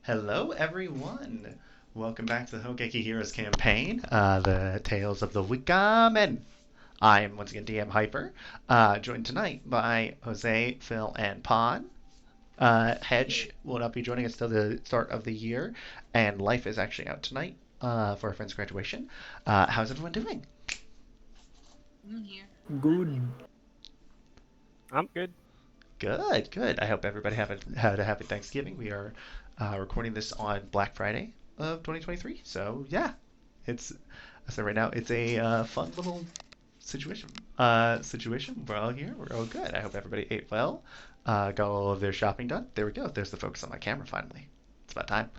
Hello, everyone. Welcome back to the Hokeki Heroes campaign, the Tales of the Wickermen. I am once again DM Hyper, joined tonight by Jose, Phil, and Pod. Hedge will not be joining us till the start of the year, and Life is actually out tonight for a friend's graduation. How's everyone doing? I'm here. Good. I'm good. Good, good. I hope everybody had a happy Thanksgiving. We are recording this on Black Friday of 2023, so yeah, it's I said right now it's a fun little situation. Situation. We're all here. We're all good. I hope everybody ate well. Got all of their shopping done. There we go. There's the focus on my camera finally. It's about time.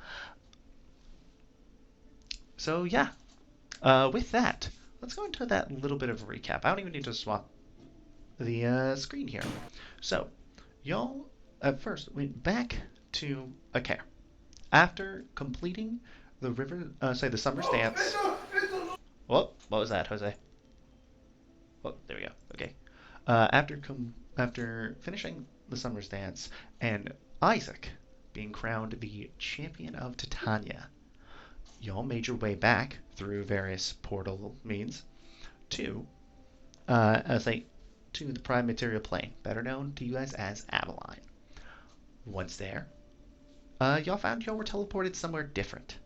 So yeah, with that, let's go into that little bit of a recap. I don't even need to swap the screen here. So, y'all at first went back to Akar. After completing the the summer dance. What was that, Jose? Oh, there we go. Okay. After finishing the summer dance and Isaac being crowned the champion of Titania, y'all made your way back through various portal means to to the prime material plane, better known to you guys as Adeline. Once there, y'all found y'all were teleported somewhere different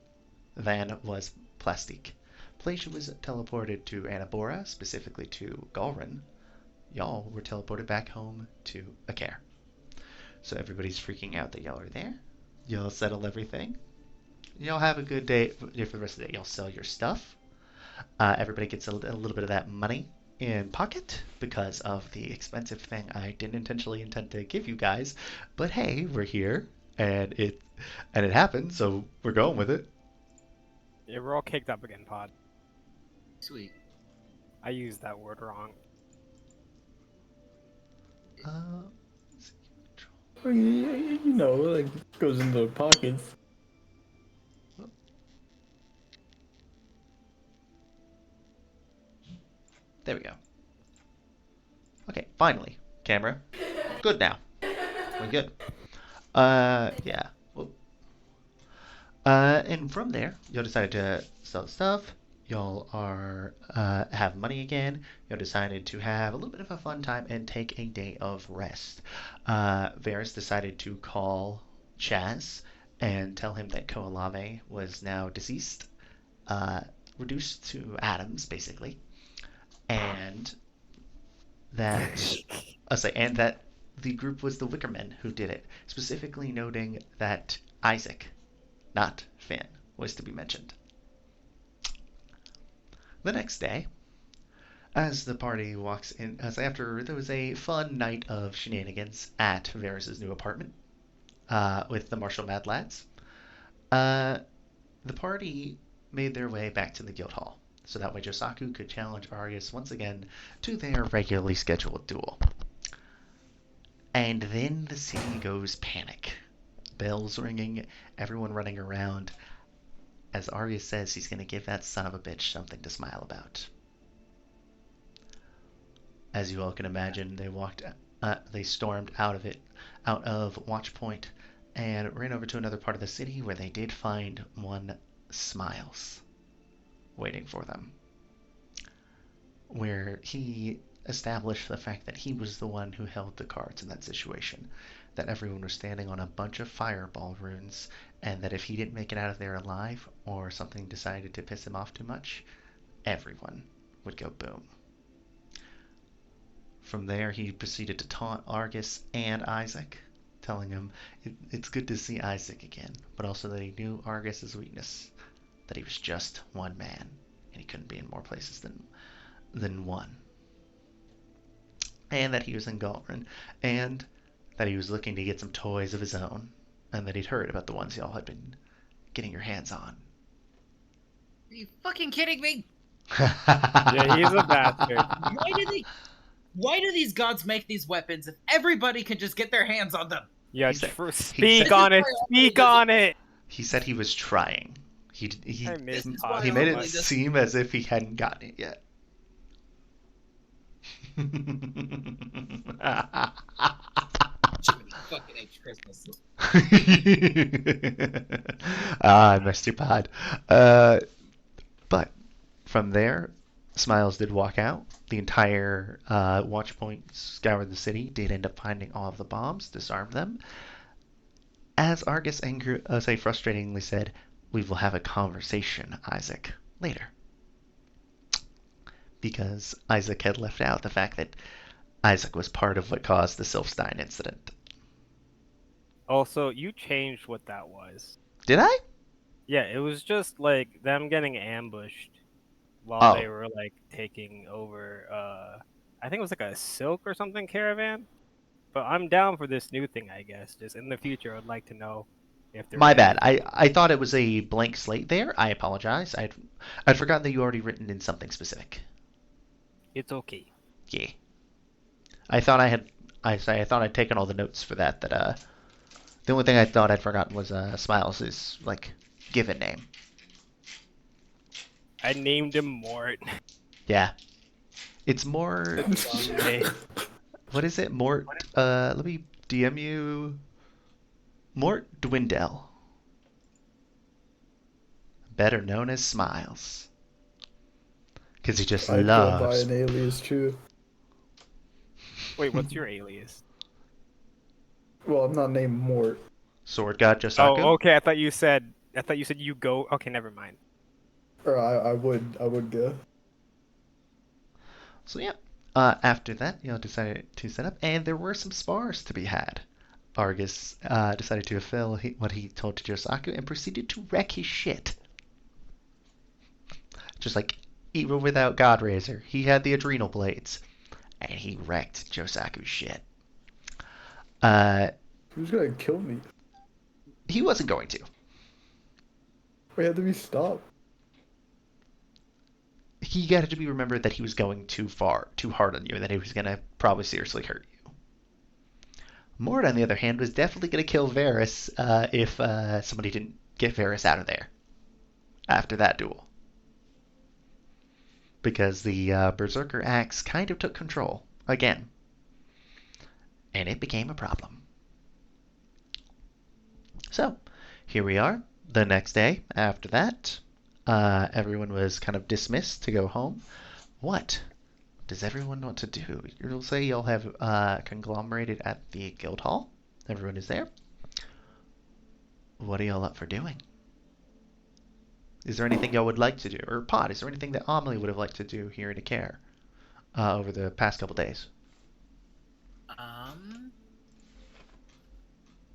than was Plastique. Placia was teleported to Anabora, specifically to Galrin. Y'all were teleported back home to Akar. So everybody's freaking out that y'all are there. Y'all settle everything. Y'all have a good day for the rest of the day. Y'all sell your stuff. Everybody gets a little bit of that money in pocket because of the expensive thing I didn't intentionally intend to give you guys. But hey, we're here and it happened, so we're going with it. Yeah, we're all caked up again, Pod. Sweet. I used that word wrong. Well, like goes into the pockets. There we go. Okay, finally, camera. Good now. We're good. Yeah. Whoop. And from there, y'all decided to sell stuff. Y'all are have money again. Y'all decided to have a little bit of a fun time and take a day of rest. Varys decided to call Chaz and tell him that Koalave was now deceased, reduced to atoms, basically, and that and that the group was the Wickermen who did it, specifically noting that Isaac, not Finn, was to be mentioned. The next day, as the party walks in, as after there was a fun night of shenanigans at Varys' new apartment with the Marshall Mad Lads, the party made their way back to the guild hall, so that way Josaku could challenge Arius once again to their regularly scheduled duel. And then the city goes panic. Bells ringing, everyone running around, as Arius says he's going to give that son of a bitch something to smile about. As you all can imagine, they stormed out of Watchpoint, and ran over to another part of the city where they did find one Smiles waiting for them, where he established the fact that he was the one who held the cards in that situation, that everyone was standing on a bunch of fireball runes, and that if he didn't make it out of there alive, or something decided to piss him off too much, everyone would go boom. From there, he proceeded to taunt Argus and Isaac, telling him it's good to see Isaac again, but also that he knew Argus's weakness, that he was just one man, and he couldn't be in more places than one. And that he was in Galrin, and that he was looking to get some toys of his own, and that he'd heard about the ones y'all had been getting your hands on. Are you fucking kidding me? Yeah, he's a bastard. Why do these gods make these weapons if everybody can just get their hands on them? Yeah, He said- speak on it. Speak on it. He said he was trying. He I miss This is Pod why he so made it much. seem as if he hadn't gotten it yet. Jiminy Fucking H Christmas. Ah, Mr. Pod. But from there, Smiles did walk out. The entire watch point scoured the city, did end up finding all of the bombs, disarmed them. As Argus frustratingly said, "We will have a conversation, Isaac, later." Because Isaac had left out the fact that Isaac was part of what caused the Silfstein incident. Also, you changed what that was. Did I? Yeah, it was just like them getting ambushed while they Oh, were like taking over. I think it was like a silk or something caravan. But I'm down for this new thing, I guess. Just in the future, I'd like to know if there's my bad. anything. I thought it was a blank slate there. I apologize. I'd forgotten that you already written in something specific. It's okay. Yeah. I thought I thought I'd taken all the notes for that. The only thing I thought I'd forgotten was Smiles' like given name. I named him Mort. Yeah. It's more. Someday. What is it? Mort. Let me DM you. Mort Dwindell, better known as Smiles, because he just I'd go by loves. an alias too. Wait, what's your alias? Well, I'm not named Mort. Sword God Josaku. Oh, okay. I thought you said you go. Okay, never mind. Or I would go. So yeah. After that, decided to set up, and there were some spars to be had. Argus decided to fulfill what he told to Josaku and proceeded to wreck his shit. Just like even without Godrazor, he had the adrenal blades, and he wrecked Josaku's shit. Who's gonna kill me? He wasn't going to. We had to be stopped. He got to be remembered that he was going too hard on you, and that he was going to probably seriously hurt you. Mort, on the other hand, was definitely going to kill Varys if somebody didn't get Varys out of there after that duel. Because the Berserker Axe kind of took control again. And it became a problem. So, here we are, the next day after that. Everyone was kind of dismissed to go home. What does everyone want to do? You'll say you'll have conglomerated at the guild hall. Everyone is there. What are y'all up for doing? Is there anything y'all would like to do? Or Pod, is there anything that Amelie would have liked to do here in Akare over the past couple days?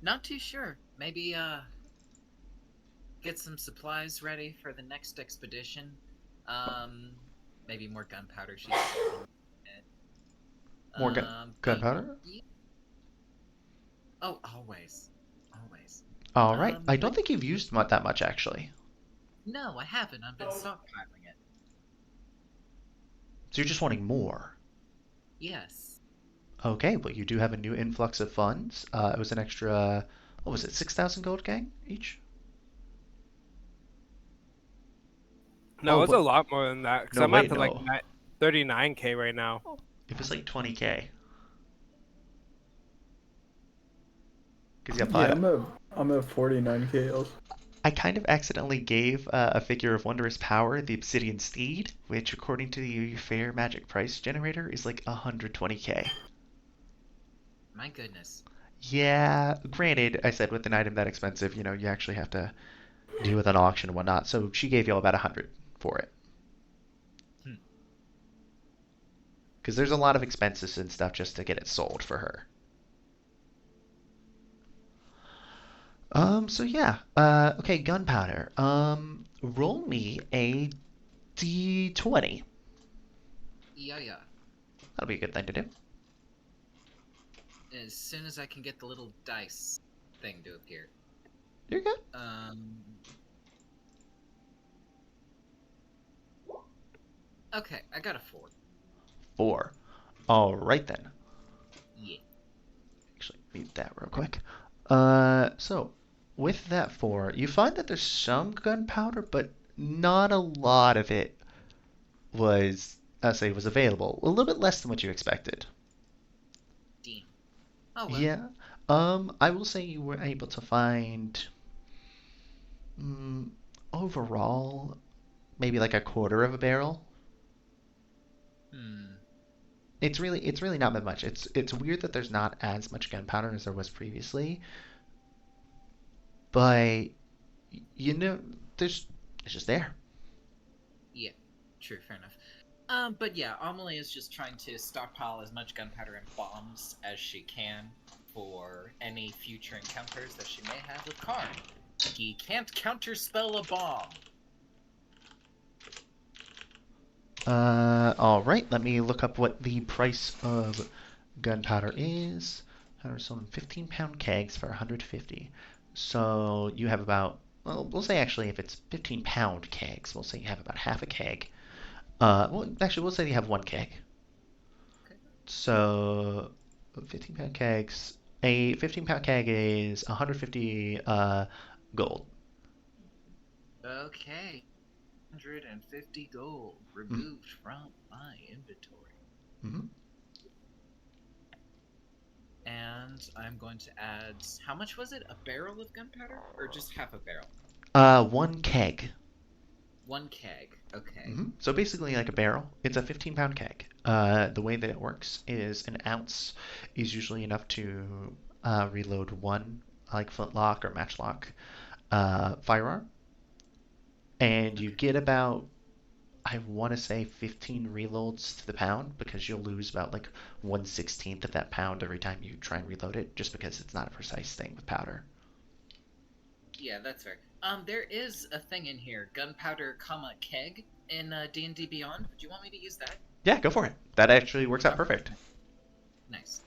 Not too sure. Maybe get some supplies ready for the next expedition. Maybe more gunpowder sheets. More gunpowder? Yeah. Oh, always. Always. All right. I don't but- think you've used that much, actually. No, I haven't. I've been stockpiling it. So you're just wanting more. Yes. Okay, well, you do have a new influx of funds. It was an extra, what was it, 6,000 gold, gang, each? No, Oh, it's but- a lot more than that. Because No, I'm wait, at like no. 39k right now. It was like 20k. Because Yeah, I'm at 49k also. I kind of accidentally gave a figure of wondrous power the Obsidian Steed, which according to the fair magic price generator is like 120k. My goodness. Yeah, granted, I said with an item that expensive, you actually have to deal with an auction and whatnot. So she gave you all about 100 for it. Because there's a lot of expenses and stuff just to get it sold for her. So yeah. Okay, gunpowder. Roll me a d20. Yeah. That'll be a good thing to do. As soon as I can get the little dice thing to appear. You're good. Okay, I got a 4. 4. All right then. Yeah. Actually, read that real quick. So with that 4, you find that there's some gunpowder, but not a lot of it was available. A little bit less than what you expected. Damn. Oh well. Yeah. I will say you were able to find, mm, overall, maybe like a quarter of a barrel. Hmm. It's really not that much. It's weird that there's not as much gunpowder as there was previously, but you know, there's it's just there. Yeah. True. Fair enough. But yeah, Amelie is just trying to stockpile as much gunpowder and bombs as she can for any future encounters that she may have with Karn. He can't counterspell a bomb. All right. Let me look up what the price of gunpowder is. Powder sold in 15-pound kegs for 150. So you have about, well, we'll say actually if it's 15-pound kegs, we'll say you have about half a keg. Well, actually, we'll say you have one keg. Okay. So 15-pound kegs. A 15-pound keg is 150 gold. Okay. 150 gold Mm. removed from my inventory. Mm-hmm. And I'm going to add. How much was it? A barrel of gunpowder? Or just half a barrel? One keg. One keg. Okay. So basically, like a barrel, it's a 15-pound keg. The way that it works is an ounce is usually enough to reload one, like flintlock or matchlock firearm, and you Okay. get about, I want to say, 15 reloads to the pound because you'll lose about like 1/16th of that pound every time you try and reload it, just because it's not a precise thing with powder. Yeah, that's fair. There is a thing in here, gunpowder, comma keg in D&D Beyond. Do you want me to use that? Yeah, go for it. That actually works out perfect. Nice.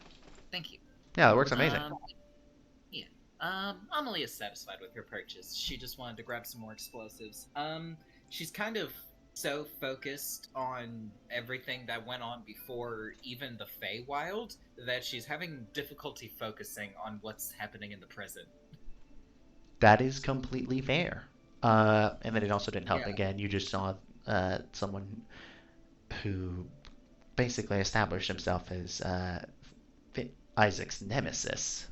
Thank you. Yeah, that works amazing. Um, yeah. Amelie is satisfied with her purchase. She just wanted to grab some more explosives. She's kind of so focused on everything that went on before even the Feywild that she's having difficulty focusing on what's happening in the present. That is completely fair. And then it also didn't help. Yeah. Again, you just saw someone who basically established himself as Isaac's nemesis.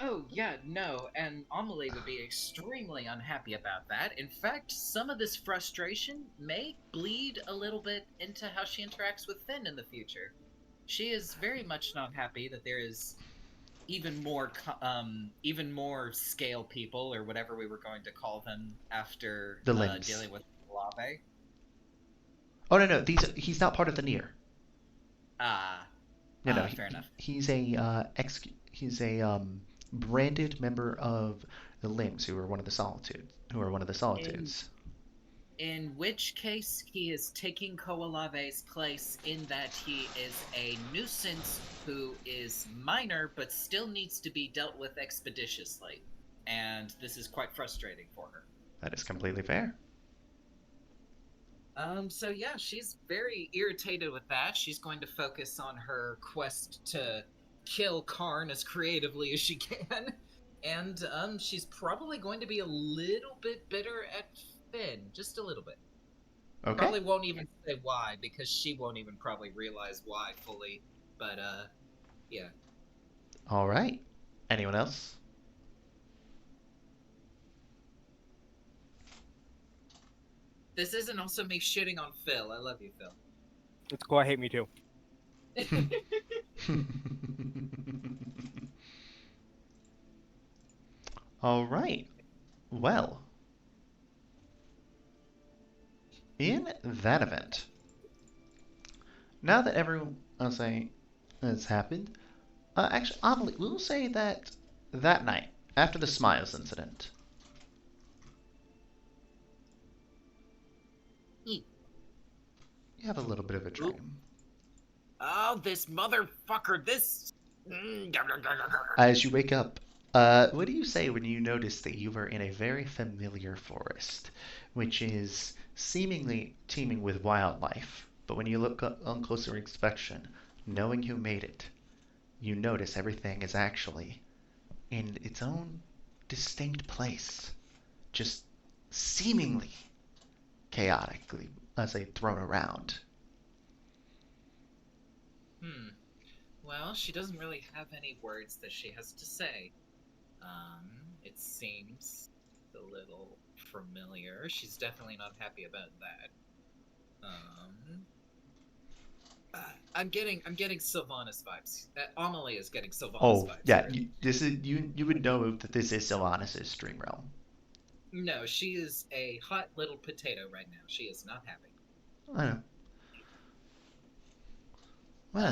Oh, yeah, no, and Amelie would be extremely unhappy about that. In fact, some of this frustration may bleed a little bit into how she interacts with Finn in the future. She is very much not happy that there is even more scale people, or whatever we were going to call them after The limbs. dealing with Lave. Oh no, no, he's not part of the Near. Ah, No, no, fair enough. he's a branded member of the limbs who are one of the Solitudes. Who are one of the In Solitudes. In which case, he is taking Koalave's place in that he is a nuisance who is minor but still needs to be dealt with expeditiously. And this is quite frustrating for her. That is completely fair. So yeah, she's very irritated with that. She's going to focus on her quest to kill Karn as creatively as she can. And she's probably going to be a little bit bitter at Finn, just a little bit. Okay. Probably won't even say why because she won't even probably realize why fully. But yeah. All right. Anyone else? This isn't also me shitting on Phil. I love you, Phil. It's cool. I hate me too. All right. Well, in that event, now that everyone, I'll say, has happened, actually, Amelie, we'll say that that night, after the Smiles incident, Hmm. you have a little bit of a dream. Oh, this motherfucker! This. As you wake up, what do you say when you notice that you are in a very familiar forest, which is seemingly teeming with wildlife? But when you look up on closer inspection, knowing who made it, you notice everything is actually in its own distinct place, just seemingly chaotically, I say, thrown around. Hmm. Well, she doesn't really have any words that she has to say. It seems a little familiar. She's definitely not happy about that. Um, I'm getting Sylvanas vibes. Amelie is getting Sylvanas Oh, vibes yeah, here. this is you would know that this is Sylvanas' dream realm. No, she is a hot little potato right now. She is not happy. I know.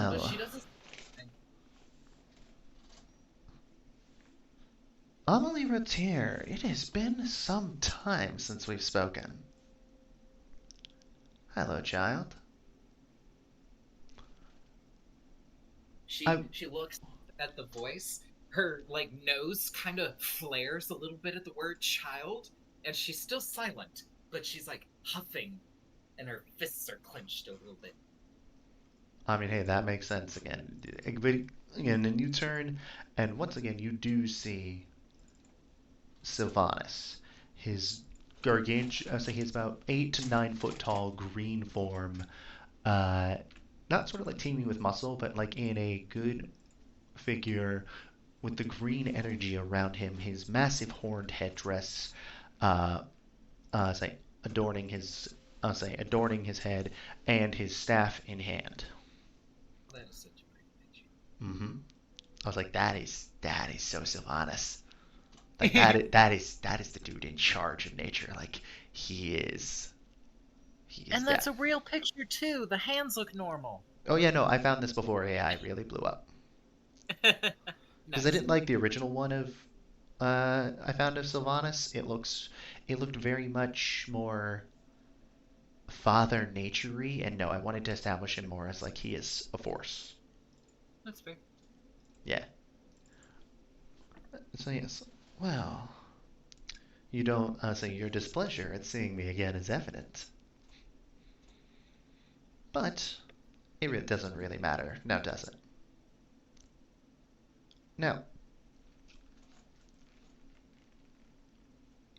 But Well, she doesn't. Amelie Rotier, it has been some time since we've spoken. Hello, child. She I she looks at the voice. Her like nose kind of flares a little bit at the word child, and she's still silent, but she's like huffing, and her fists are clenched a little bit. I mean, hey, that makes sense again. But again, then you turn, and once again, you do see Sylvanas. His gargantuan, I say he's about 8 to 9 foot tall, green form. Uh, Not sort of like teeming with muscle, but like in a good figure with the green energy around him. His massive horned headdress, uh, say adorning his head, and his staff in hand. That is such a great Mm-hmm. I was like, that is so Sylvanas. Like picture. that is the dude in charge of nature. Like he is he is And that's that. a real picture too. The hands look normal. Oh yeah, no, I found this before AI really blew up because I Nice. didn't like the original one of I found of Sylvanas. It looked very much more father naturey, and no, I wanted to establish him more as like he is a force. That's fair. Yeah. So yes. Well, you don't say your displeasure at seeing me again is evident, but it doesn't really matter now, does it? Now,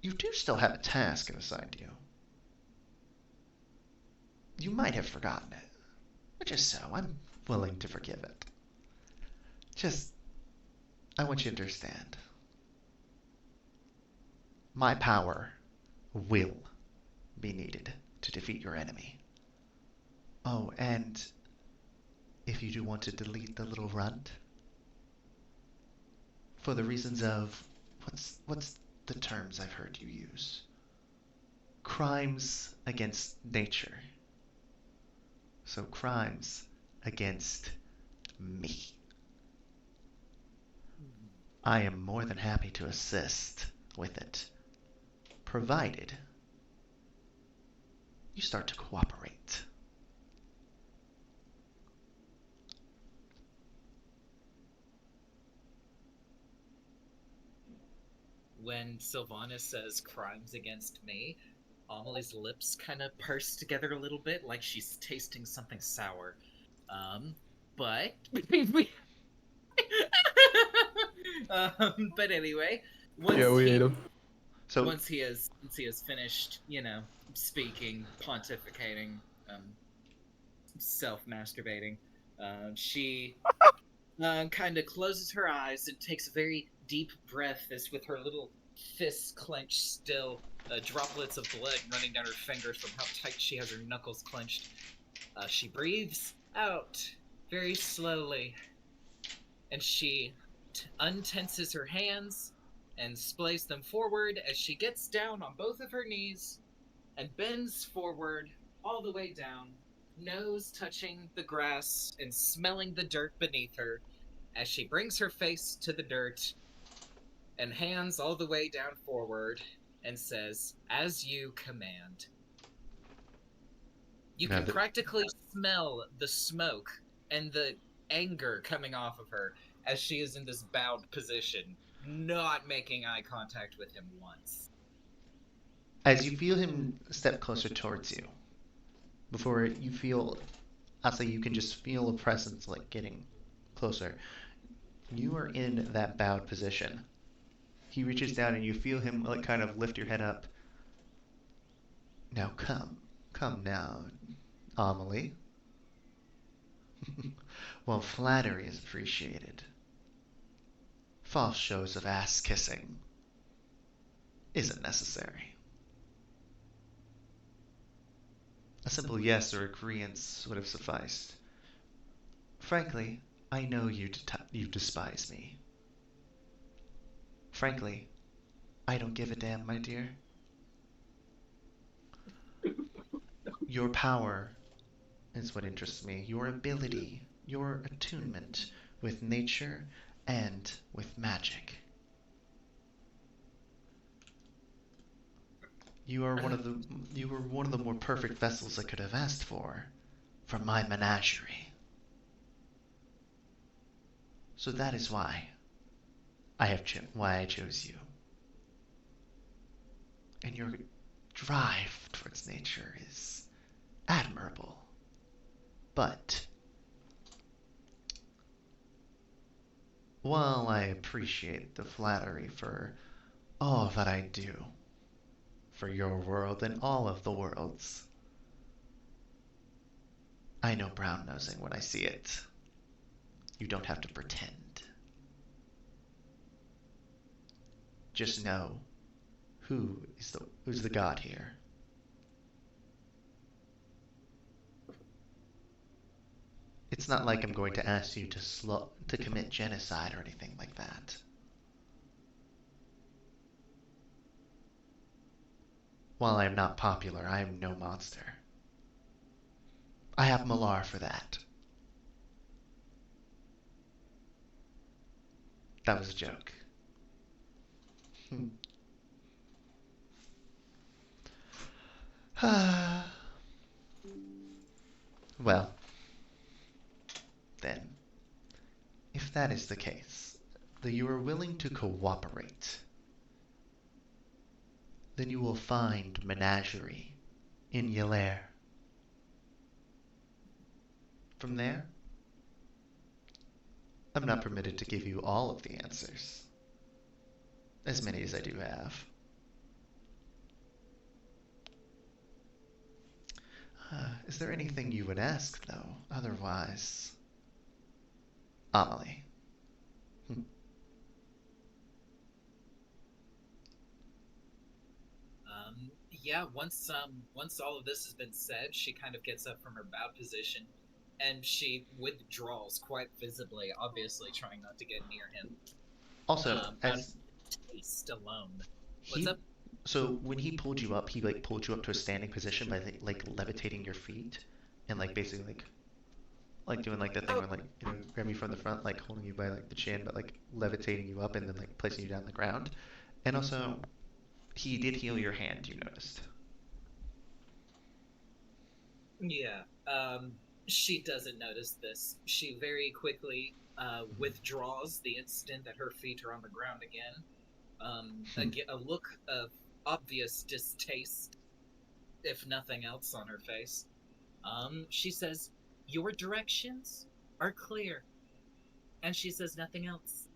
you do still have a task assigned to you. You might have forgotten it, which is so. I'm willing to forgive it. Just, I want you to understand. My power will be needed to defeat your enemy. Oh, and if you do want to delete the little runt, for the reasons of what's the terms I've heard you use? Crimes against nature. So crimes against me. I am more than happy to assist with it, provided you start to cooperate. When Sylvana says crimes against me, Amelie's lips kind of purse together a little bit, like she's tasting something sour. But but anyway, once Yeah, we he ate him. So once he has finished, speaking, pontificating, self masturbating, she kind of closes her eyes and takes a very deep breath as with her little fists clenched still, droplets of blood running down her fingers from how tight she has her knuckles clenched. She breathes out very slowly, and she untenses her hands and splays them forward as she gets down on both of her knees and bends forward all the way down, nose touching the grass and smelling the dirt beneath her as she brings her face to the dirt and hands all the way down forward and says, "As you command." You now can the, practically smell the smoke and the anger coming off of her as she is in this bowed position, not making eye contact with him once. as you feel him step closer towards you, before you feel, I'll say you can just feel a presence like getting closer. You are in that bowed position. He reaches down and you feel him like kind of lift your head up. Now come now, Amelie. While flattery is appreciated, false shows of ass kissing isn't necessary. A simple yes or agreeance would have sufficed. Frankly, I know you despise me. Frankly, I don't give a damn, my dear. Your power is what interests me. Your ability, your attunement with nature and with magic. You were one of the more perfect vessels I could have asked for my menagerie. So that is why I chose you. And your drive towards nature is admirable. But while I appreciate the flattery for all that I do for your world and all of the worlds, I know brown nosing when I see it. You don't have to pretend. Just know who's the god here. It's not like I'm going to ask you to commit genocide or anything like that. While I am not popular, I am no monster. I have Malar for that. That was a joke. Well, then, if that is the case, that you are willing to cooperate, then you will find menagerie in Ylair. From there, I'm not permitted to give you all of the answers, as many as I do have. Is there anything you would ask, though? Otherwise, Amelie. Yeah, once all of this has been said, she kind of gets up from her bow position and she withdraws quite visibly, obviously trying not to get near him. Also, out of taste alone. What's up? So when he pulled you up, he pulled you up to a standing position by levitating your feet, and basically doing that thing where grab you from the front, holding you by the chin, but levitating you up and then placing you down on the ground. And also, he did heal your hand. You noticed. Yeah. She doesn't notice this. She very quickly withdraws the instant that her feet are on the ground again. A look of obvious distaste, if nothing else, on her face. She says, "Your directions are clear," and she says nothing else.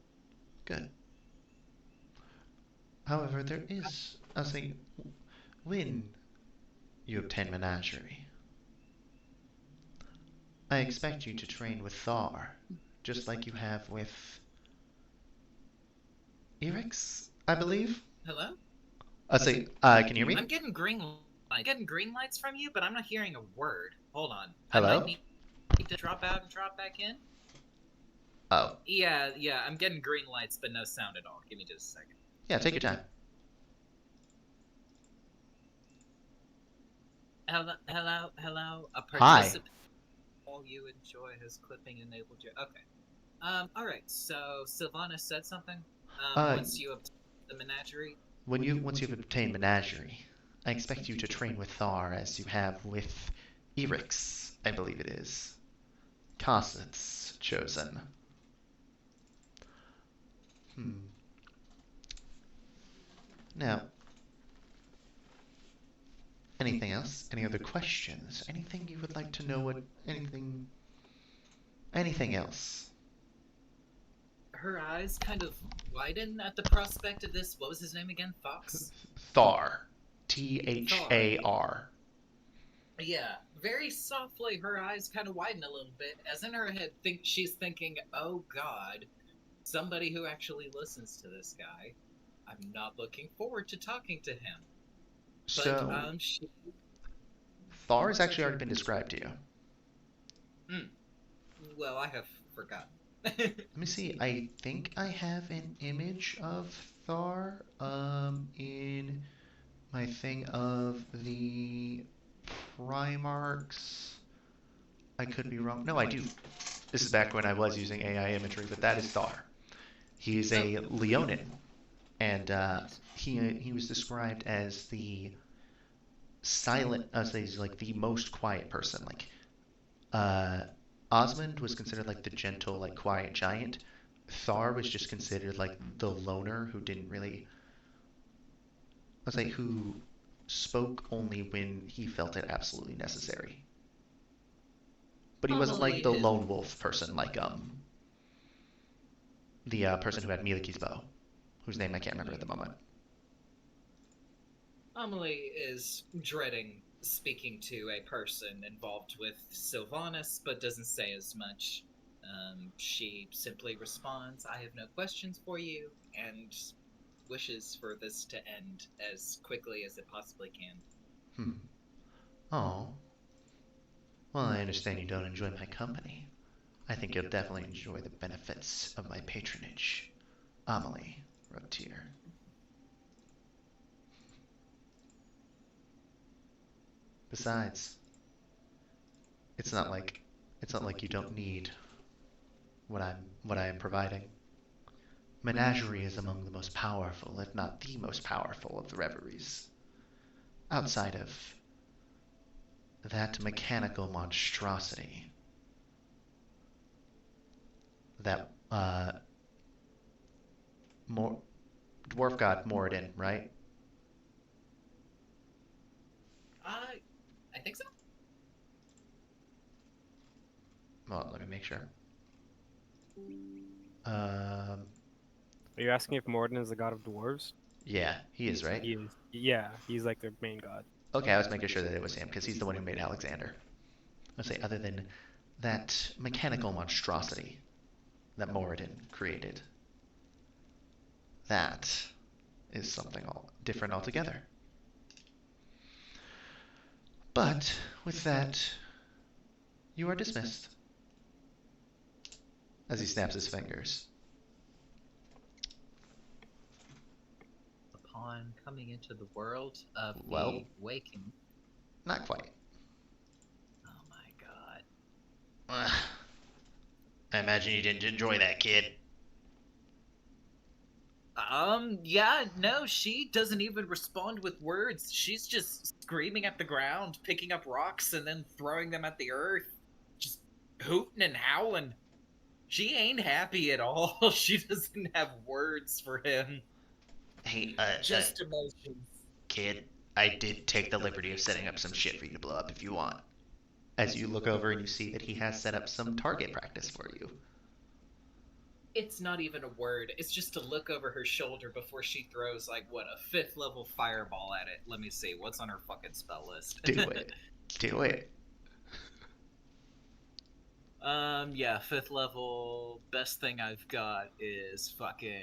Good. However, there is, I was thinking, when you obtain menagerie, I expect you to train with Thar, just like you have with Erix, I believe. Hello? I say, can you hear me? I'm getting green lights from you, but I'm not hearing a word. Hold on. Hello? I might need to drop out and drop back in. Oh. Yeah, I'm getting green lights, but no sound at all. Give me just a second. Yeah, take your time. Hello. A Hi. participant. All you enjoy has clipping enabled you. Okay. Alright, so Sylvana said something? Once you obtain the menagerie? Once you've obtained menagerie, I expect you to train with Thar as you have with Erix, I believe it is. Constance chosen. Now, anything else? Any other questions? Anything you would like to know? Anything else? Her eyes kind of widen at the prospect of this. What was his name again? Fox? Thar. Thar. Yeah, very softly, her eyes kind of widen a little bit, as in her head, she's thinking, "Oh God, somebody who actually listens to this guy. I'm not looking forward to talking to him." But So, she. Thar has actually already been described to you. Hmm, well, I have forgotten. Let me see. I think I have an image of Thar in my thing of the Primarchs. I could be wrong. No, I do. This is back when I was using AI imagery, but that is Thar. He is Oh, a Leonin, and nice. he was described as the silent, as he's like the most quiet person. Like uh, Osmond was considered like the gentle, like quiet giant. Thar was just considered like the loner who didn't really, let's say, who spoke only when he felt it absolutely necessary. But he wasn't like Commonly, the his lone wolf person, like the person who had Miliki's bow, whose name I can't remember at the moment. Amelie is dreading speaking to a person involved with Sylvanas, but doesn't say as much. She simply responds, "I have no questions for you," and wishes for this to end as quickly as it possibly can. Hmm. Oh. Well, I understand you don't enjoy my company. I think you'll definitely enjoy the benefits of my patronage. Amelie wrote here. Besides, it's not like you don't need what I am providing. Menagerie is among the most powerful, if not the most powerful, of the reveries. Outside of that mechanical monstrosity, that more dwarf god Moradin, right? I think so. Well, let me make sure. Um, Are you asking if Morden is the god of dwarves? yeah, he is, right? He is. Yeah, he's like their main god. Okay, I was making sure that it was him because he's the one who made Alexander. Let's say, other than that mechanical monstrosity that Moradin created, that is something all different altogether. But with that, you are dismissed. As he snaps his fingers. Upon coming into the world of Well, the waking. not quite. Oh my God. I imagine you didn't enjoy that, kid. Yeah, no, she doesn't even respond with words. She's just screaming at the ground, picking up rocks, and then throwing them at the earth. Just hooting and howling. She ain't happy at all. She doesn't have words for him. Hey, Just emotions. kid, I did take the liberty of setting up some shit for you to blow up if you want. As you look over and you see that he has set up some target practice for you. It's not even a word. It's just to look over her shoulder before she throws, like, what, a fifth level fireball at it. Let me see. What's on her fucking spell list? Do it. Do it. Yeah, fifth level. Best thing I've got is fucking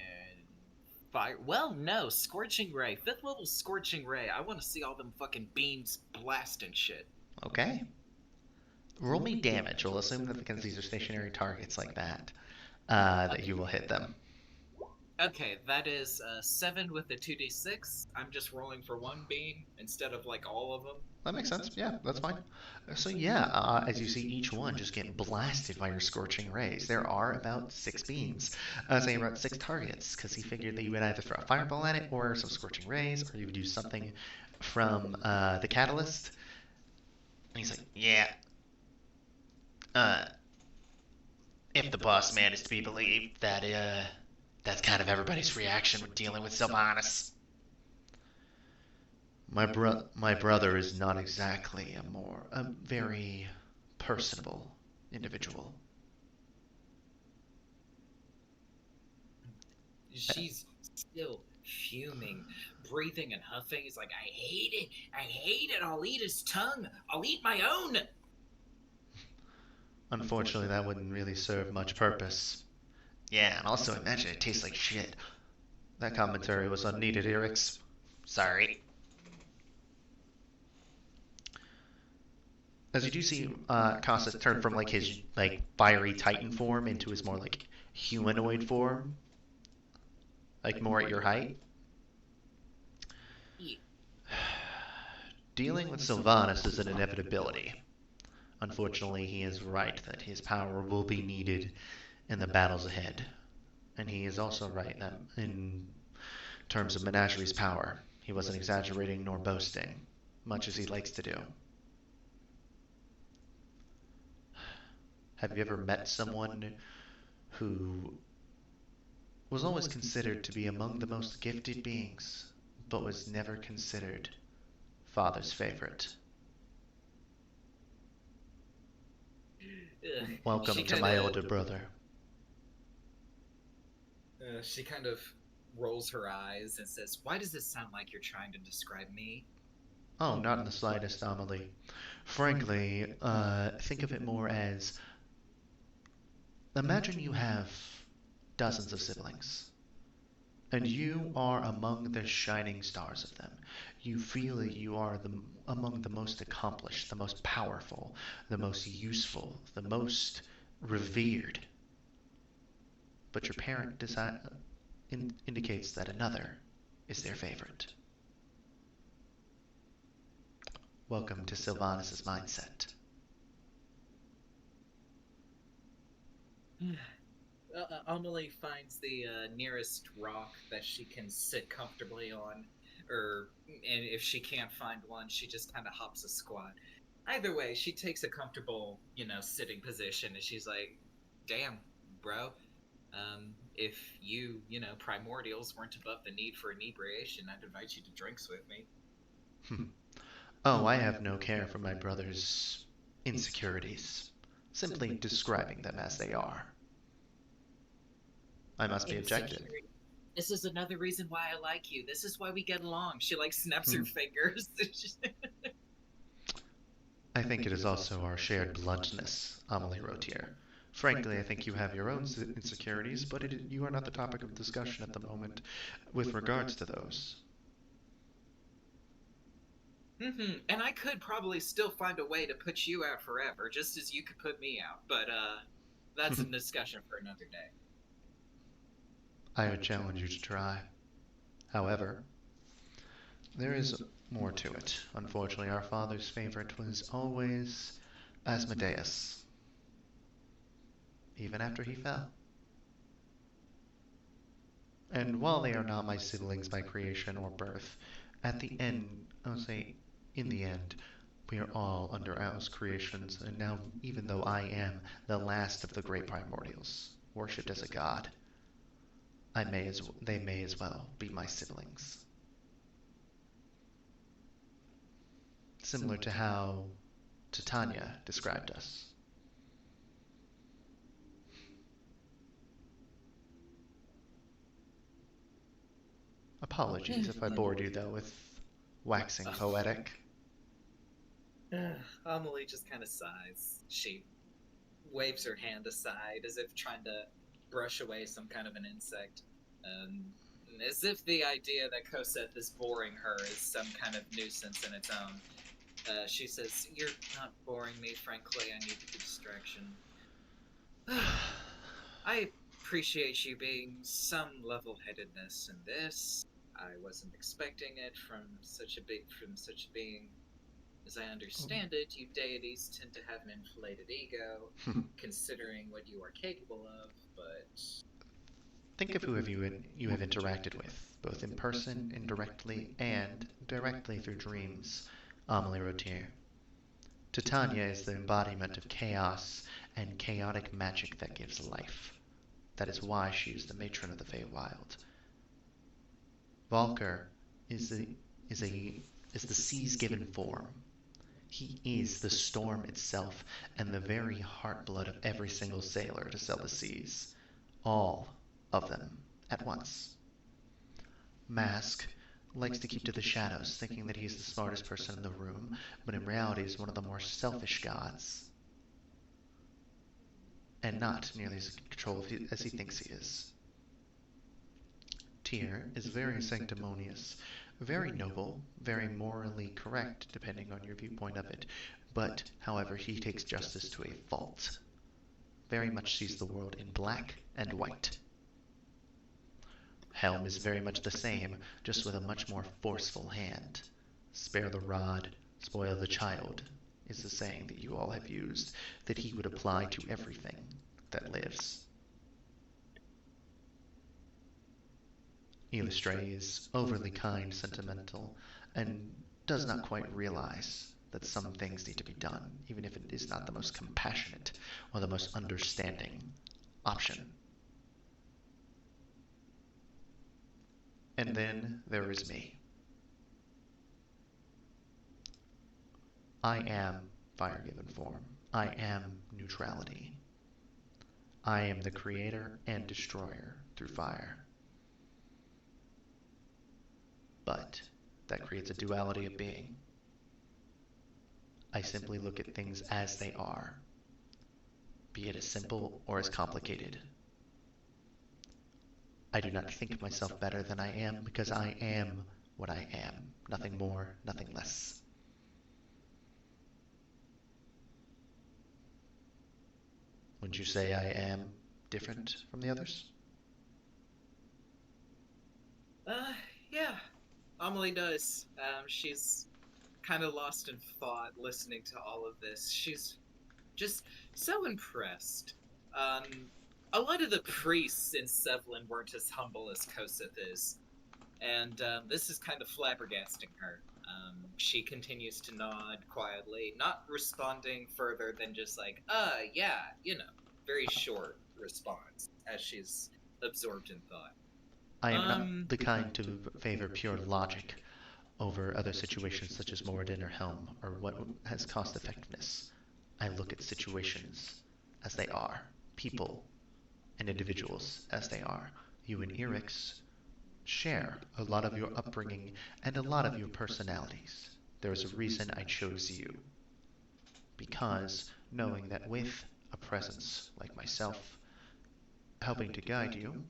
fire. Well, no, Scorching Ray. Fifth level Scorching Ray. I want to see all them fucking beams blasting shit. Okay. Roll me damage. We'll assume that because these are stationary targets like that, that Okay. you will hit them. Okay, that is 7 with a 2d6. I'm just rolling for one beam instead of like all of them. That makes sense. Yeah, that's fine. So yeah, as you see each one just get blasted by your scorching rays, there are about 6 beams. Say about 6 targets, because he figured that you would either throw a fireball at it, or some scorching rays, or you would do something from the catalyst. And he's like, yeah. Uh, if the boss man is to be believed, that's kind of everybody's reaction when dealing with Sylvanas. My brother is not exactly a very personable individual. She's still fuming, breathing and huffing. He's like, I hate it. I hate it. I'll eat his tongue. I'll eat my own. Unfortunately, that wouldn't really serve much purpose. Yeah, and also imagine it tastes like shit. That commentary was unneeded, Eric's. Sorry. As you do see, Costas turn from like his like fiery titan form into his more like humanoid form, like more at your height. Dealing with Sylvanas is an inevitability. Unfortunately, he is right that his power will be needed in the battles ahead. And he is also right that in terms of Menagerie's power, he wasn't exaggerating nor boasting, much as he likes to do. Have you ever met someone who was always considered to be among the most gifted beings, but was never considered Father's favorite? Welcome to my older brother. She kind of rolls her eyes and says, "Why does this sound like you're trying to describe me?" Oh, not in the slightest, Amelie. Frankly, think of it more as, imagine you have dozens of siblings, and you are among the shining stars of them. You feel that you are among the most accomplished, the most powerful, the most useful, the most revered. But your parent indicates that another is their favorite. Welcome to Sylvanas' mindset. Amelie finds the nearest rock that she can sit comfortably on, and if she can't find one, she just kind of hops a squat. Either way, she takes a comfortable, sitting position, and she's like, "Damn, bro. If you, primordials weren't above the need for inebriation, I'd invite you to drinks with me." Oh, I have no care for my brother's insecurities, simply describing them as they are. I must be objective. This is another reason why I like you. This is why we get along. She like snaps her fingers. I think it is also our shared bluntness, Amelie Rotier. Frankly, I think you have your own insecurities, but you are not the topic of discussion at the moment with regards to those. And I could probably still find a way to put you out forever, just as you could put me out. But that's a discussion for another day. I would challenge you to try. However, there is more to it. Unfortunately, our father's favorite was always Asmodeus, even after he fell. And while they are not my siblings by creation or birth, at the end, I'll say, in the end, we are all under Ao's creations, and now, even though I am the last of the great primordials, worshipped as a god, they may as well be my siblings. Similar to how Titania described us. Apologies if I bored you, though, with waxing poetic. Amelie just kind of sighs. She waves her hand aside as if trying to brush away some kind of an insect. As if the idea that Cosette is boring her is some kind of nuisance in its own. She says, "You're not boring me, frankly. I need the distraction." I appreciate you being some level-headedness in this. I wasn't expecting it from such a being. As I understand it, you deities tend to have an inflated ego, considering what you are capable of, but... Think of who you have interacted with, both in person, indirectly, and directly through dreams, Amelie Rotier. Titania is the embodiment of chaos and chaotic magic that gives life. That is why she is the matron of the Feywild. Valkyr is the sea's given form. He is the storm itself and the very heartblood of every single sailor to sail the seas. All of them at once. mask, likes to keep to the shadows, thinking that he's the smartest person in the room, but in reality is one of the more selfish gods, and not nearly as in control as he thinks he is. Tyr is very sanctimonious, very noble, very morally correct, depending on your viewpoint of it, but, however, he takes justice to a fault. Very much sees the world in black and white. Helm is very much the same, just with a much more forceful hand. Spare the rod, spoil the child, is the saying that you all have used, that he would apply to everything that lives. Illustray is overly kind, sentimental, and does not quite realize that some things need to be done, even if it is not the most compassionate or the most understanding option. And then there is me. I am fire given form. I am neutrality. I am the creator and destroyer through fire. But that creates a duality of being. I simply look at things as they are, be it as simple or as complicated. I do not think myself better than I am because I am what I am, nothing more, nothing less. Would you say I am different from the others? Yeah. Amelie does. She's kind of lost in thought listening to all of this. She's just so impressed. A lot of the priests in Sevlin weren't as humble as Koseth is, and this is kind of flabbergasting her. She continues to nod quietly, not responding further than just like, yeah, very short response as she's absorbed in thought. I am not the kind to favor pure logic over other situations such as Moradin or Helm, or what has cost effectiveness. I look at situations as they are, people and individuals as they are. You and Erix share a lot of your upbringing and a lot of your personalities. There is a reason I chose you. Because knowing that with a presence like myself helping to guide you,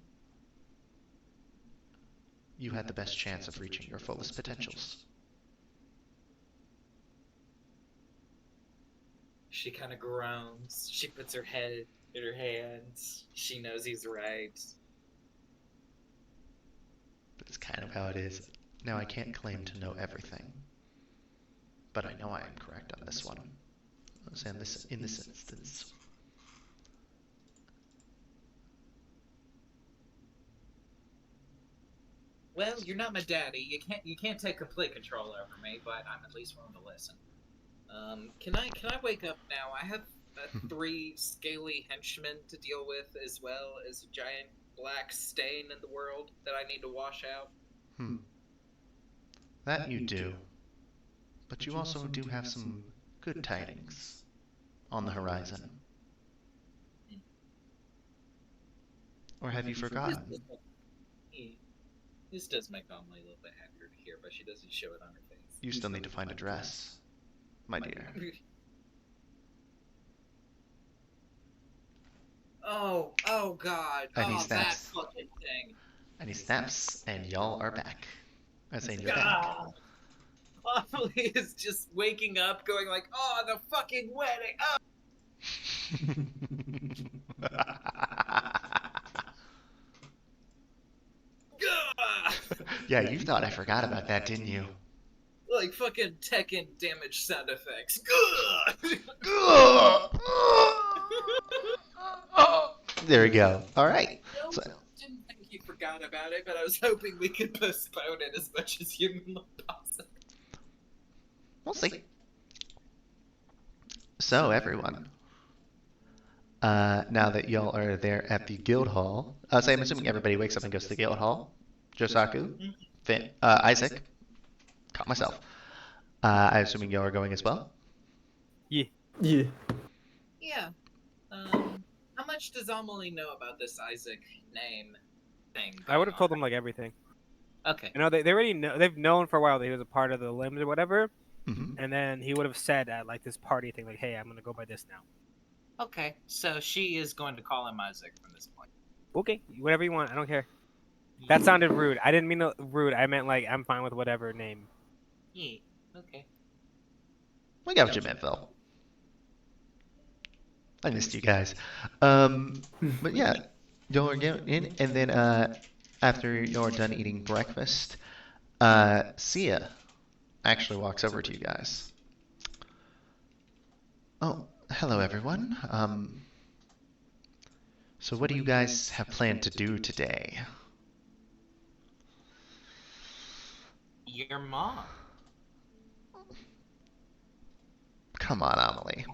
you had the best chance of reaching your fullest potentials. She kind of groans. She puts her head in her hands. She knows he's right. That's kind of how it is. Now, I can't claim to know everything, but I know I am correct on this one. In this instance. Well, you're not my daddy. You can't take complete control over me, but I'm at least willing to listen. Can I wake up now? I have 3 scaly henchmen to deal with, as well as a giant black stain in the world that I need to wash out. That you do. But you also do have some good tidings on the horizon. Or have you forgotten? This does make Amelie a little bit happier to hear, but she doesn't show it on her face. You still need to find a dress, my dear. Oh God! And he that snaps. fucking thing! And he snaps, and y'all are back. I say you're back. Amelie is just waking up, going like, "Oh, the fucking wedding! Oh!" Yeah, you thought I forgot about that, didn't you? Like fucking Tekken damage sound effects. There we go. All right. So, Didn't think you forgot about it, but I was hoping we could postpone it as much as humanly possible. we'll see. So, everyone, now that y'all are there at the guild hall, so I'm assuming everybody wakes up and goes to the guild hall. Josaku, Finn, Isaac, caught myself. I'm assuming y'all are going as well. Yeah. Yeah. How much does Amelie know about this Isaac name thing? I would have told him like everything. Okay. You know, they already know, they've known for a while that he was a part of the limbs or whatever, Hmm. and then he would have said at like this party thing, like, "Hey, I'm gonna go by this now." Okay. So she is going to call him Isaac from this point. Okay, whatever you want, I don't care. That sounded rude. I didn't mean rude. I meant like I'm fine with whatever name. Yeah. Okay. We got what you meant, Phil. I missed you guys. But yeah, y'all are getting in, and then after you're done eating breakfast, Sia actually walks over to you guys. Oh, hello everyone. So what do you guys have planned to do today? Your mom. Come on, Amelie.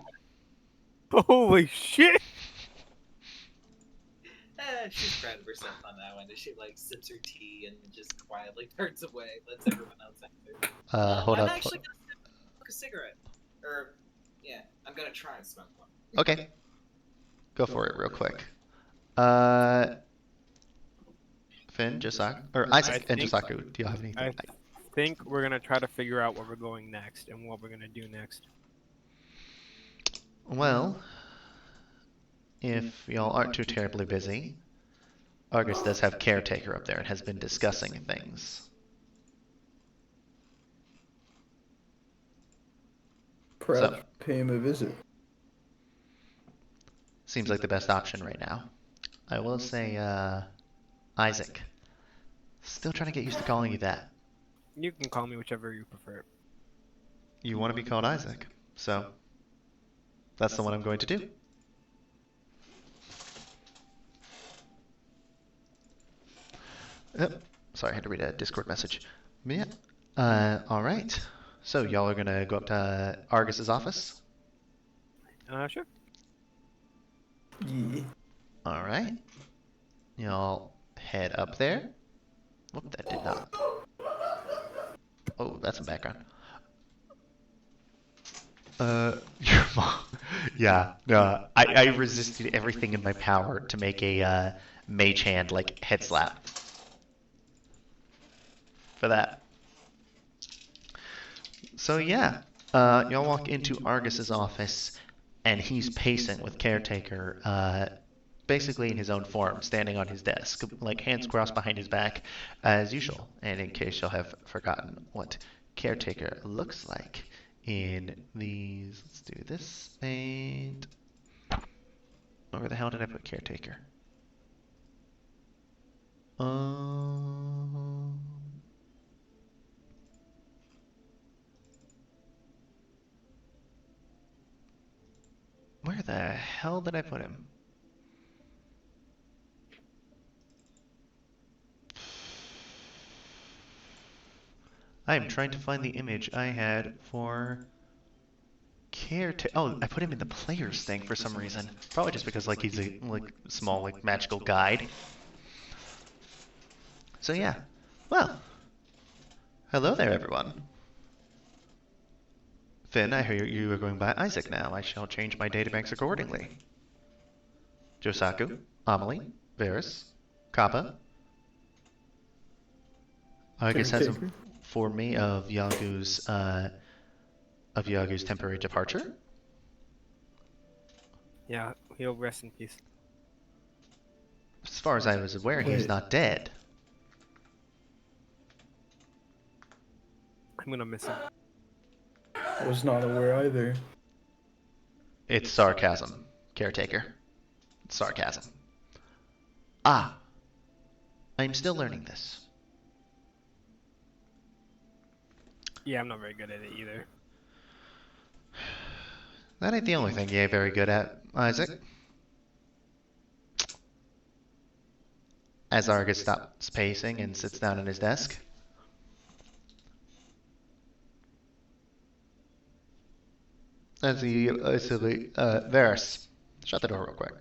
Holy shit! She's proud of herself on that one. She like sips her tea and just quietly turns away, lets everyone else answer. Hold I'm up. actually gonna smoke a cigarette. Or, yeah, I'm gonna try and smoke one. Okay, go for it real quick. Uh, Finn, Josaku, or Isaac and Josaku, do you have anything? I think we're gonna try to figure out where we're going next and what we're gonna do next. Well, if y'all aren't too terribly busy, Argus does have Caretaker up there and has been discussing things. Perhaps So, pay him a visit. seems like the best option right now. I will say, Isaac, still trying to get used to calling you that. You can call me whichever you prefer. You want to be called Isaac, so that's the one I'm going to do. Yep. Sorry, I had to read a Discord message. But yeah. All right. So y'all are gonna go up to Argus's office. Sure. Yeah. All right. Y'all head up there. Whoop, that did not. Oh, that's some background. Your mom. Yeah. No, I resisted everything in my power to make a mage hand like head slap for that. So yeah, y'all walk into Argus's office, and he's pacing with Caretaker, basically in his own form, standing on his desk, like hands crossed behind his back, as usual. And in case y'all have forgotten what Caretaker looks like in these, let's do this, and where the hell did I put Caretaker? Um, where the hell did I put him? I am trying to find the image I had for Caretaker. Oh, I put him in the players thing for some reason. Probably just because like he's a like small like magical guide. So yeah. Well, hello there everyone. Finn, I hear you are going by Isaac now. I shall change my databanks accordingly. Josaku, Amelie, Varys, Kappa. Argus has Caretaker. informed me of Yagu's temporary departure. Yeah, he'll rest in peace. As far as I was aware, he is Wait. not dead. I'm gonna miss him. I was not aware either. It's sarcasm, Caretaker. It's sarcasm. Ah, I'm still learning this. Yeah, I'm not very good at it either. That ain't the only thing you ain't very good at, Isaac. As Argus stops pacing and sits down at his desk. As he Varys, shut the door real quick.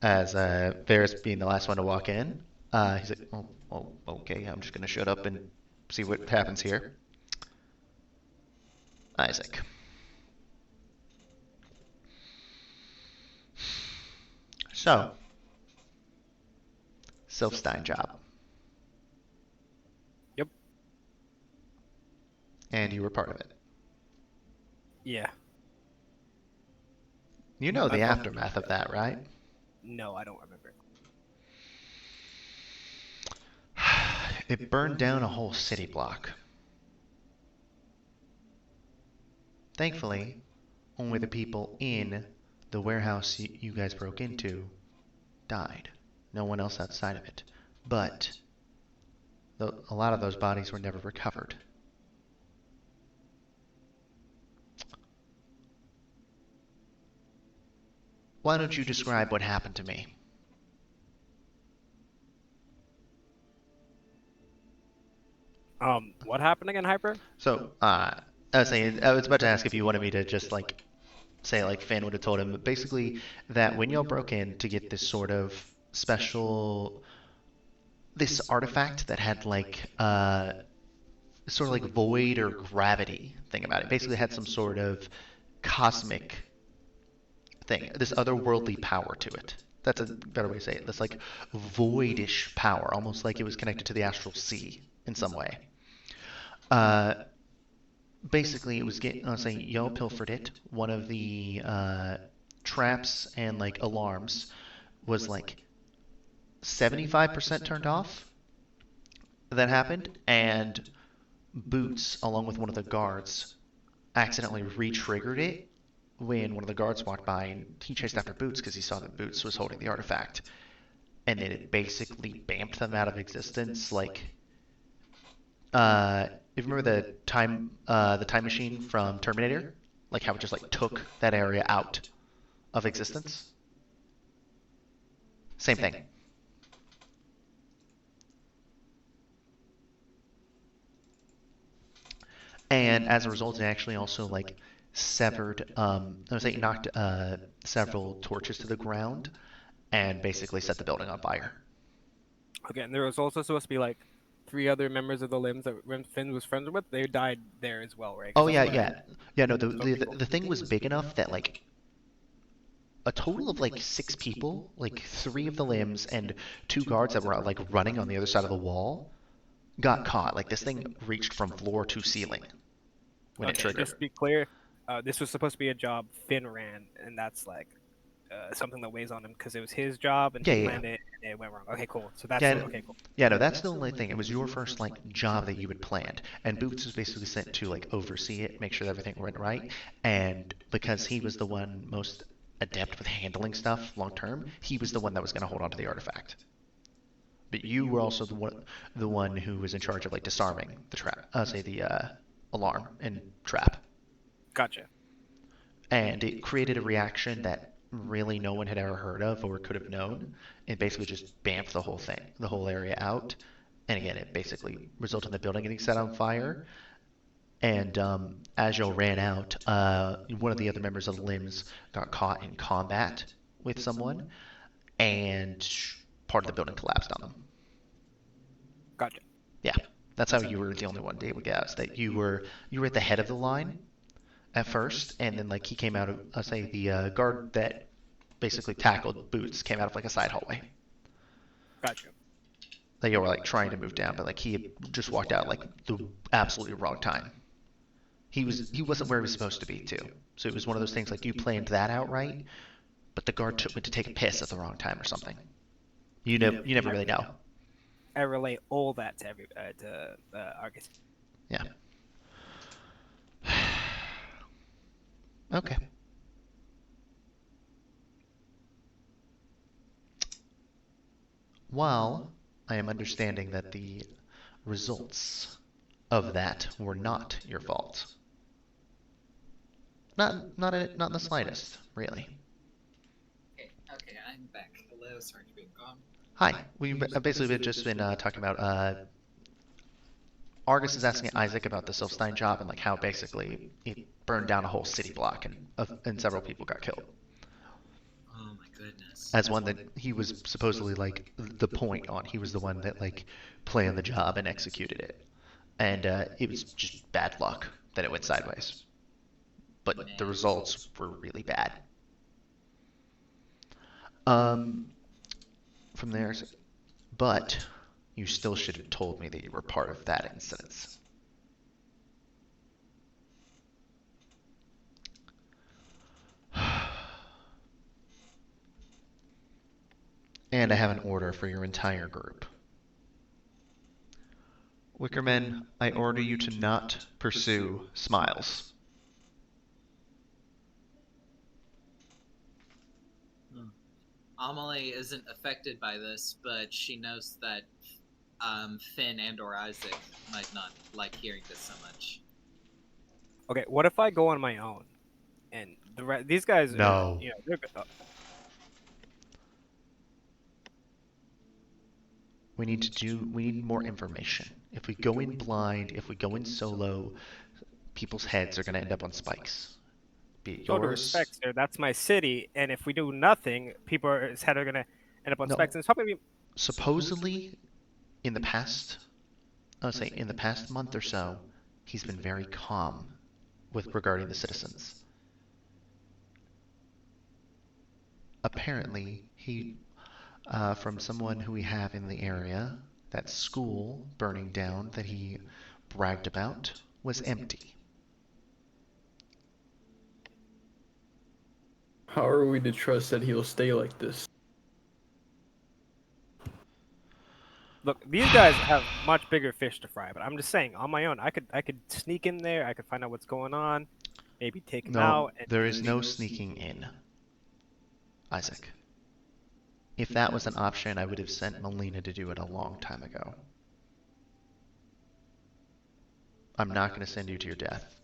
As Varys being the last one to walk in, he's like, oh, okay, I'm just gonna shut up and see what happens here. Isaac. So, Silfstein job. and you were part of it. Yeah. You know the That's all. aftermath of that, right? No, I don't remember. It burned down a whole city block. Thankfully, only the people in the warehouse you guys broke into died. No one else outside of it. But a lot of those bodies were never recovered. Why don't you describe what happened to me? What happened again, Hyper? So, I was saying, I was about to ask if you wanted me to just like say like Finn would have told him, but basically that when y'all broke in to get this sort of special, this artifact that had like sort of like void or gravity thing about it. Basically had some sort of cosmic thing, this otherworldly power to it. That's a better way to say it. This like voidish power, almost like it was connected to the astral sea in some way. Uh, Basically, it was getting. I'll say y'all pilfered it. One of the traps and like alarms was like 75% turned off. That happened, and Boots, along with one of the guards, accidentally re-triggered it when one of the guards walked by, and he chased after Boots because he saw that Boots was holding the artifact, and then it basically bamped them out of existence. Like, if you remember the time machine from Terminator, like how it just like took that area out of existence. Same thing. And as a result, it actually also like severed. I was saying knocked several torches to the ground and basically set the building on fire. Okay, and there was also supposed to be like 3 other members of the limbs that Finn was friends with. They died there as well, right? Oh 'Cause yeah, that's what yeah, yeah. No, the thing was big enough that like a total of like 6 people, like 3 of the limbs and 2 guards that were like running on the other side of the wall, got caught. Like this thing reached from floor to ceiling when it Okay, just triggered. to be clear, this was supposed to be a job Finn ran, and that's like something that weighs on him because it was his job and Yeah, he yeah, planned it and it went wrong. Okay, cool. So that's yeah. okay, cool. Yeah, no, that's the only thing. It was your first like job that you had planned, and Boots was basically sent to like oversee it, make sure that everything went right. And because he was the one most adept with handling stuff long term, he was the one that was going to hold on to the artifact. But you were also the one who was in charge of like disarming the trap, say the alarm and trap, Gotcha. and it created a reaction that really no one had ever heard of or could have known. It basically just bamfed the whole thing, the whole area out. And again, it basically resulted in the building getting set on fire. And as y'all ran out, one of the other members of the limbs got caught in combat with someone, and part of the building collapsed on them. Gotcha. Yeah, that's how you were the only one able to get out. That you were at the head of the line at first, and then like he came out of, I'll say the guard that basically tackled Boots came out of like a side hallway. Gotcha. That you were like trying to move down, but like he had just walked out like the absolutely wrong time. He wasn't where he was supposed to be too. So it was one of those things like you planned that out right, but the guard went to take a piss at the wrong time or something. You never really know. I relate all that to Argus. Yeah. Okay. While I am understanding that the results of that were not your fault. Not in the slightest, really. Okay, I'm back. Hello, sorry for being gone. Hi. We've basically just been talking about Argus is asking Isaac about the Silfstein job and like how basically it burned down a whole city block and several people got killed. Oh my goodness. As one that he was supposedly like the point on. He was the one that like planned the job and executed it. And it was just bad luck that it went sideways. But the results were really bad. From there, but you still should have told me that you were part of that incident. And I have an order for your entire group. Wickermen, I order you to not pursue Smiles. Amelie isn't affected by this, but she knows that Finn and or Isaac might not like hearing this so much. Okay, what if I go on my own, and these guys are, No. they're We need more information. If we go in blind, if we go in solo, people's heads are going to end up on spikes. Be it no yours. disrespect, sir. That's my city, and if we do nothing, people's head are gonna end up on No. spikes, and it's probably Supposedly, in the past, I would say in the past month or so, he's been very calm with regarding the citizens. Apparently, from someone who we have in the area, that school burning down that he bragged about was empty. How are we to trust that he'll stay like this? look. These guys have much bigger fish to fry, but I'm just saying, on my own, I could sneak in there. I could find out what's going on, maybe take him No, out. And there is no sneaking in, Isaac. If that was an option, I would have sent Melina to do it a long time ago. I'm not going to send you to your death,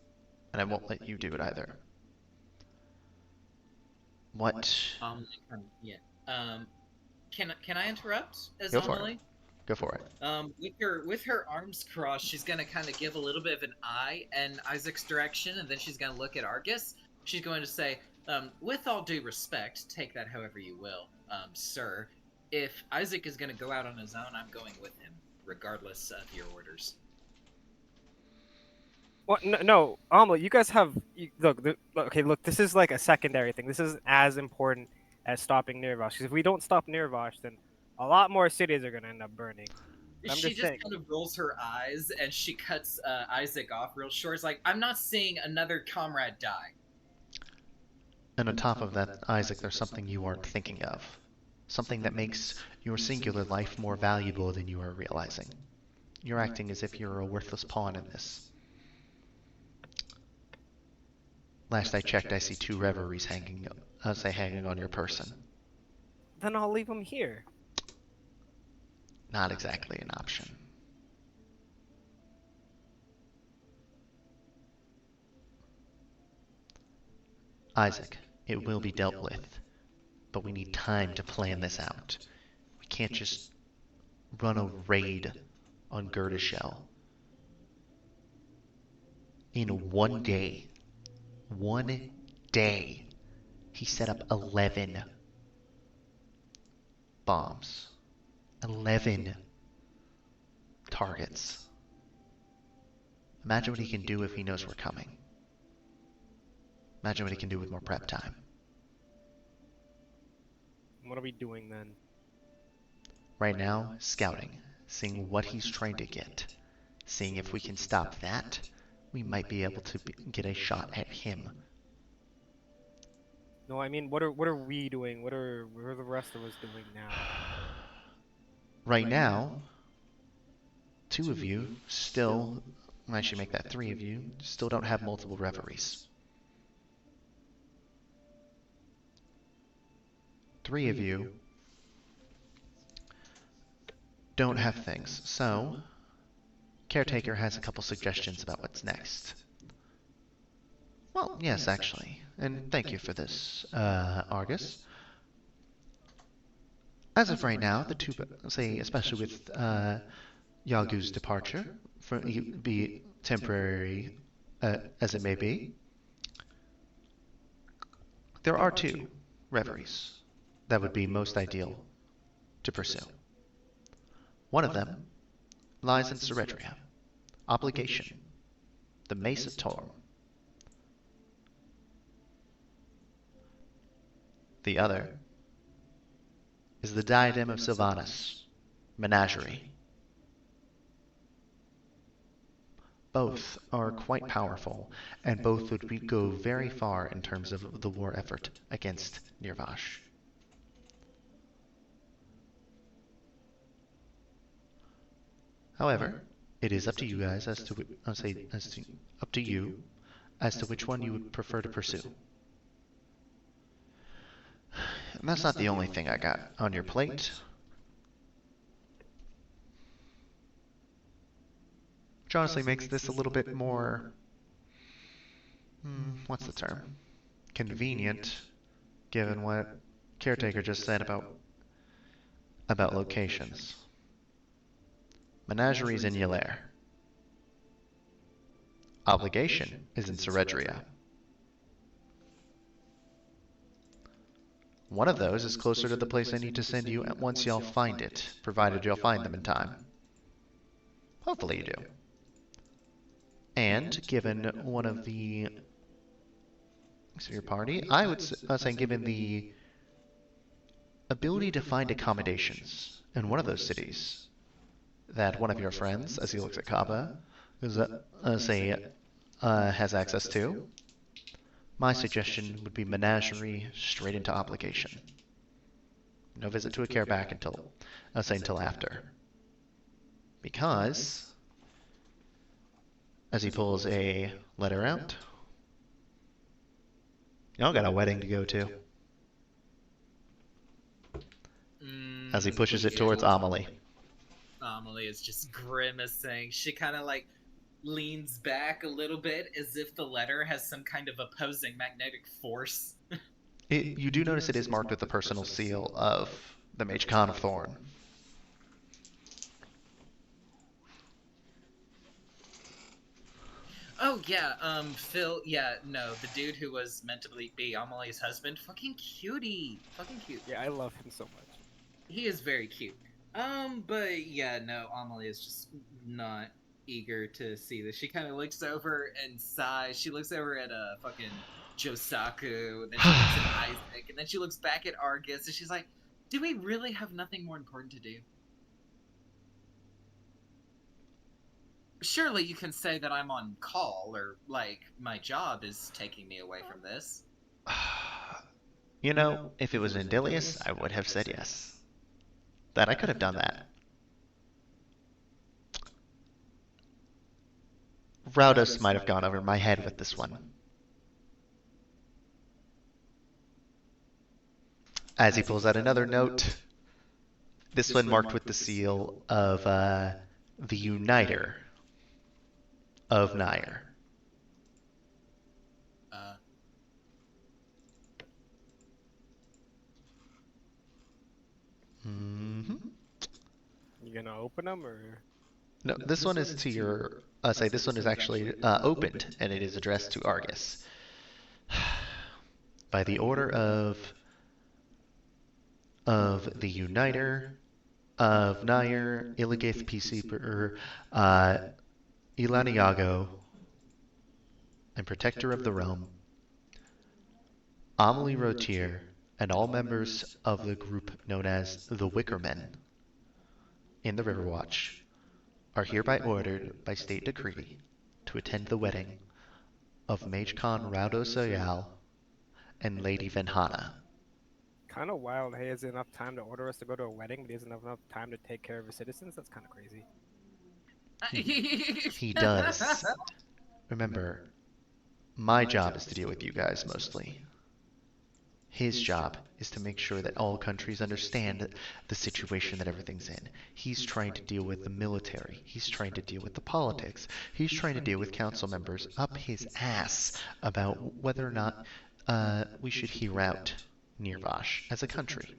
and I won't let you do it either. What? Yeah. Can I interrupt as Go for it. Amelie? Go for it. With her arms crossed, she's gonna kind of give a little bit of an eye in Isaac's direction, and then she's gonna look at Argus. She's going to say, "With all due respect, take that however you will, sir. If Isaac is gonna go out on his own, I'm going with him, regardless of your orders." well, no, Amelie, you guys have okay. Look, this is like a secondary thing. This isn't as important as stopping Nirvash. Because if we don't stop Nirvash, then a lot more cities are gonna end up burning. I'm She just just saying. kind of rolls her eyes and she cuts Isaac off real short. It's like, I'm not seeing another comrade die. And on top of that, Isaac, there's something you aren't thinking of. Something that makes your singular life more valuable than you are realizing. You're acting as if you're a worthless pawn in this. Last I checked, I see 2 reveries hanging on your person. Then I'll leave him here. Not exactly an option. Isaac, it will be dealt with, but we need time to plan this out. We can't just run a raid on Godrazor in one day. One day, he set up 11 bombs. 11 targets. Imagine what he can do if he knows we're coming. Imagine what he can do with more prep time. What are we doing then? Right now, scouting, seeing what he's trying to get. Seeing if we can stop that, we might be able to get a shot at him. No, I mean, what are we doing? What are the rest of us doing now? Right now, 2 of you still, I should make that 3 of you, still don't have multiple reveries. 3 of you don't have things. So, Caretaker has a couple suggestions about what's next. Well, yes, actually. And thank you for this, Argus. As of right now, the 2, say, especially with Yagu's departure, be temporary as it may be, there are 2 reveries that would be most ideal to pursue. One of them lies in Ceredria, Obligation, the Mace of Torm. The other is the Diadem of Sylvanas, Menagerie. Both are quite powerful, and both would go very far in terms of the war effort against Nirvash. However, it is up to you guys as to I'll say as to up to you as to which one you would prefer to pursue. And that's not the only thing I got on your plate. Which honestly makes this a little bit more, what's the term? Convenient, given what Caretaker just said about locations. Menageries in Ylair. Obligation is in Seredria. One of those is closer to the place I need to send you once y'all find it, provided y'all find them in time. Hopefully you do. And given one of the your party, I would say given the ability to find accommodations in one of those cities that one of your friends, as he looks at Kaba, has access to, my suggestion would be menagerie straight into obligation. No visit to a care back until after. Because, as he pulls a letter out, y'all got a wedding to go to. As he pushes it towards Amelie. Amelie is just grimacing. She kind of like leans back a little bit as if the letter has some kind of opposing magnetic force. You do notice it is marked with the personal seal of the Mage Khan of Thorn. Oh yeah, Phil, the dude who was meant to be Amelie's husband, fucking cutie. Fucking cute. Yeah, I love him so much. He is very cute. But yeah, no, Amelie is just not eager to see this. She kind of looks over and sighs. She looks over at fucking Josaku, and then she looks at Isaac, and then she looks back at Argus, and she's like, "Do we really have nothing more important to do? Surely you can say that I'm on call, or like my job is taking me away from this." You know, if it was Indilius, I would have said yes. That I could have done that. Raudos might have gone over my head with this one. As he pulls out another note, this one marked with the seal of the Uniter of Nair. You gonna open them or? No, this one is to your. This one is actually opened, and it is addressed to Argus. By the order of the Uniter of Nair, Illigath Peacekeeper, Ilaniago, and Protector of the Realm, Amelie Rotier, and all members of the group known as the Wickermen in the Riverwatch are hereby ordered by state decree to attend the wedding of Mage Khan Raudos Oyal and Lady Venhana. Kind of wild. He has enough time to order us to go to a wedding, but he doesn't have enough time to take care of his citizens. That's kind of crazy. He does. Remember, my job is to deal with you guys mostly. His job is to make sure that all countries understand the situation that everything's in. He's trying to deal with the military. He's trying to deal with the politics. He's trying to deal with council members up his ass about whether or not we should hear out Nirvash as a country.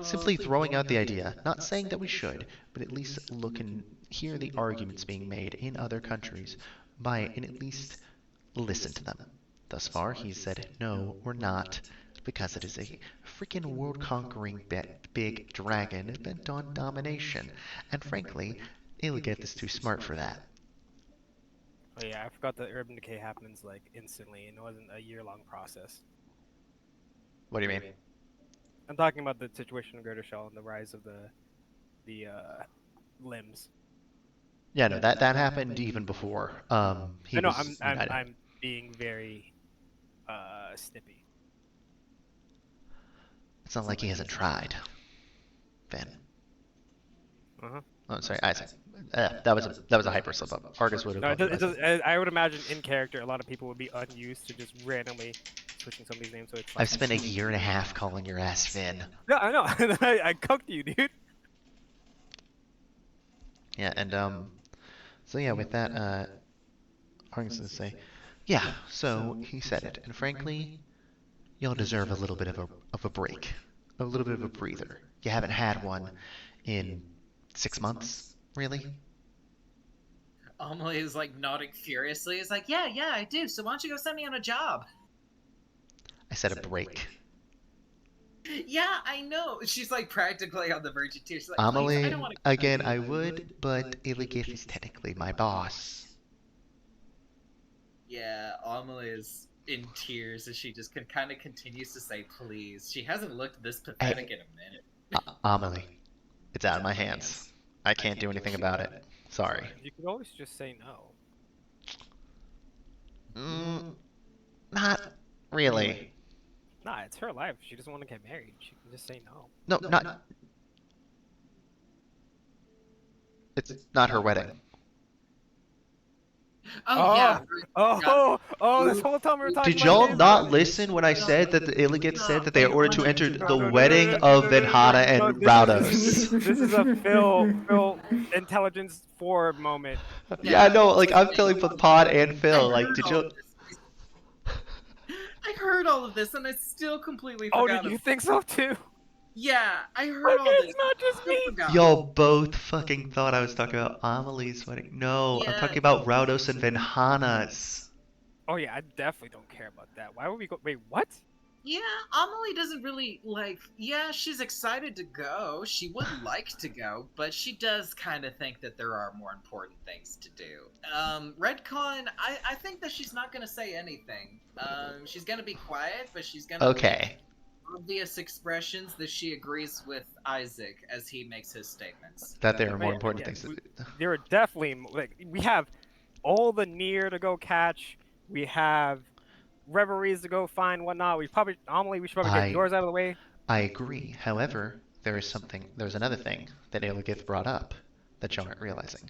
Simply throwing out the idea, not saying that we should, but at least look and hear the arguments being made in other countries and at least listen to them. Thus far, he's said, no, we're not, because it is a freaking world-conquering big dragon bent on domination. And frankly, Illigeth is too smart for that. Oh yeah, I forgot that urban decay happens like instantly, and it wasn't a year-long process. What do you mean? I'm talking about the situation in Greater Shell and the rise of the limbs. Yeah, no, that happened even before. I'm being very snippy. It's not like he hasn't tried, Ben. Oh, sorry, Isaac. That was a hyper slip up. Argus would have No, called you it does, Isaac. I would imagine in character, a lot of people would be unused to just randomly switching somebody's name, so it's I've fine. spent a year and a half calling your ass Finn. No, I know. I cooked you, dude. Yeah, and so yeah, with that, Argus gonna say, yeah. So he said it, and frankly, y'all deserve a little bit of a break, a little bit of a breather. You haven't had one in 6 months, really. Amelie is like nodding furiously. It's like, yeah, I do. So why don't you go send me on a job? I said a break. Yeah, I know. She's like practically on the verge of tears. She's like, please, I Amelie, don't want to. again, I would, but Illigith is technically my boss. Yeah, Amelie is in tears as she just kind of continues to say, please. She hasn't looked this pathetic in a minute. Amelie, it's out of my hands. I can't do anything about it. Sorry. You could always just say no. Not really. Nah, it's her life. She doesn't want to get married. She can just say no. No, not. It's not her wedding. Oh, yeah. This whole time we were talking Did about y'all his not wedding. listen when I said that the Illigith said that they are ordered to enter No, the no, no, wedding no, no, of no, no, no, Venhada no, and this is- Raudos? This is a Phil intelligence 4 moment. Yeah, I know. Like I'm feeling both Pod and Phil. I Like, heard did all you? of this. I heard all of this and I still completely Oh, forgot. did you think so too? Yeah, I heard all Okay, this. it's not just Still me. forgot. Y'all both fucking thought I was talking about Amelie's wedding. No, I'm Yeah. talking about Raudos and Venhana's. Oh yeah, I definitely don't care about that. Why would we go? Wait, what? Yeah, Amelie doesn't really like. Yeah, she's excited to go. She would like to go, but she does kind of think that there are more important things to do. Redcon, I think that she's not gonna say anything. She's gonna be quiet, but she's gonna make Okay. obvious expressions that she agrees with Isaac as he makes his statements. That there are more Yeah, important yeah, things to do. There are definitely like we have all the near to go catch. We have reveries to go find, whatnot. We should probably get yours out of the way. I agree. However, there's another thing that Illigith brought up that y'all aren't realizing.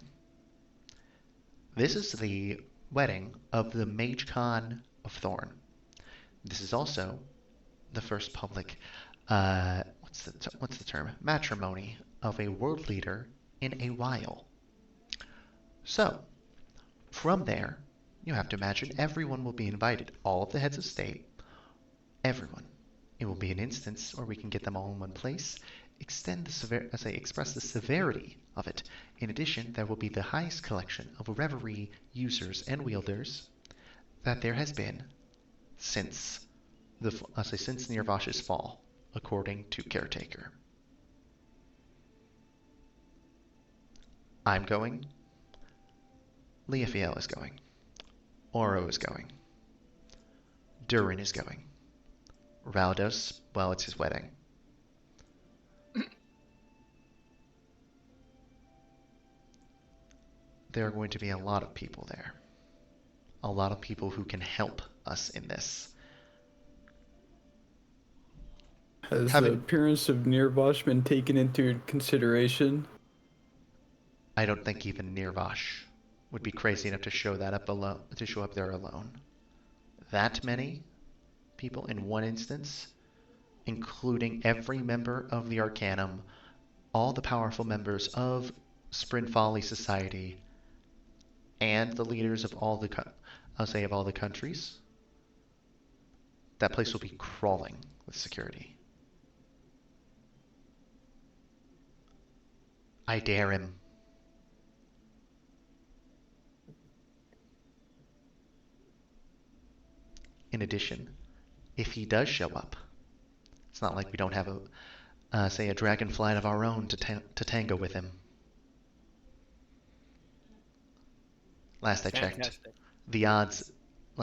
This is the wedding of the Mage Khan of Thorn. This is also the first public, what's the term? Matrimony of a world leader in a while. So, from there, you have to imagine everyone will be invited. All of the heads of state, everyone. It will be an instance where we can get them all in one place, express the severity of it. In addition, there will be the highest collection of reverie users and wielders that there has been since since Nirvash's fall, according to Caretaker. I'm going. Leofiel is going. Oro is going. Durin is going. Raudos, well, it's his wedding. There are going to be a lot of people there. A lot of people who can help us in this. Has the appearance of Nirvash been taken into consideration? I don't think even Nirvash would be crazy enough to show up there alone. That many people in one instance, including every member of the Arcanum, all the powerful members of Sprint Folly Society, and the leaders of all the countries. That place will be crawling with security. I dare him. In addition, if he does show up, it's not like we don't have a dragonflight of our own to tango with him. Last I checked, the odds are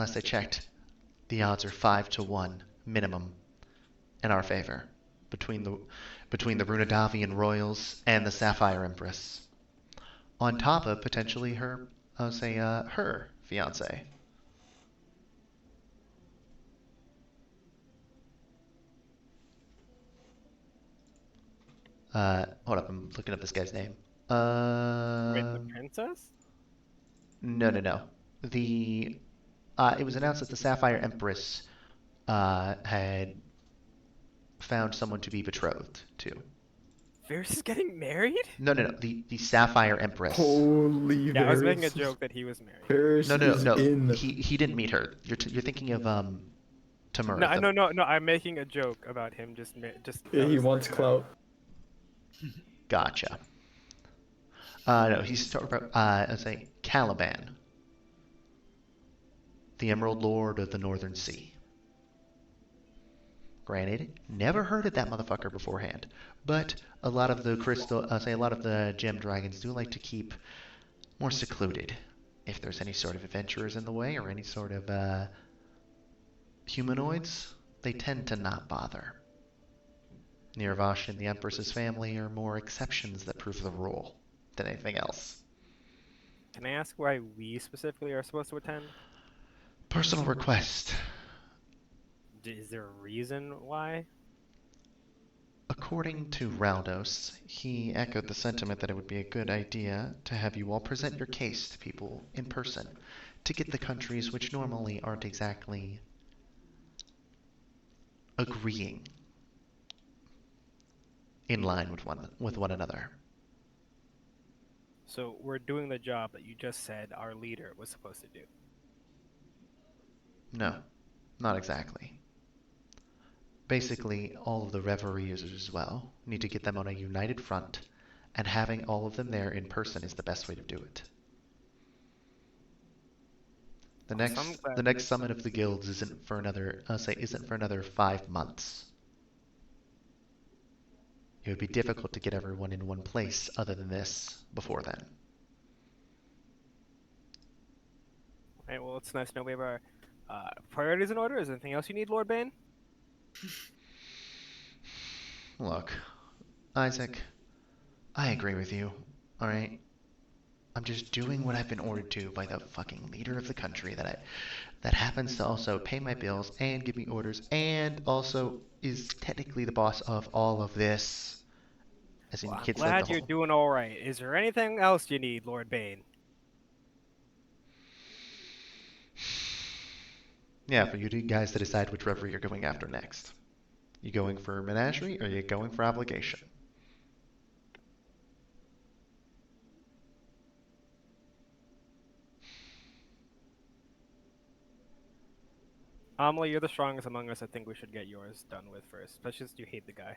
5-1 minimum in our favor between the Runadavian royals and the Sapphire Empress. On top of potentially her fiance. Hold up, I'm looking up this guy's name. With the Um, princess? no. The it was announced that the Sapphire Empress had found someone to be betrothed to. Varys is getting married? No. The Sapphire Empress. Holy Yeah, I was making a Varys. joke that he was married. No, Varys no, is no. in. He didn't meet her. You're thinking of No, Tamura. no. I'm making a joke about him just. Yeah, That he was wants clout. Gotcha. No, he's talking about let's say Caliban, the Emerald Lord of the Northern Sea. Granted, never heard of that motherfucker beforehand, but a lot of the a lot of the gem dragons do like to keep more secluded. If there's any sort of adventurers in the way or any sort of humanoids, they tend to not bother. Nirvash and the Empress's family are more exceptions that prove the rule than anything else. Can I ask why we specifically are supposed to attend? Personal request. Is there a reason why? According to Raldos, he echoed the sentiment that it would be a good idea to have you all present your case to people in person to get the countries which normally aren't exactly agreeing in line with one another. So we're doing the job that you just said our leader was supposed to do. No, not exactly. Basically, all of the Reverie users as well need to get them on a united front, and having all of them there in person is the best way to do it. The next summit of the guilds isn't for another 5 months. It would be difficult to get everyone in one place other than this before then. Alright, well, it's nice to know we have our priorities in order. Is there anything else you need, Lord Bane? Look, Isaac, I agree with you, alright? I'm just doing what I've been ordered to by the fucking leader of the country that happens to also pay my bills and give me orders and also is technically the boss of all of this. As in, Well, I'm kids glad like the you're whole. doing all right. Is there anything else you need, Lord Bane? Yeah, for you two guys to decide which reverie you're going after next. You going for menagerie or you going for obligation? Amelie, you're the strongest among us. I think we should get yours done with first, especially since you hate the guy.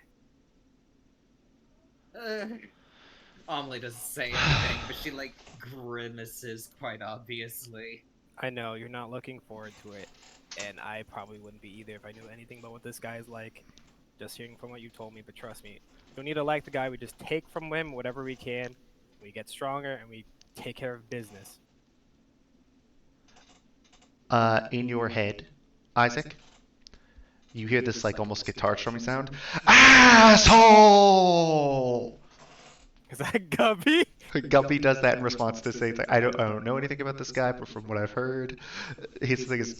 Amelie doesn't say anything, but she like grimaces quite obviously. I know you're not looking forward to it, and I probably wouldn't be either if I knew anything about what this guy is like. Just hearing from what you told me, but trust me, we don't need to like the guy. We just take from him whatever we can. We get stronger and we take care of business. In your head, Isaac, you hear this like almost guitar strumming sound. Asshole! Is that Gubby? Guppy does that in response to saying, like, I don't know anything about this guy, but from what I've heard, his thing is,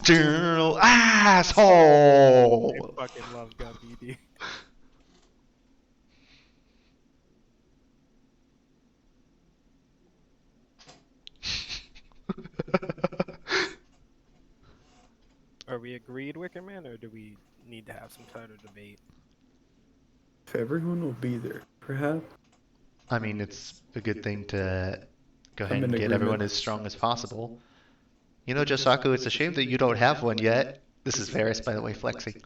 asshole! I fucking love Gubby, dude. Are we agreed, Wickerman, or do we need to have some kind of debate? If everyone will be there, perhaps. I mean, it's a good thing to go ahead I'm in and get everyone agreement. as strong as possible. You know, Josaku, it's a shame that you don't have one yet. This is Varys, by the way, flexing.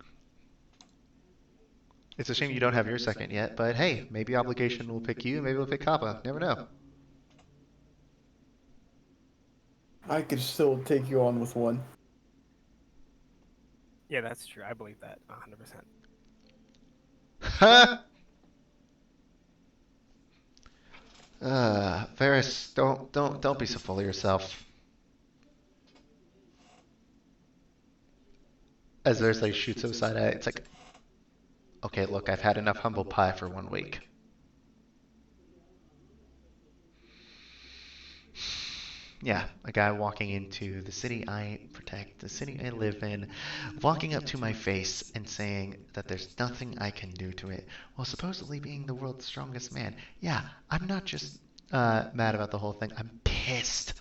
It's a shame you don't have your second yet, but hey, maybe Obligation will pick you, maybe we'll pick Kappa. Never know. I could still take you on with one. Yeah, that's true. I believe that 100%. Ha! Varys, don't be so full of yourself. As Varys like shoots him side eye, it's like, okay, look, I've had enough humble pie for 1 week. Yeah, a guy walking into the city I protect, the city I live in, walking up to my face and saying that there's nothing I can do to it, while supposedly being the world's strongest man. Yeah, I'm not just mad about the whole thing. I'm pissed.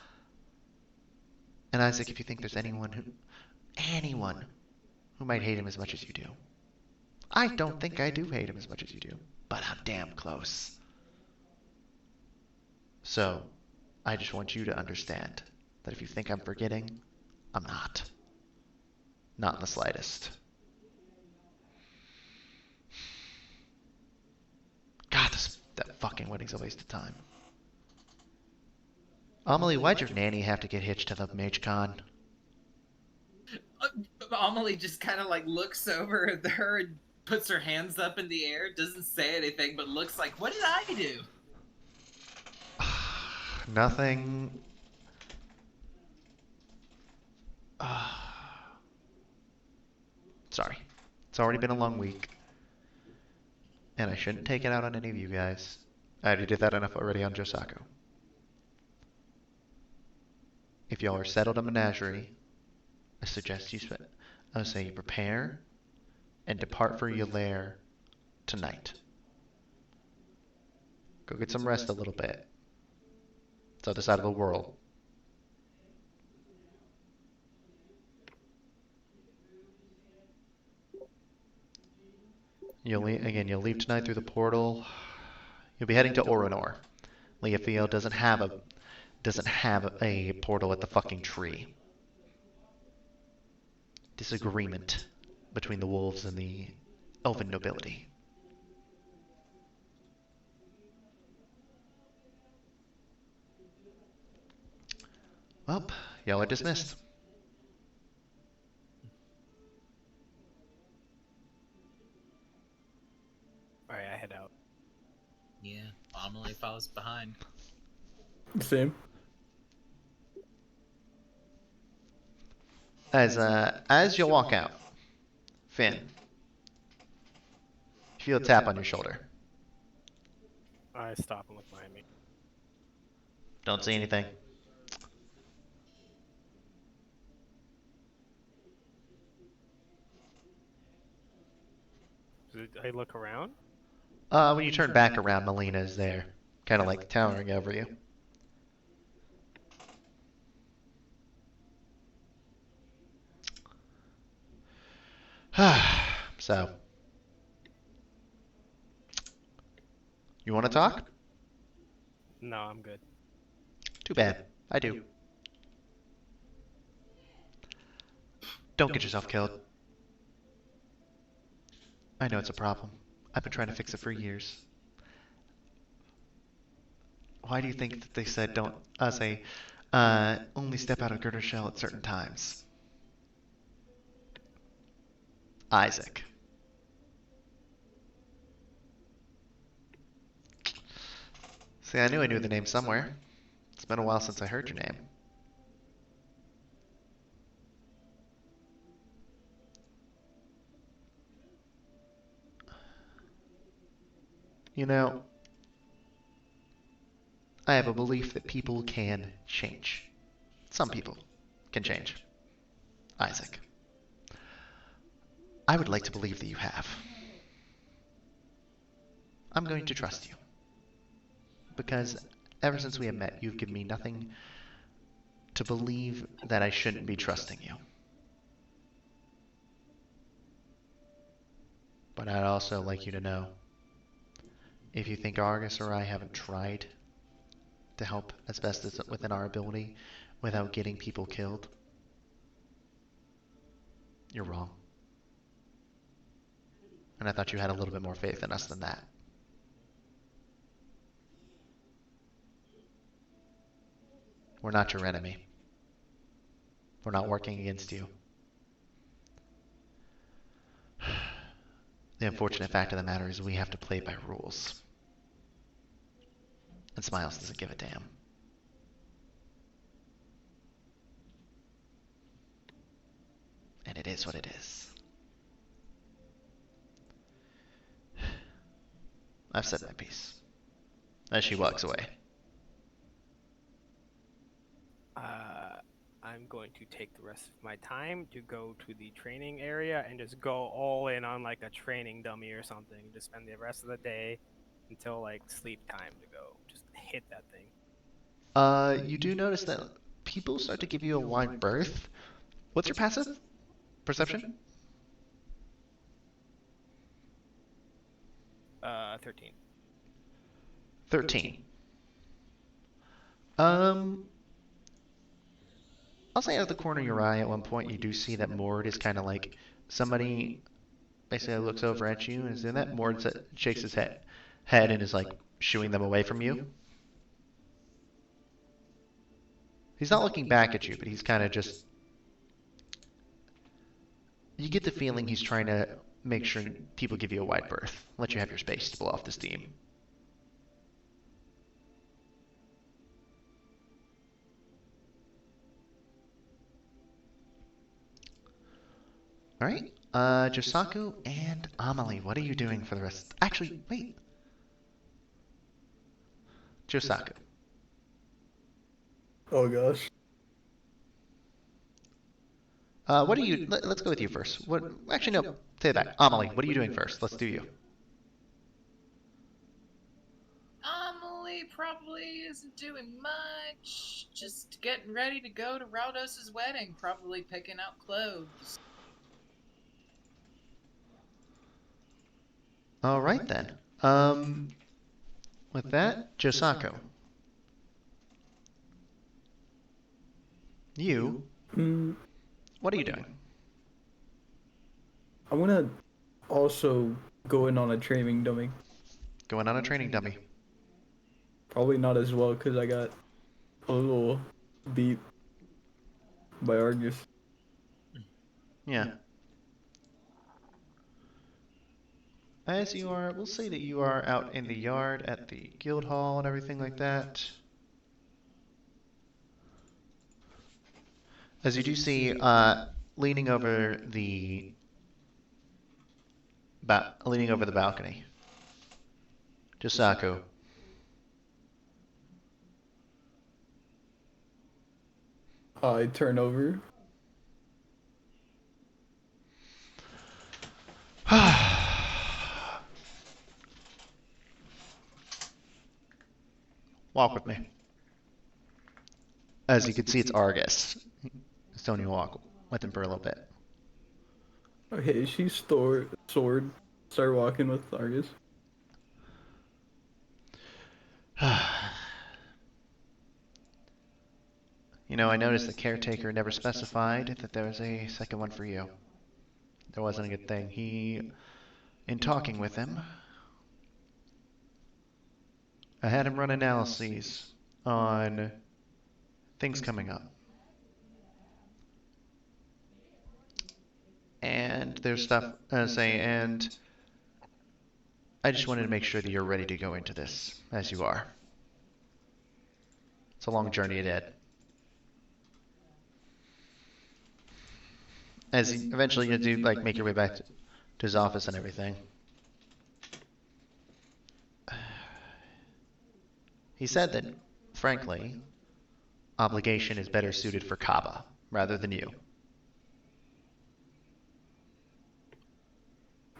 And Isaac, if you think there's anyone who might hate him as much as you do, I don't think I do hate him as much as you do, but I'm damn close. So, I just want you to understand that if you think I'm forgetting, I'm not. Not in the slightest. God, that fucking wedding's a waste of time. Amelie, why'd your nanny have to get hitched to the mage con? Amelie just kind of like looks over at her and puts her hands up in the air, doesn't say anything, but looks like, what did I do? Nothing. Sorry. It's already been a long week. And I shouldn't take it out on any of you guys. I already did that enough already on Josako. If y'all are settled in menagerie, I suggest I would say you prepare and depart for your lair tonight. Go get some rest a little bit. It's the other side of the world. You'll leave tonight through the portal. You'll be heading to Oronor. Leofeo doesn't have a portal at the fucking tree. Disagreement between the wolves and the elven nobility. Well, y'all are dismissed. Alright, I head out. Yeah, Amelie follows behind. Same. As you walk out, Finn, you feel a tap on your shoulder. I stop and look behind me. Don't see anything. I look around? When you turn back around, Melina is there, kind of like towering over you. So, you want to talk? No, I'm good. Too bad. I do. Don't get yourself killed. I know it's a problem. I've been trying to fix it for years. Why do you think that they said only step out of Girder's shell at certain times? Isaac. See, I knew the name somewhere. It's been a while since I heard your name. You know, I have a belief that people can change. Some people can change. Isaac. I would like to believe that you have. I'm going to trust you. Because ever since we have met, you've given me nothing to believe that I shouldn't be trusting you. But I'd also like you to know, if you think Argus or I haven't tried to help as best as within our ability without getting people killed, you're wrong. And I thought you had a little bit more faith in us than that. We're not your enemy. We're not working against you. The unfortunate fact of the matter is we have to play by rules. And Smiles doesn't give a damn. And it is what it is. I've said my piece. As she walks away. I'm going to take the rest of my time to go to the training area and just go all in on like a training dummy or something. Just spend the rest of the day until like sleep time to go. Just hit that thing. You do notice that people start to give you a wide berth. What's your passive? Perception? 13. 13. I'll say out of the corner of your eye at one point you do see that Mord is kind of like somebody basically looks over at you and is doing that. Mord shakes his head and is like shooing them away from you. He's not looking back at you, but he's kind of just... You get the feeling he's trying to make sure people give you a wide berth, let you have your space to blow off the steam. Alright, Josaku and Amelie, what are you doing for the rest? Actually, wait. Josaku. Oh gosh. What are you... Let's go with you first. What? Actually, no. Say that. Amelie, what are you doing first? Let's do you. Amelie probably isn't doing much. Just getting ready to go to Raldos's wedding. Probably picking out clothes. Alright then. With that, Josaku. You... What are you doing? I want to also go in on a training dummy. Going on a training dummy. Probably not as well because I got a little beat by Argus. Yeah. As you are, we'll say that you are out in the yard at the guild hall and everything like that. As you do see, leaning over the balcony, Josaku. I turn over. Walk with me. As you can see, it's Argus. So you walk with him for a little bit. Okay, she's sword. Start walking with Argus. You know, I noticed the caretaker never specified that there was a second one for you. There wasn't a good thing. In talking with him, I had him run analyses on things coming up. And there's stuff, and I just wanted to make sure that you're ready to go into this, as you are. It's a long journey ahead. As eventually you do, like, make your way back to his office and everything. He said that, frankly, obligation is better suited for Kaba, rather than you.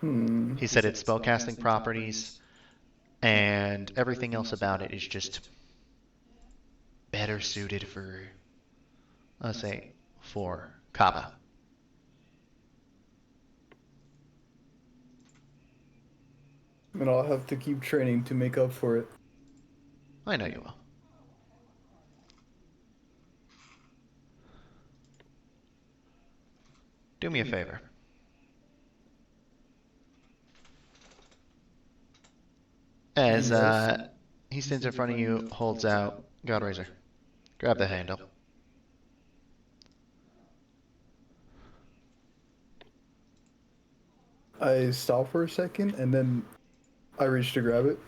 He said its spellcasting properties and everything else about it is just better suited for, let's say, for Kaba. And I'll have to keep training to make up for it. I know you will. Do me a favor. As he stands in front of you, holds out Godrazor. Grab the handle. I stop for a second and then I reach to grab it.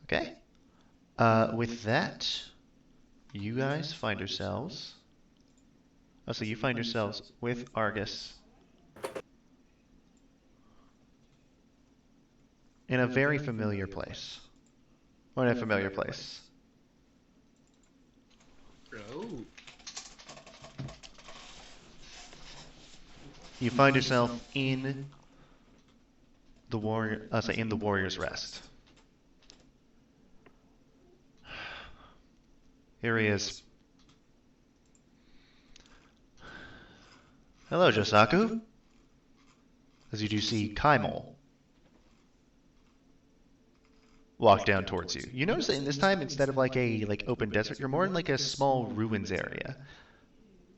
Okay. With that, you guys find yourselves... Oh, so you find yourselves with Argus in a very familiar place. Or in a familiar place. Oh. You find yourself in the Warrior's Rest. Here he is. Hello, Josaku. As you do see Kaimol walk down towards you. You notice that in this time, instead of like a open desert, you're more in like a small ruins area.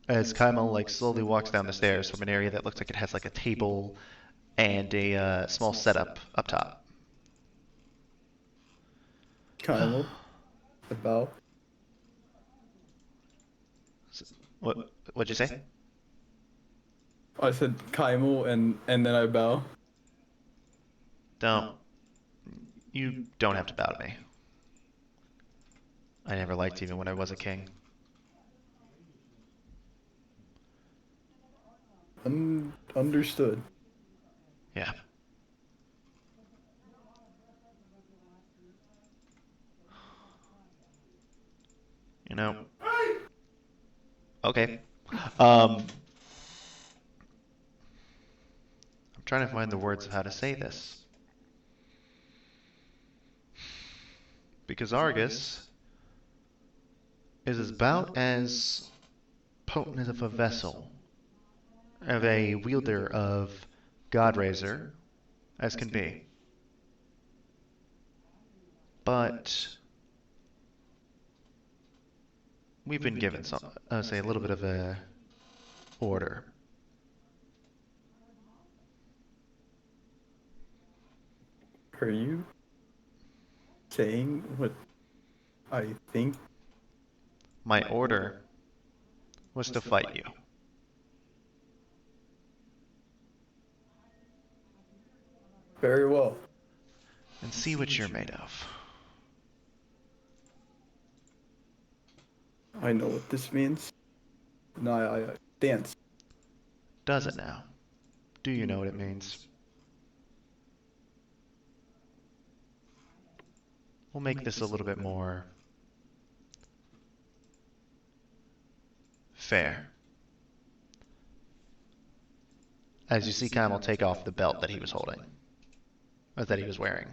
As Kaimol like slowly walks down the stairs from an area that looks like it has like a table and a small setup up top. Kyle, the bow. What'd you say? I said Kaimel and then I bow. You don't have to bow to me. I never liked you even when I was a king. Understood. Yeah. You know. Okay. I'm trying to find the words of how to say this. Because Argus is about as potent of a vessel, of a wielder of Godrazor, as can be. But we've been given some, say, a little bit of a order. Are you saying what I think? My order was to fight you. Very well. And see what you're made of. I know what this means. No, I dance. Does it now? Do you know what it means? We'll make this a little bit more fair. As you see Kaimel take off the belt that he was holding, or that he was wearing.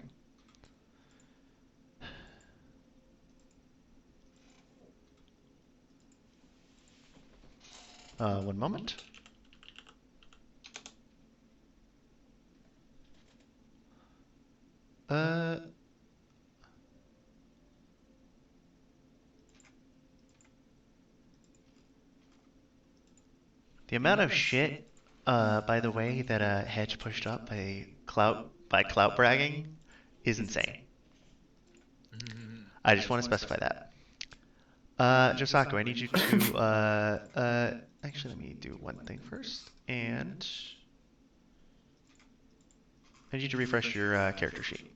One moment. The amount of shit, by the way, that Hedge pushed up by clout bragging is insane. I just want to specify that. Josaku, I need you to, actually, let me do one thing first, and I need you to refresh your character sheet.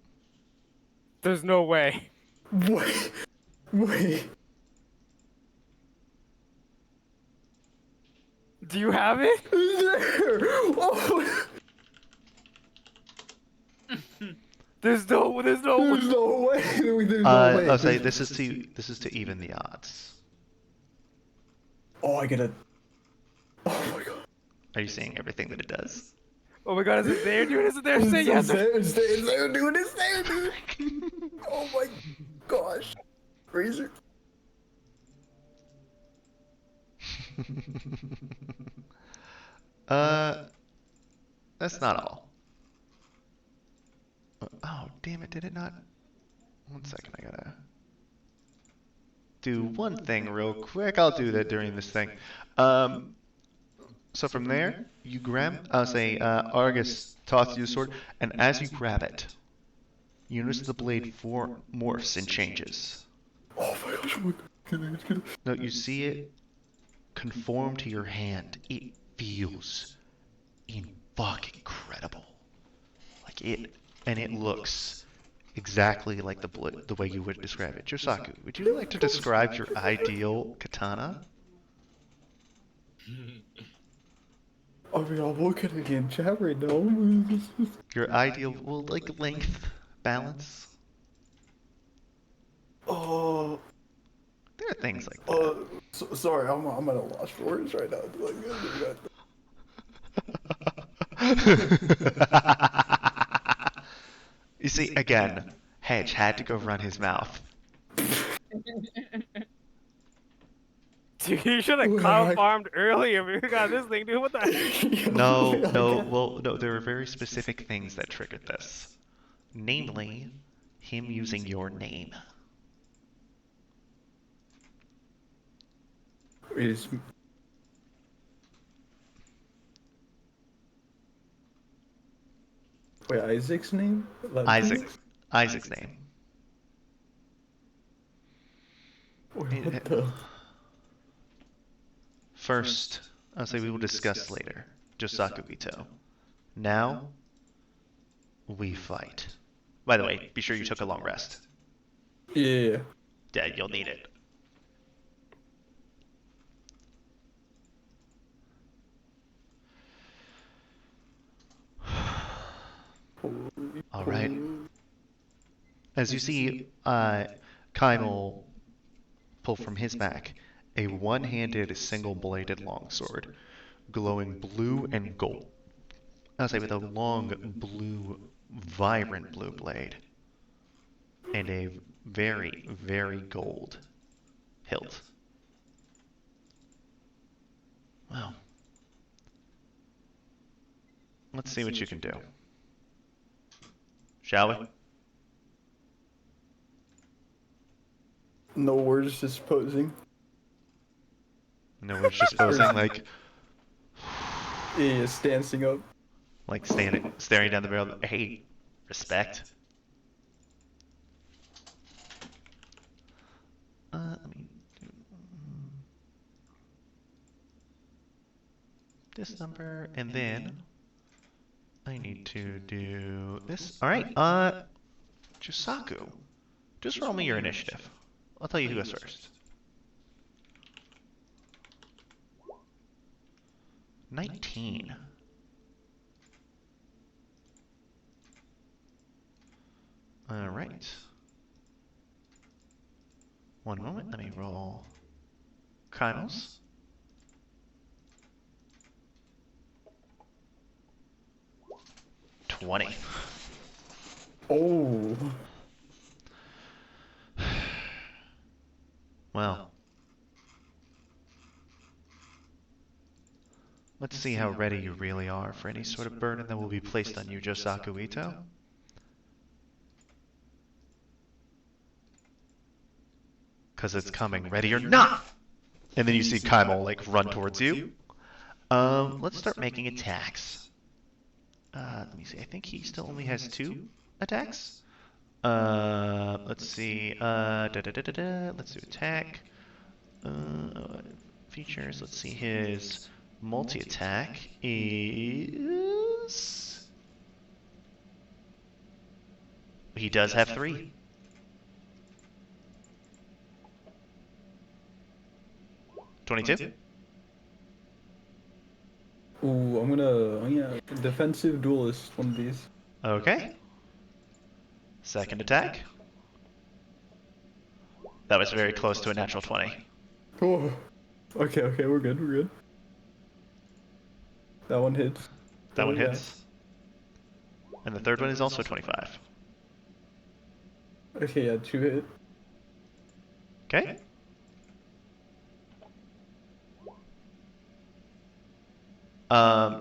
There's no way. Wait. Do you have it? There. Oh. There's no way. There's no way. There's no way. I'll say this is to even the odds. Oh, I gotta. Oh my god. Are you seeing everything that it does? Oh my god, is it there, dude? Is it there? Say yes. It's there, dude. It's there, dude. Oh my gosh. Razor. That's not all. Oh, damn it, did it not? One second, I gotta do one thing real quick. I'll do that during this thing. So from there, you grab, I'll say, Argus tosses you a sword, and as you grab it, you notice the blade morphs and changes. Oh my gosh. No, you see it conform to your hand. It feels fucking incredible. Like it, and it looks exactly like the way you would describe it. Josaku, would you like to describe your ideal katana? I mean, I'm looking at it in chat right now. Your ideal, well, like length, balance. Oh. There are things like that. Sorry, I'm at a loss for words right now. You see, again, Hedge had to go run his mouth. Dude, you should have Ooh, cow I- farmed earlier. We got this thing, dude. What the heck? No, I no, got- well, no, there are very specific things that triggered this. Namely, him using your name. Is wait, Isaac's name? Isaac. Isaac's name. Wait, what the? First, I'll say we will discuss later. Josaku Ito. Now, we fight. By the way, be sure you took a long rest. Yeah. Yeah, you'll need it. All right. As you see, Kyle pull from his back a one-handed, single-bladed longsword, glowing blue and gold. I'll say with a long, blue, vibrant blue blade, and a very, very gold hilt. Well, let's see what you can do. Shall we? No words, just posing. No, we're just posing Yeah, dancing up. like standing, staring down the barrel. Hey, respect. Let me do this number, and then I need to do this. All right, Jusaku, just roll me your initiative. I'll tell you who goes first. 19. All right. One moment, let me roll Kynos. $20. Oh. Well, let's see how ready you really are for any sort of burden that will be placed on you, Josaku Ito. Because it's coming, ready or not! And then you see Kaimol like run towards you. Let's start making attacks. Let me see, I think he still only has 2 attacks. Let's see, let's do attack. Features, let's see, his multi-attack is... He does have 3. $22? Ooh, I'm gonna defensive duelist one of these. Okay. Second attack. That was very close to a natural 20. Oh. Okay, we're good. That one hits. That one Yeah. hits. And the third one is also 25. Okay, yeah, 2 hit. Okay.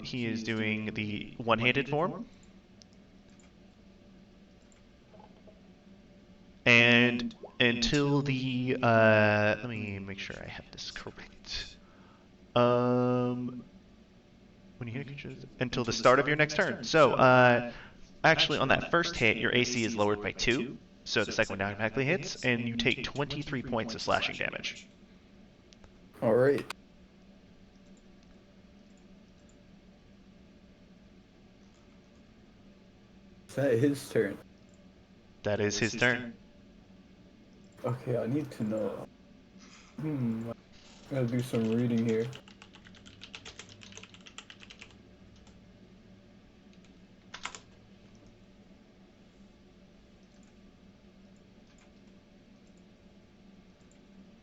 He is doing the one-handed form. And until the, let me make sure I have this correct. When you hit creatures, until the start of your next turn. So, actually on that first hit, your AC is lowered by 2. So the second one automatically hits, and you take 23 points of slashing damage. Alright. Is that his turn? That is his turn. Okay, I need to know. I gotta do some reading here.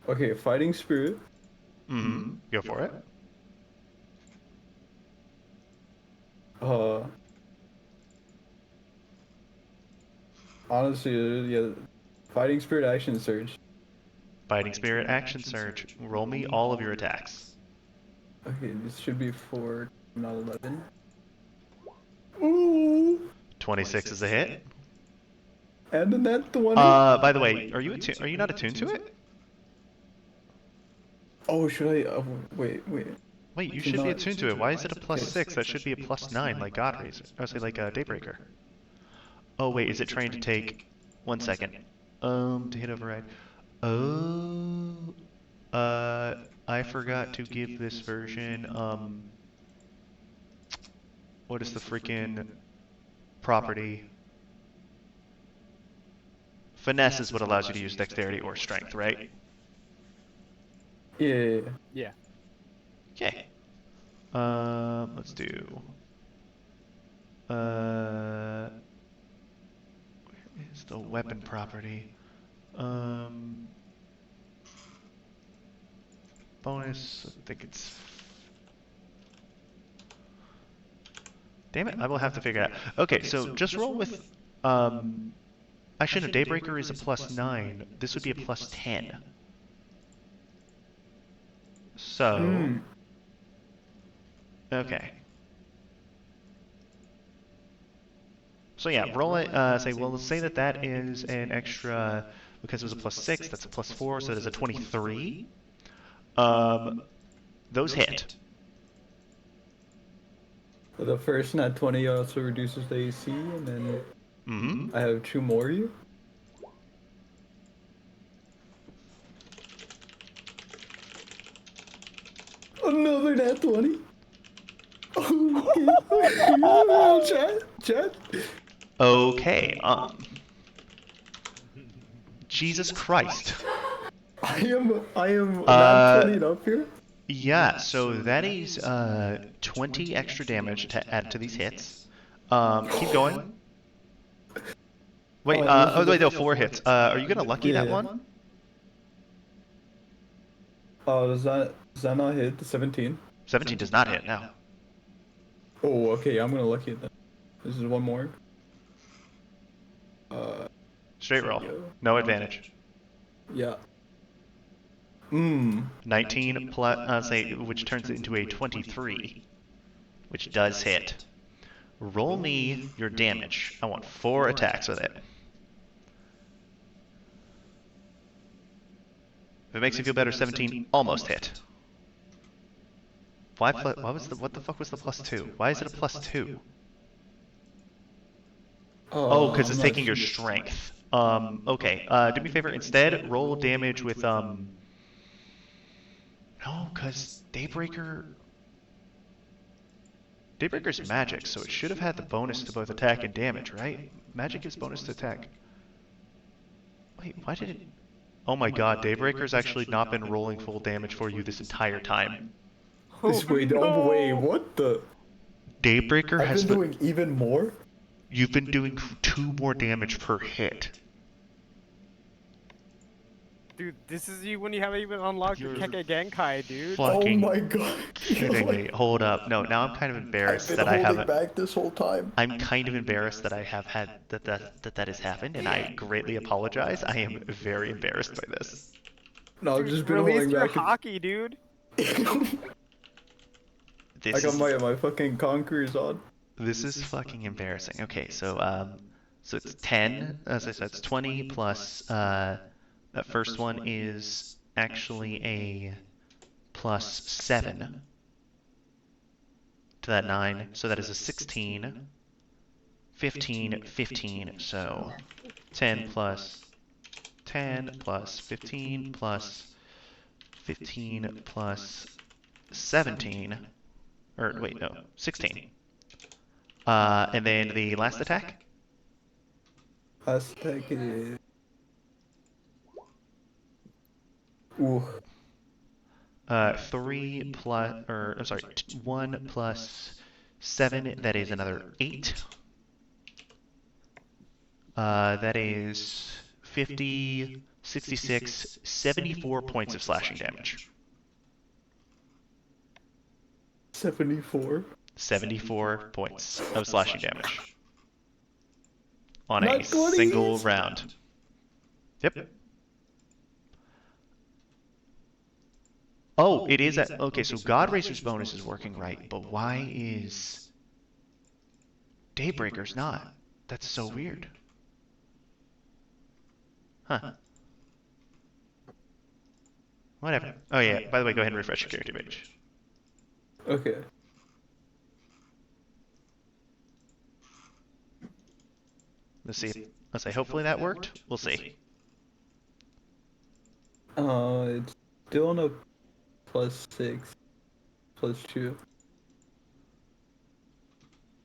Okay, fighting spirit. Mm-hmm. Go for it. Honestly, yeah, fighting spirit action surge. Fighting Spirit, Action Surge. Roll me all of your attacks. Okay, this should be 4, not 11. Ooh! 26 is a hit. And a net 20. By the way, are you not attuned to it? Oh, should I? Wait. Wait, you Should should be not- attuned to it. Why is it a Okay. +6? That should be a +9, like Godrazor. I was say like a Daybreaker. Oh wait, is it trying to take? 1 second. To hit override. Oh. I forgot to give this version. What is the freaking property? Finesse is what allows you to use dexterity or strength, right? Yeah. Yeah. Okay. Let's do. Where is the weapon property? Bonus. I think it's. Damn it! I will have to figure it out. Okay, so just roll with. Actually, no. Daybreaker is a +9. This would be a +10. So. Okay. So yeah, roll it. Let's say that is an extra, because it was a +6. That's a +4, so it is a 23. Those hit. The first nat 20 also reduces the AC, and then Mm-hmm. I have 2 more here. Another nat 20. Okay. Chat. Okay. Jesus Christ. I am nat 20 up here. Yeah, so that is 20 extra damage to add to these hits. Keep going. Wait, wait, no, 4 hits. Are you gonna lucky that one? Oh, does that not hit the 17? 17 does not hit now. Oh, okay, I'm gonna lucky it then. This is one more. Straight roll. No advantage. Yeah. 19 plus, which turns it into a 23, which does hit. Roll me your damage. I want 4 attacks with it. If it makes you feel better, 17 almost hit. What the fuck was the +2? Why is it a +2? Oh, because it's taking your strength. Okay. Do me a favor. Instead, roll damage with, no, because Daybreaker's magic, so it should have had the bonus to both attack and damage, right? Magic is bonus to attack. Wait, why did it... Oh my god, Daybreaker's actually not been rolling full damage for you this entire time. Wait, what the? Daybreaker has been... doing even more? You've been doing 2 more damage per hit. Dude, this is you when you haven't even unlocked your Keke Genkai, dude. Fucking Oh my god. kidding me. Hold up. No, now I'm kind of embarrassed that I haven't... back this whole time. I'm kind of embarrassed that I have had that has happened, and I greatly apologize. I am very embarrassed by this. No, I've Dude, just been release holding your back. hockey, dude. I got my fucking conquerors on. This is fucking embarrassing. Okay, so it's 10. As I said, it's 20 plus that first one is actually a +7 to that 9, so that is a 16. 15, 15. So 10 plus 10 plus 15 plus 15 plus 17. Or wait, no, 16. And then the last attack? Last attack is... Ooh. 3 plus, or I'm sorry, 1 plus 7, that is another 8. That is 50, 66, 74 points of slashing damage. 74. 74 points of slashing damage. On a Not 20. single round. Yep. Oh, it is at... Okay, so Godrazor's bonus is working right, but why is Daybreaker's not? That's so weird. Huh. Whatever. Oh yeah, by the way, go ahead and refresh your character page. Okay. Let's see. Let's say hopefully that worked. We'll see. It's still on a +6, +2.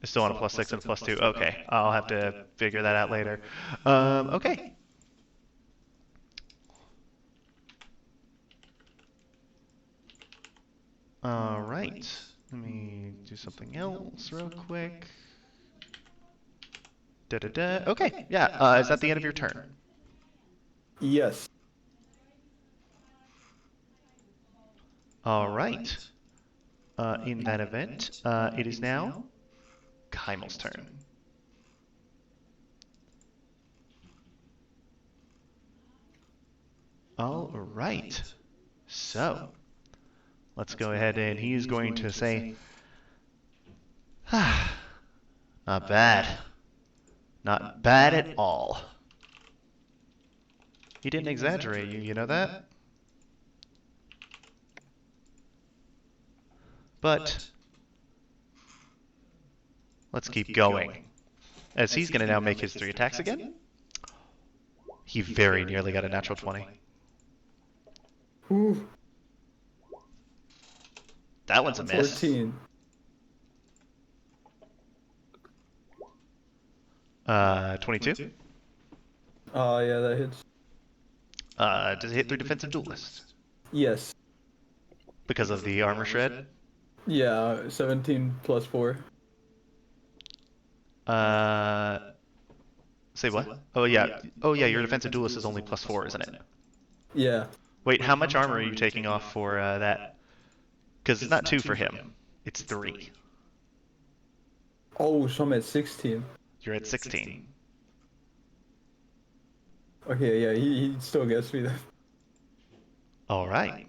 It's still on a +6 and a +2. Okay, I'll have to figure that out later. Okay. All right. Let me do something else real quick. Da da da. Okay. Yeah. Is that the end of your turn? Yes. All right. In that event, it is now Keimel's turn. All right. So, let's go ahead and he's going to say, not bad. Not bad at all. He didn't exaggerate, you know that? But let's keep going. As he's going to now make his 3 attacks again. He very nearly got a natural 20. Ooh, That one's a miss. 14. 22. Oh, yeah, that hits. Does it hit through defensive duelist? Yes. Because of the armor shred? Yeah, 17 +4. Say what? Oh yeah. Oh yeah, your defensive duelist is only +4, isn't it? Yeah. Wait, how much armor are you taking off for that? Because it's not 2 for him. It's 3. Oh, so I'm at 16. You're at 16. Okay, yeah, he still gets me then. All right.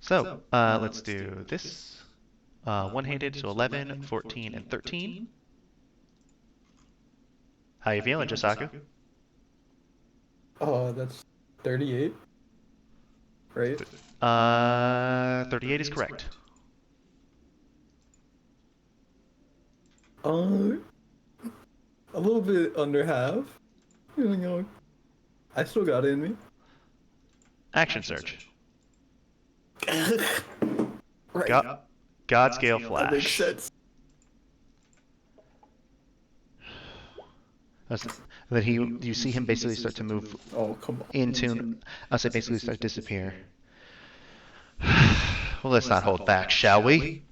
So, let's do this. One-handed, so 11, 14, and 13. How you feeling, Jisaku? Oh, that's 38. Right? 38 is correct. A little bit under half. You know, I still got it in me. Action surge. Right. God scale That makes flash. sense. Then you see him basically start to move Oh, come on. into, I'll say basically start to disappear. Well, let's not hold back, shall we?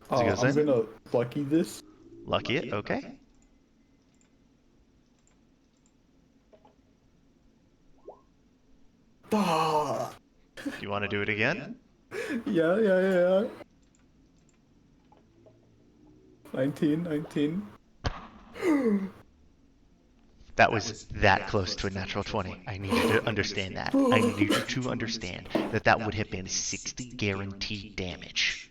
Oh, goes I'm in. gonna lucky this. Lucky it, okay. Ah. Do you want to do it again? Yeah. 19. That was that close to a natural 20. I need you to understand that. I need you to understand that that would have been 60 guaranteed damage.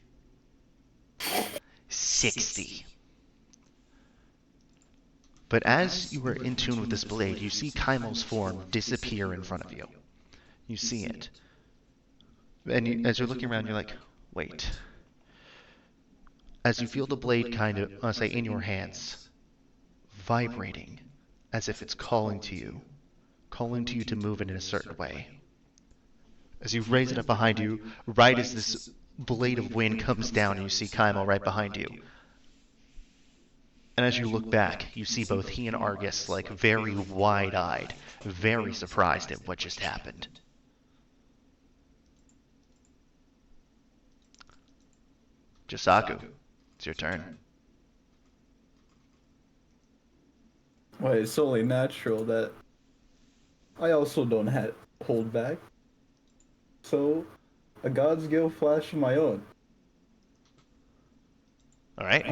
60. But as you were in tune with this blade, you see Keimel's form disappear in front of you. You see it. And as you're looking around, you're like, wait. As you feel the blade kind of, I'll say, in your hands, vibrating, as if it's calling to you to move it in a certain way. As you raise it up behind you, right as this blade of wind comes down, you see Keimel right behind you. And as you look back, you see both he and Argus, like, very wide-eyed, very surprised at what just happened. Jisaku, it's your turn. Well, it's only natural that I also don't hold back. So, a God's Gale flash of my own. All right,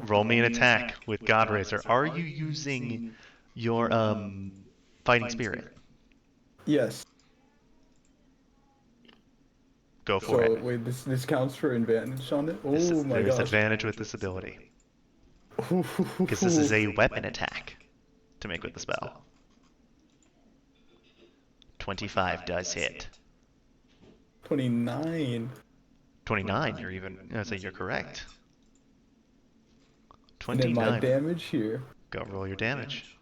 roll me an attack with Godrazor. Are you using your fighting spirit? Yes. Go for So it. wait, this counts for advantage on it? This Oh is, my there's gosh. advantage with this ability. Because this is a weapon attack to make with the spell. 25 does hit. 29. 29, you're even, I'd say you're correct. And then my 29. damage here. Go roll your damage.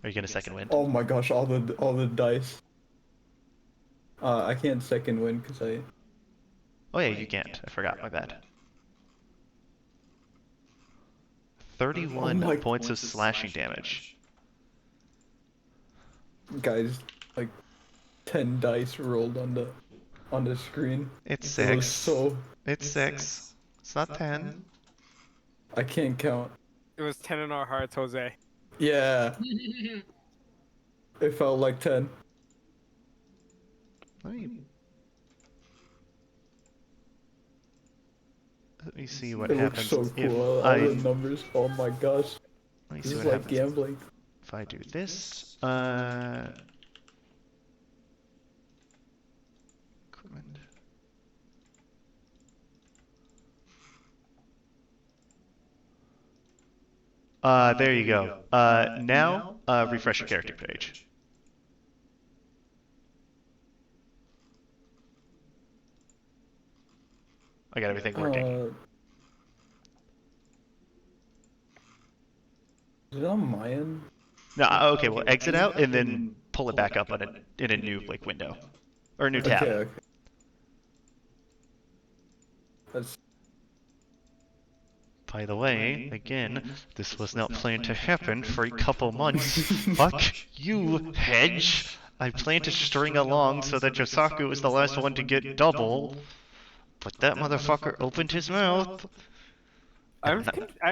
Are you gonna second wind? Oh my gosh, all the dice. I can't second win because I. Oh yeah, you can't. I forgot, my bad. 31 Oh my- points of slashing damage. Guys, like 10 dice rolled on the screen. It's It was 6. so It's 6. It's not 10. I can't count. It was 10 in our hearts, Jose. Yeah, it felt like 10. Let me see what It looks happens so if cool. All the numbers. Oh my gosh, let me this see is what like happens gambling. if I do this. Equipment. There you go. Now, refresh your character page. I got everything working. Is it on my end? No, okay, well, exit out and then pull it back up in a new like window or a new tab. Okay. That's By the way, again, this was not planned to happen for a couple months. Fuck you, Hedge. I planned to string along so that Yosaku was the last one to get double, but that motherfucker opened his mouth. I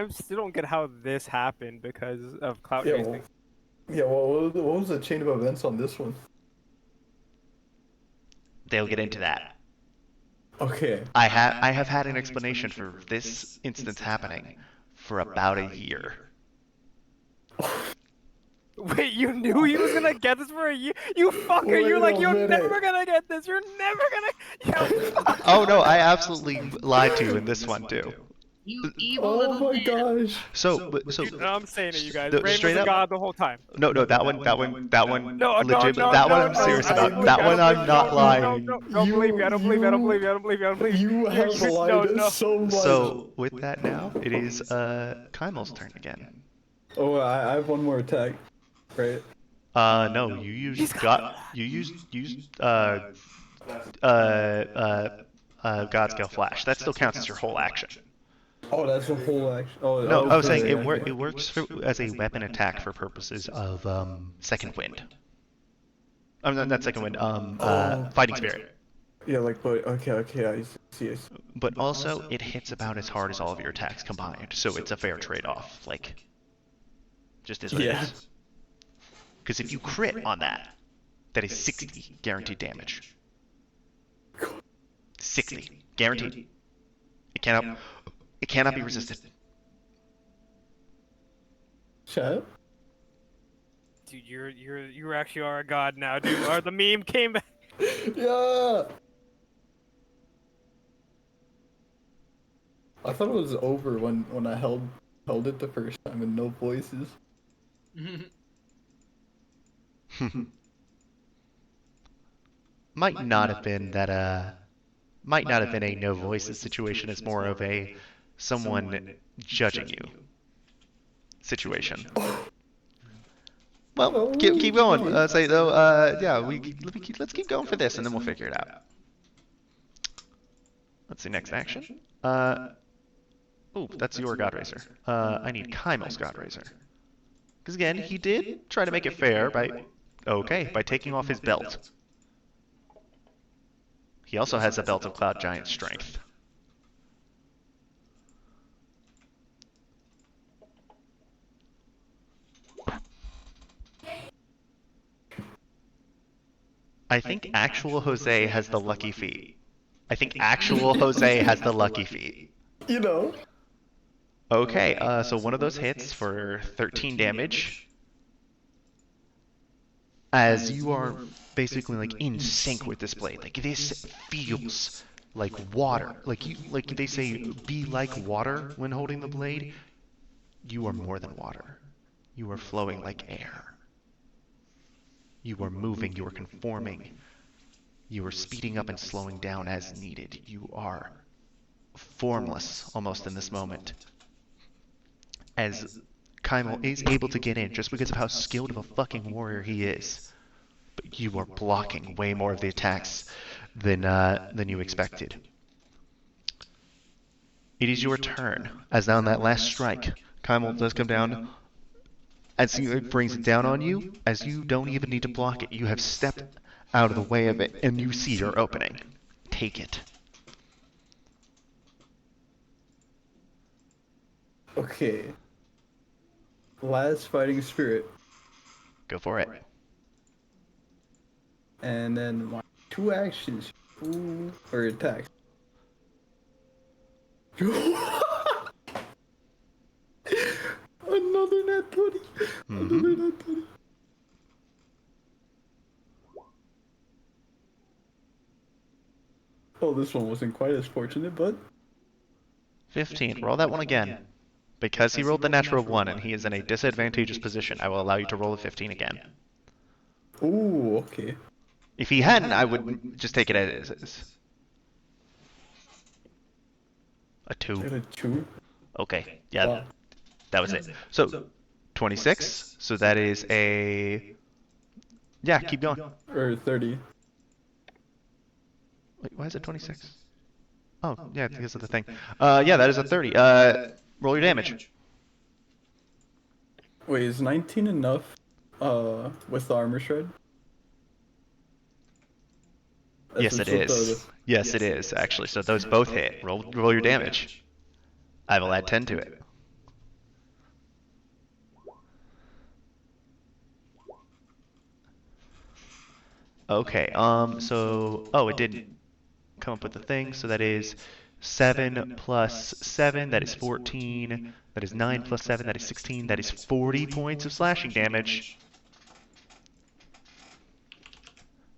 still don't get how this happened because of cloud yeah. chasing. Well, what was the chain of events on this one? They'll get into that. Okay. I have had an explanation for this instance happening for about a year. Wait, you knew he was gonna get this for a year? You fucker! Wait You're like, a you're minute. never gonna get this. You're never gonna. You fucker. Oh no, I absolutely lied to you in this one too. You evil Oh little my man. gosh. So I'm saying it, you guys. No, Rain was straight a up- god the whole time. No, that one, No, legit. no, That no, one I'm no, serious I don't about. believe That you, I one don't I'm believe not you, lying. No, don't believe me. I don't believe you. I don't believe you. I don't believe you. I don't believe you. I don't believe you. You have lied so much. So with that now, it is Kaimel's turn again. Oh, I have one more attack, right? No, you used God's Gale Flash. That still counts as your whole action. Oh, that's a whole action. Oh, No, I was okay, saying it okay. works as a weapon attack for purposes of second wind. Not second wind. Fighting Spirit. Yeah, like, but okay, I see. But also, it hits about as hard as all of your attacks combined, so it's a fair trade-off. Like, just is what it is. Because if you crit on that, that is 60 guaranteed damage. 60 guaranteed. It cannot be resisted. Chat? Dude, you actually are a god now, dude. Or the meme came back. Yeah. I thought it was over when I held it the first time and no voices. Might not have been that might not have been a no voices situation. It's more of a someone judging you situation. Well, keep going. Say though, yeah, let's keep going for this, and then we'll figure it out. Let's see, next action. Oh, that's your Godrazor. I need Kaimel's Godrazor. Because again, he did try to make it fair by taking off his belt. He also has a belt of Cloud Giant strength. I think actual Jose has the lucky feat. You know. Okay, so one of those hits for 13 damage. as you are basically like in sync with this blade. Like this feels like water. Like they say, be like water when holding the blade. You are more than water. You are flowing like air. You are moving, you are conforming. You are speeding up and slowing down as needed. You are formless almost in this moment. As Kymel is able to get in just because of how skilled of a fucking warrior he is. But you are blocking way more of the attacks than you expected. It is your turn, as now in that last strike, Kymel does come down, as he brings it down on you, as you don't even need to block it. You have stepped out of the way of it, and you see your opening. Take it. Okay. Last fighting spirit. Go for it. And then my 2 actions. Ooh, or attacks. Another nat 20. Another nat 20. Oh, this one wasn't quite as fortunate, but 15. Roll that one again. Because he rolled the natural 1 and he is in a disadvantageous position, I will allow you to roll a 15 again. ooh, okay. If he hadn't, I would just take it as it is. A 2. I got a 2. Okay, yeah, Wow. that was it. So, 26, so that is a... Yeah, keep going. Or 30. Wait, why is it 26? Oh, yeah, because of the thing. Yeah, that is a 30. Roll your damage. Wait, is 19 enough with the armor shred? Yes, it is. Yes, it is, actually. So those both hit. Roll your damage. I will add 10 to it. Okay, so... Oh, it didn't come up with the thing, so that is 7 plus 7, that is 14. That is 9 plus 7, that is 16. That is 40 points of slashing damage.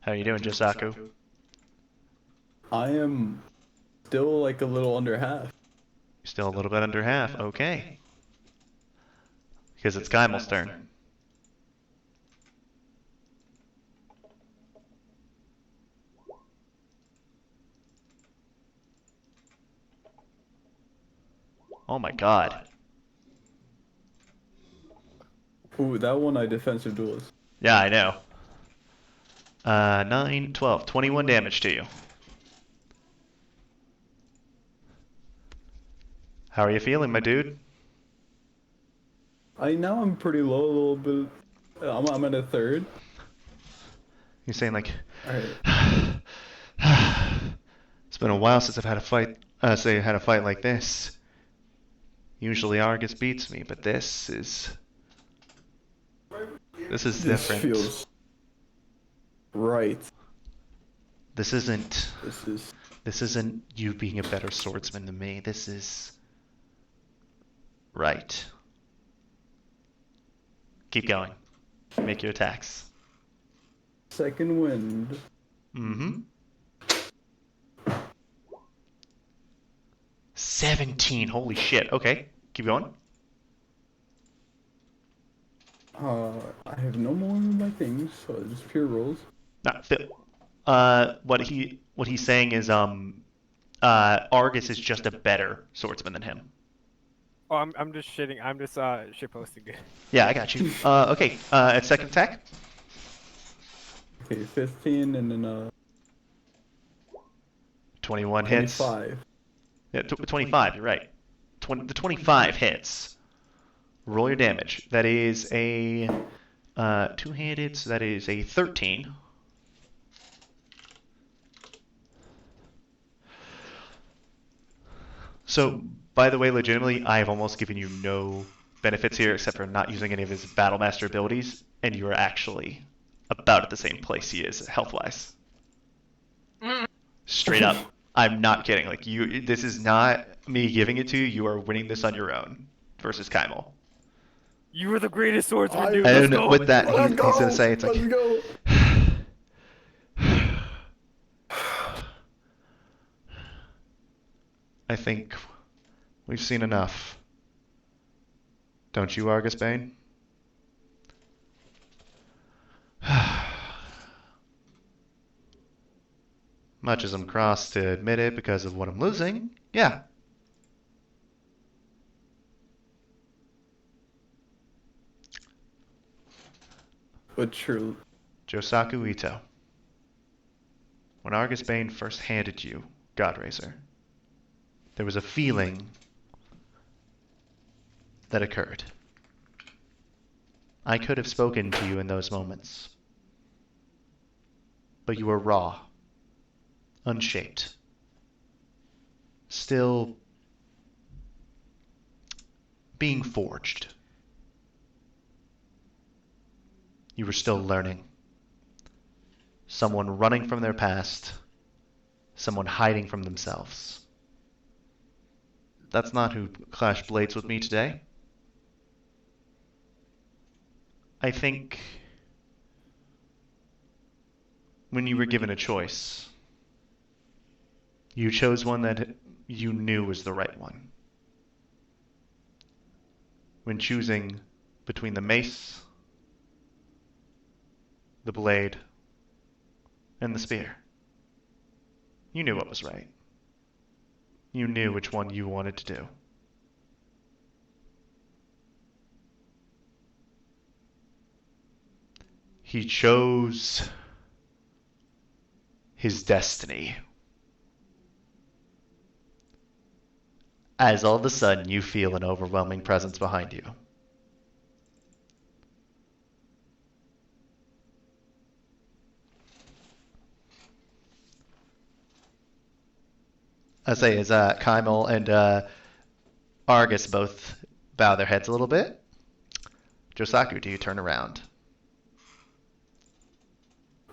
How are you doing, Josaku? I am still like a little under half. Still a little bit under half. Okay. Because it's Kymel's turn. Oh my god. Ooh, that one I defensive duelist. Yeah, I know. 9, 12, 21 damage to you. How are you feeling, my dude? I'm pretty low a little bit. I'm at a third. You're saying like, Alright. it's been a while since I've had a fight. Say I had a fight like this. Usually Argus beats me, but this is This different. feels right. This isn't This is you being a better swordsman than me. This is right. Keep going. Make your attacks. second wind. Mm-hmm. 17. Holy shit. Okay. Keep going. I have no more of my things, so it's just pure rolls. What he's saying is Argus is just a better swordsman than him. Oh, I'm just shitting. I'm just shit posting it. Yeah, I got you. Okay. At second attack. Okay, 15 and then 21 hits. 25. Yeah, 25. You're right. The 25 hits. Roll your damage. That is a two-handed, so that is a 13. So, by the way, legitimately, I have almost given you no benefits here except for not using any of his Battlemaster abilities, and you are actually about at the same place he is, health-wise. Straight up. I'm not kidding. Like, this is not me giving it to you. You are winning this on your own versus Kymel. You were the greatest swordsman, dude. And Let's go. with that, Let's he's going to say, it's Let's like, go. I think we've seen enough. Don't you, Argus Bane? Much as I'm cross to admit it because of what I'm losing, yeah. But true. Josaku Ito. When Argus Bane first handed you Godrazor, there was a feeling that occurred. I could have spoken to you in those moments, but you were raw, unshaped, still being forged. You were still learning. Someone running from their past, someone hiding from themselves. That's not who clashed blades with me today. I think when you were given a choice, you chose one that you knew was the right one. When choosing between the mace, the blade, and the spear, you knew what was right. You knew which one you wanted to do. He chose his destiny. As all of a sudden you feel an overwhelming presence behind you. I say as Kymel and Argus both bow their heads a little bit. Josaku, do you turn around?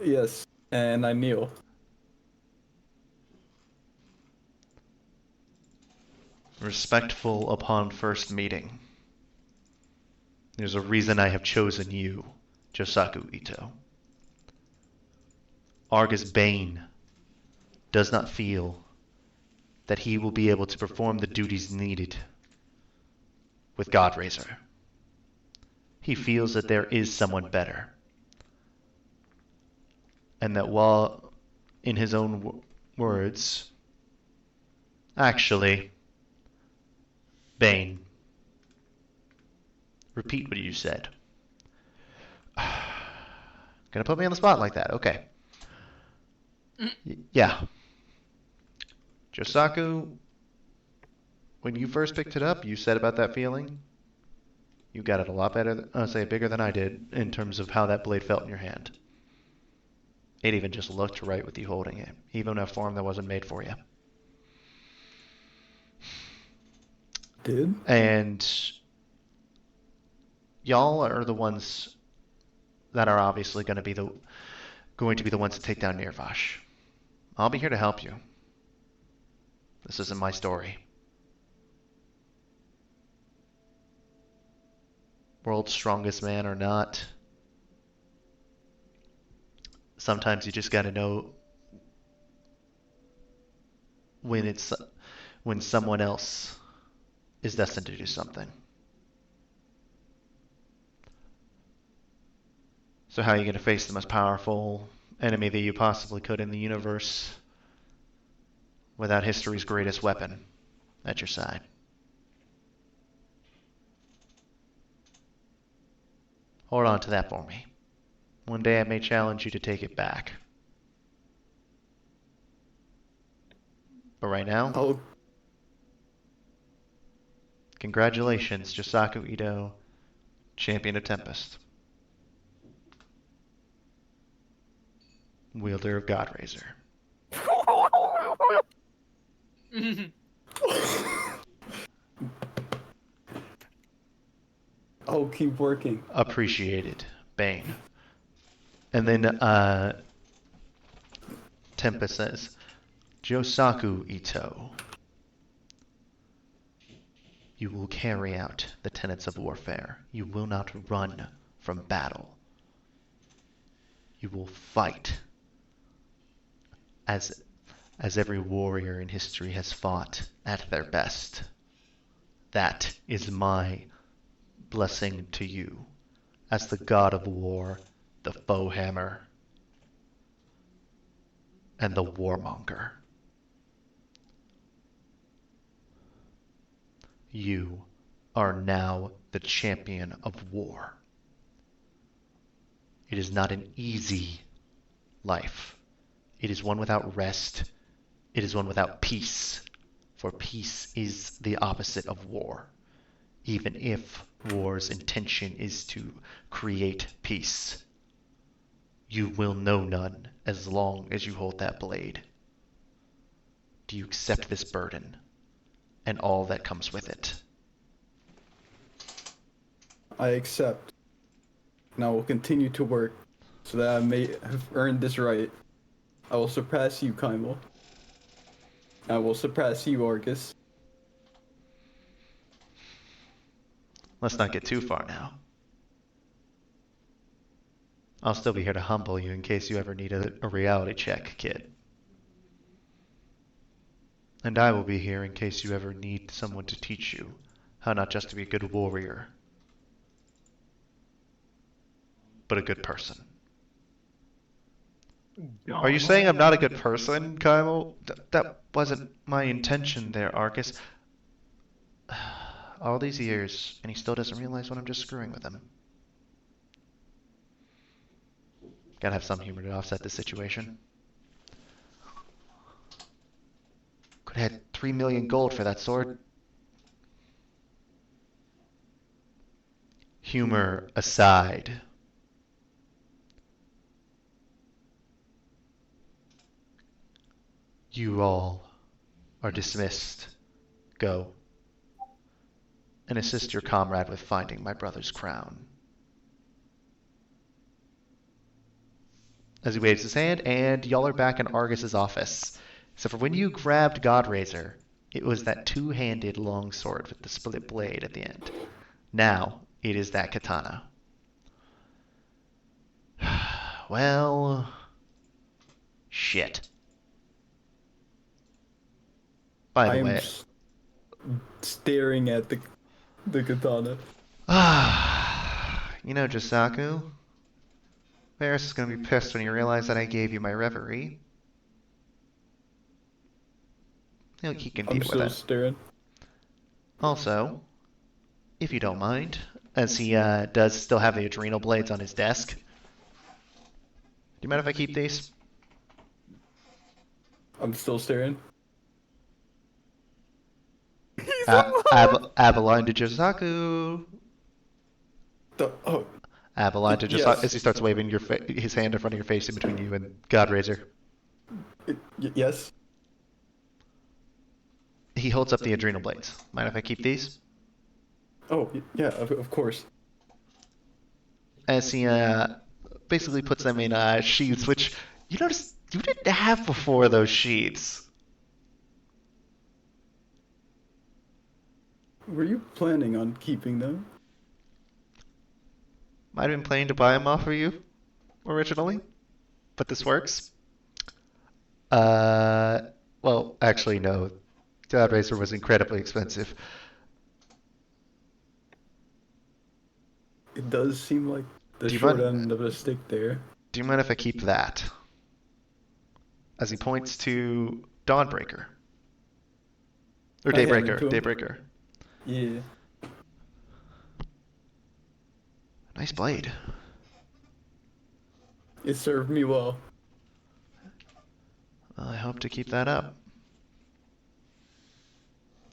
Yes, and I kneel. Respectful upon first meeting. There's a reason I have chosen you, Josaku Ito. Argus Bane does not feel that he will be able to perform the duties needed with Godrazor. He feels that there is someone better. And that while, in his own words, actually, Bane, repeat what you said. Gonna put me on the spot like that, okay. Yeah. Josaku, when you first picked it up, you said about that feeling. You got it a lot better, bigger than I did in terms of how that blade felt in your hand. It even just looked right with you holding it, even in a form that wasn't made for you. Did? And y'all are the ones that are obviously going to be the ones to take down Nirvash. I'll be here to help you. This isn't my story. World's strongest man or not, sometimes you just got to know when someone else is destined to do something. So how are you going to face the most powerful enemy that you possibly could in the universe without history's greatest weapon at your side? Hold on to that for me. One day I may challenge you to take it back. But right now, Oh, congratulations, Josaku Ito, champion of Tempest. Wielder of Godrazor. I'll keep working. Appreciated, Bane. And then Tempest says, Josaku Ito, You will carry out the tenets of warfare. You will not run from battle. You will fight as every warrior in history has fought at their best. That is my blessing to you as the god of war, the foe hammer, and the warmonger. You are now the champion of war. It is not an easy life. It is one without rest. It is one without peace. For peace is the opposite of war, even if war's intention is to create peace. You will know none as long as you hold that blade. Do you accept this burden and all that comes with it? I accept. And I will continue to work so that I may have earned this right. I will surpass you, Kymel. I will surpass you, Argus. Let's not get too far now. I'll still be here to humble you in case you ever need a reality check, kid. And I will be here in case you ever need someone to teach you how not just to be a good warrior, but a good person. Are you saying I'm not a good person, Kyle? That wasn't my intention there, Arcus. All these years, and he still doesn't realize when I'm just screwing with him. Gotta have some humor to offset this situation. Could have had 3 million gold for that sword. Humor aside, you all are dismissed. Go and assist your comrade with finding my brother's crown. As he waves his hand, and y'all are back in Argus's office. So for when you grabbed Godrazor, it was that two-handed longsword with the split blade at the end. Now, it is that katana. Well, shit. By the way, Staring at the katana. you know, Jisaku, Varys is going to be pissed when he realizes that I gave you my reverie. He can deal I'm with still it. staring. Also, if you don't mind, as he does still have the adrenal blades on his desk, do you mind if I keep these? I'm still staring. Abeline to Jisaku. Oh, Abeline to Jisaku, yes. as he starts waving his hand in front of your face in between you and Godrazor. Yes. He holds up the adrenal blades. Mind if I keep these? Oh, yeah, of course. As he basically puts them in sheaths, which you notice you didn't have before those sheaths. Were you planning on keeping them? Might have been planning to buy them off of you originally, but this works. Well, actually, no. Godrazor was incredibly expensive. It does seem like the Do you short mind- end of a stick there. Do you mind if I keep that? As he points to Dawnbreaker. Or I hand it Daybreaker. to him. Daybreaker. Yeah. Nice blade. It served me well. Well, I hope to keep that up.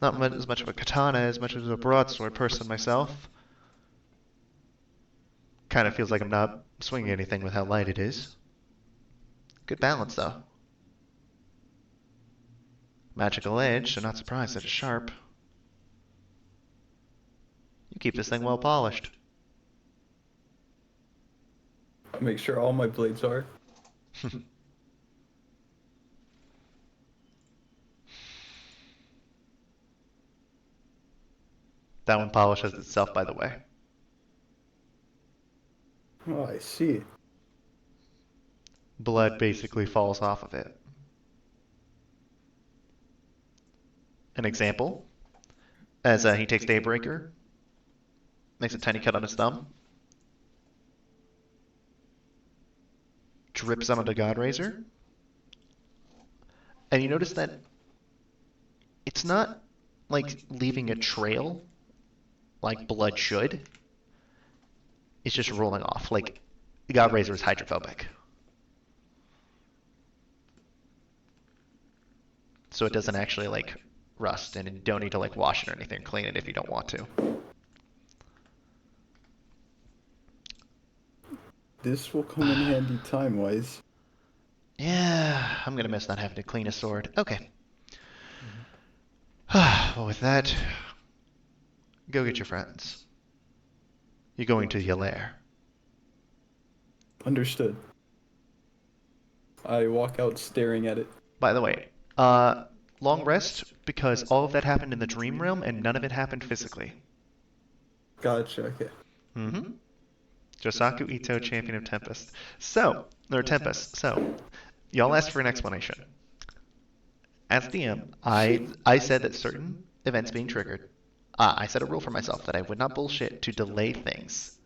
Not as much of a katana as much as a broadsword person myself. Kind of feels like I'm not swinging anything with how light it is. Good balance, though. Magical edge, so not surprised that it's sharp. You keep this thing well polished. I'll make sure all my blades are. That one polishes itself, by the way. Oh, I see. Blood basically falls off of it. An example, as he takes Daybreaker, makes a tiny cut on his thumb, drips onto the Godrazor, and you notice that it's not like leaving a trail like blood should. It's just rolling off. Like the Godrazor is hydrophobic. So it doesn't actually like rust, and you don't need to like wash it or anything, clean it if you don't want to. This will come in handy time-wise. Yeah, I'm gonna miss not having to clean a sword. Okay. Well, with that, go get your friends. You're going to your lair. Understood. I walk out staring at it. By the way, long rest because all of that happened in the dream realm and none of it happened physically. Gotcha, okay. Mm-hmm. Josaku Ito, champion of Tempest. So, y'all asked for an explanation. As DM, I said that certain events being triggered, I set a rule for myself that I would not bullshit to delay things.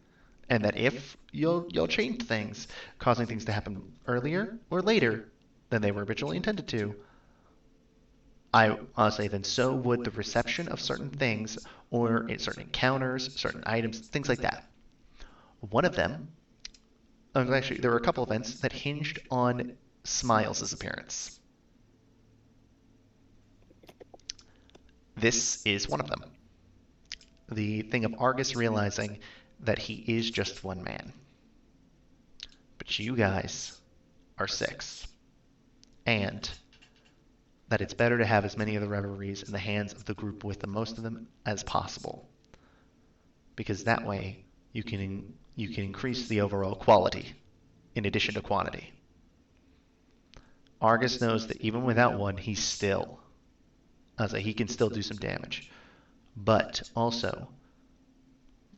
And that if you'll change things, causing things to happen earlier or later than they were originally intended to, I honestly, then so would the reception of certain things or certain encounters, certain items, things like that. One of them, actually, there were a couple events that hinged on Smiles' appearance. This is one of them. The thing of Argus realizing that he is just one man. But you guys are 6. And that it's better to have as many of the reveries in the hands of the group with the most of them as possible. Because that way you can increase the overall quality in addition to quantity. Argus knows that even without one, he can still do some damage. But also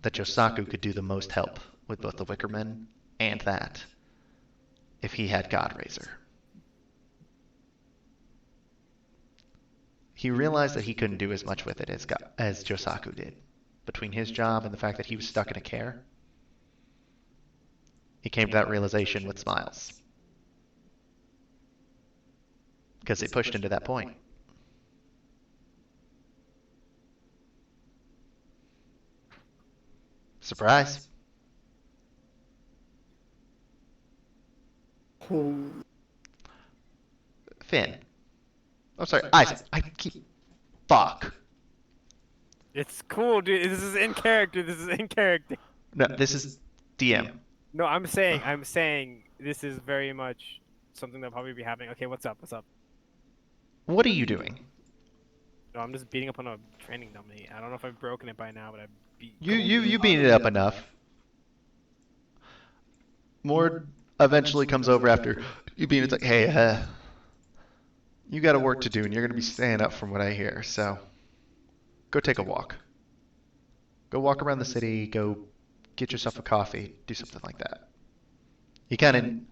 that Josaku could do the most help with both the Wickermen and that if he had Godrazor. He realized that he couldn't do as much with it as Josaku did. Between his job and the fact that he was stuck in a care, he came to that realization with Smiles. Because it pushed him to that point. Surprise. Oh, Finn. Oh, sorry, Isaac. I keep... Fuck. It's cool, dude. This is in character. This is in character. No, this is DM. No, I'm saying this is very much something that'll probably be happening. Okay, what's up? What's up? What are you doing? No, I'm just beating up on a training dummy. I don't know if I've broken it by now, but I beat. You beat it up enough. Mord eventually comes over after you beat it. It's like, hey, you got a work to do, and you're gonna be staying up from what I hear. So, go take a walk. Go walk around the city. Go get yourself a coffee. Do something like that. You kind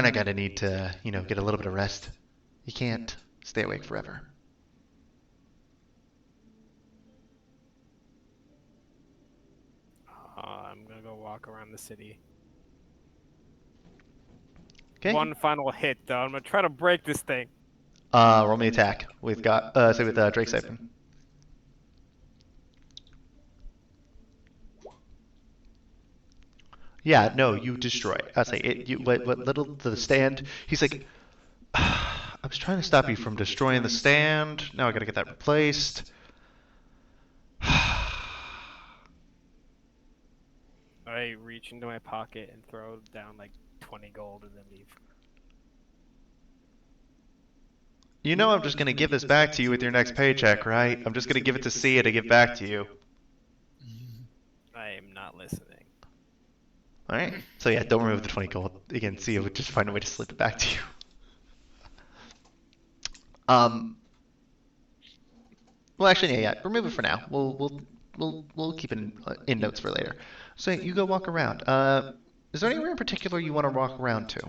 of gotta need to, get a little bit of rest. You can't stay awake forever. I'm gonna go walk around the city. Okay. One final hit, though. I'm gonna try to break this thing. Roll me attack. With Drake Siphon. Yeah, no, you destroy. I say it. What little the stand? He's like, I was trying to stop you from destroying the stand. Now I gotta get that replaced. I reach into my pocket and throw down like 20 gold and then leave. I'm just gonna give this back to you with your next paycheck, right? I'm just gonna give it to Sia to give back to you. I am not listening. Alright. So yeah, don't remove the 20 gold. Again, Sia would just find a way to slip it back to you. Well, actually, yeah. Remove it for now. We'll we'll keep it in notes for later. So you go walk around. Is there anywhere in particular you want to walk around to?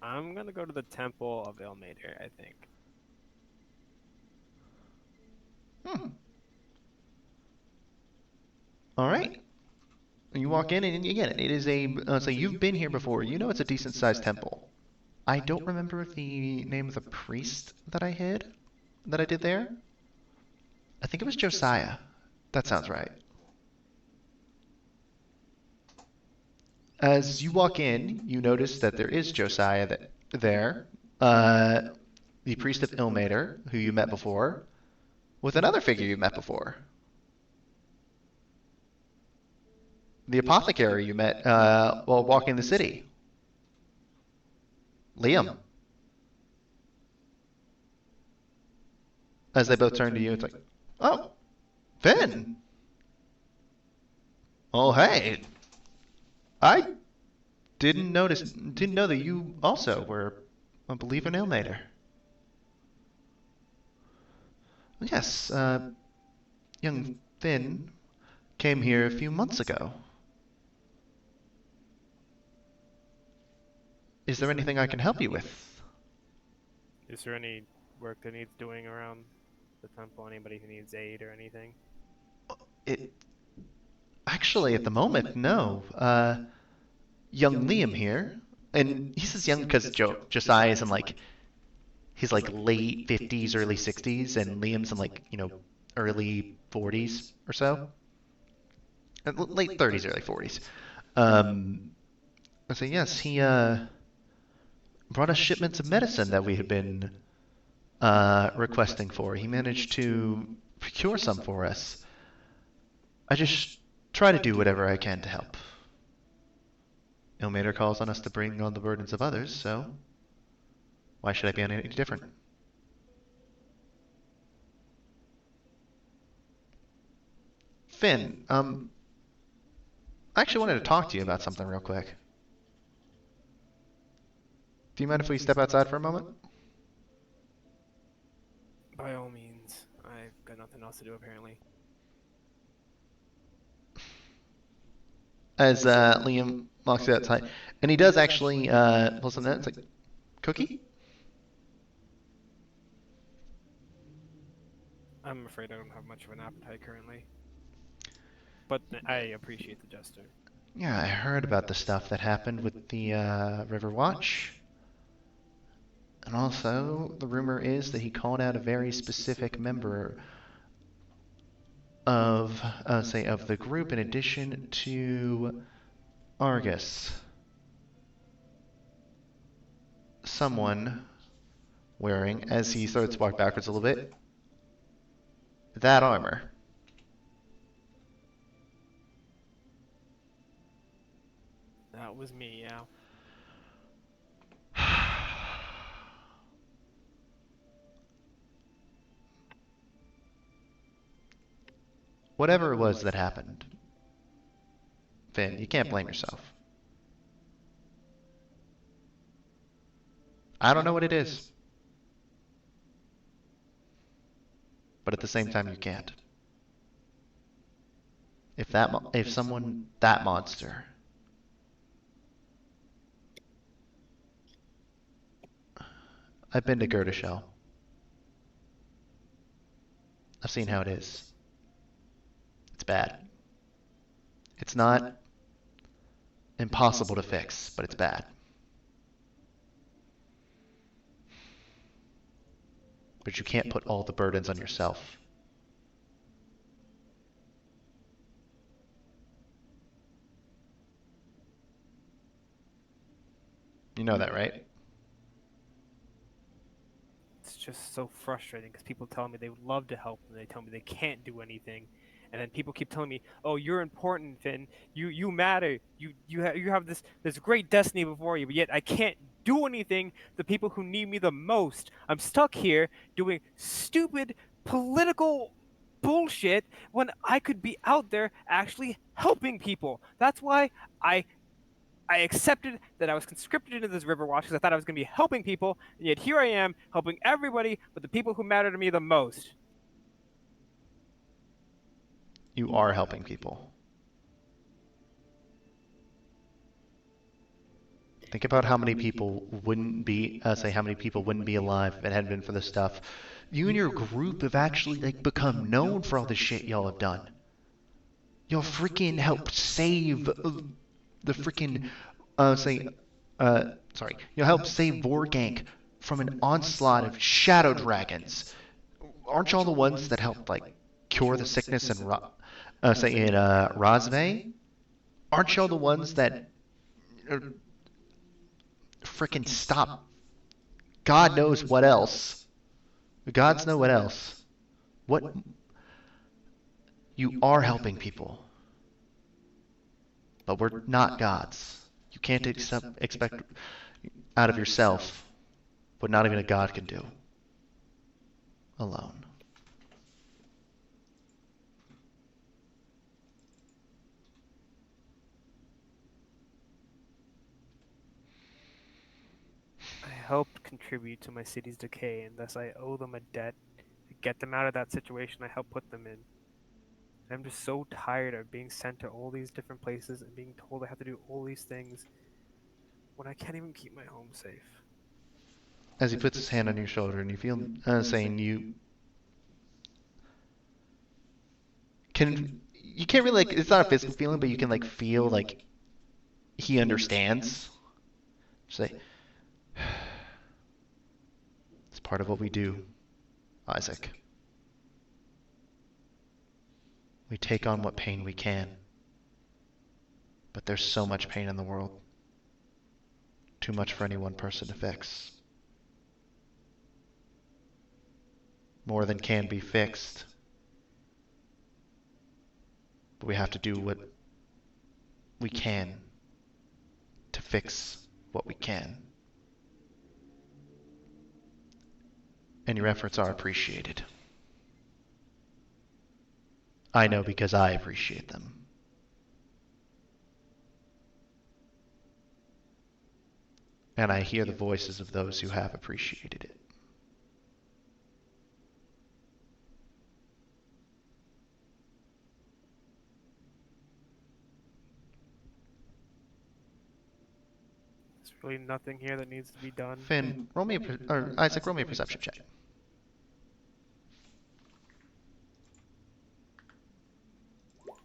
I'm gonna go to the Temple of Ilmater, I think. Hmm. All right. You walk in, and again, it is so you've been here before. You know it's a decent-sized temple. I don't remember the name of the priest that I did there. I think it was Josiah. That sounds right. As you walk in, you notice that there is Josiah there, the priest of Ilmater, who you met before, with another figure you met before. The apothecary you met while walking the city. Liam. As they both turn to you, it's like, oh, Finn. Oh, hey. I didn't know that you also were a believer in Ilmater. Yes, young Finn came here a few months ago. Is there anything I can help you with? Is there any work that needs doing around the temple? Anybody who needs aid or anything? It actually, at the moment, no. Young Liam here, and he says young because Josiah is in like he's like late 50s, early 60s, and Liam's in like early 40s or so, late 30s, early 40s. I say yes, he brought us shipments of medicine that we had been requesting for. He managed to procure some for us. I just try to do whatever I can to help. Ilmater calls on us to bring on the burdens of others, so why should I be any different? Finn, I actually wanted to talk to you about something real quick. Do you mind if we step outside for a moment? By all means. I've got nothing else to do, apparently. As Liam walks outside, and he does actually pull something out. It's like, cookie? I'm afraid I don't have much of an appetite currently. But I appreciate the gesture. Yeah, I heard about the stuff that happened with the River Watch. And also, the rumor is that he called out a very specific member of, of the group in addition to Argus. Someone wearing, as he starts to walk backwards a little bit, that armor. That was me, yeah. Whatever it was that happened, Finn, you can't blame yourself. I don't know what it is. But at the same time, you can't. If that monster I've been to Godrazor. I've seen how it is. It's bad. It's not impossible to fix, but it's bad. But you can't put all the burdens on yourself. You know that, right? It's just so frustrating because people tell me they would love to help and they tell me they can't do anything. And then people keep telling me, "Oh, you're important, Finn. You matter. You have this great destiny before you." But yet I can't do anything for the people who need me the most. I'm stuck here doing stupid political bullshit when I could be out there actually helping people. That's why I accepted that I was conscripted into this River Watch because I thought I was going to be helping people, and yet here I am helping everybody but the people who matter to me the most. You are helping people. Think about how many people wouldn't be, how many people wouldn't be alive if it hadn't been for this stuff. You and your group have actually like become known for all the shit y'all have done. Y'all freaking helped save the freaking, you'll help save Vorgank from an onslaught of shadow dragons. Aren't y'all the ones that helped like cure the sickness in Razve? Aren't y'all the ones that freaking stop God knows what else? The gods know what else. What? You are helping people. But we're not gods. You can't expect out of yourself what not even a god can do. Alone. I helped contribute to my city's decay, and thus I owe them a debt. To get them out of that situation I helped put them in. I'm just so tired of being sent to all these different places and being told I have to do all these things when I can't even keep my home safe. As he puts his hand on your shoulder and you feel saying you can't really like, it's not a physical feeling, but you can like feel like he understands. Say, it's part of what we do, Isaac. We take on what pain we can. But there's so much pain in the world. Too much for any one person to fix. More than can be fixed. But we have to do what we can to fix what we can. And your efforts are appreciated. I know because I appreciate them. And I hear the voices of those who have appreciated it. There's really nothing here that needs to be done. Finn, Isaac, roll me a perception check.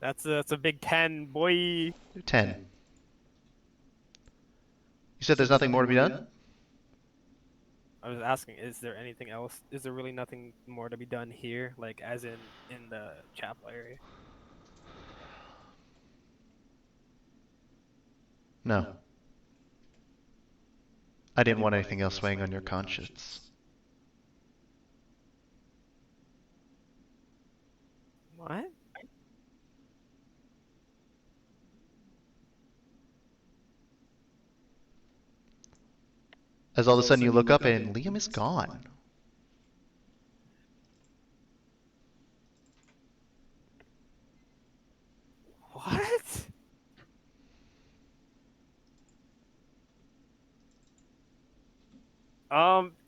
That's a big 10, boy. 10. You said there's nothing more to be done? I was asking, is there anything else? Is there really nothing more to be done here? Like, as in the chapel area? No. I didn't want anything else weighing on your conscience. What? As all of a sudden you look up and Liam is gone. What?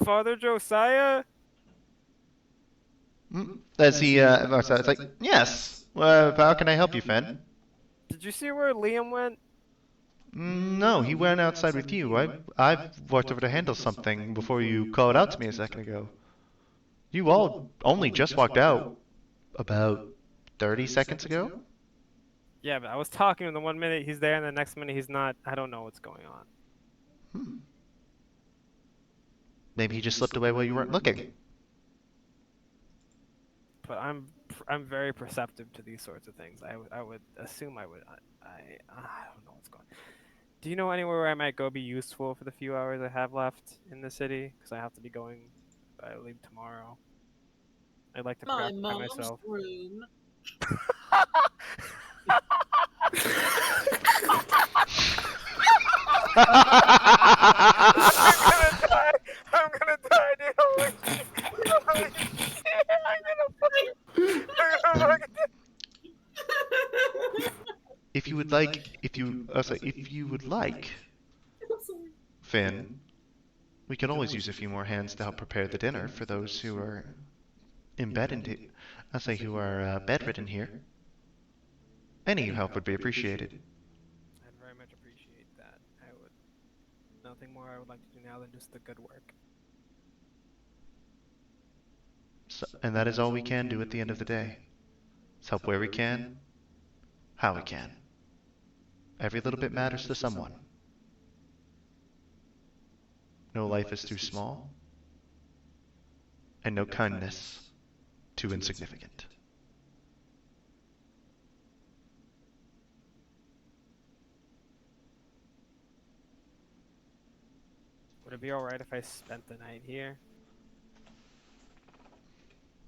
Father Josiah? As he, it's like, yes. How can I help you, Finn? Did you see where Liam went? No, he went outside with you. I walked over to handle something before you called out to me a second ago. You all only just walked out about 30 seconds ago? Yeah, but I was talking to him the 1 minute he's there and the next minute he's not. I don't know what's going on. Maybe he just slipped away while you weren't looking. But I'm very perceptive to these sorts of things. I would assume I don't know what's going on. Do you know anywhere where I might go be useful for the few hours I have left in the city? Because I have to be going, I leave tomorrow. I'd like to My prepare mom's myself. room. I'm gonna die, dude. Holy shit. I'm gonna fucking If you would like, Finn, we could always use a few more hands to help prepare the dinner for those who are who are bedridden here. Any help would be appreciated. I'd very much appreciate that. I would. Nothing more I would like to do now than just the good work. So, and that is all we can do at the end of the day. Is help where we can, how we can. Every little bit matters to someone. No life is too small, and no kindness too insignificant. Would it be alright if I spent the night here?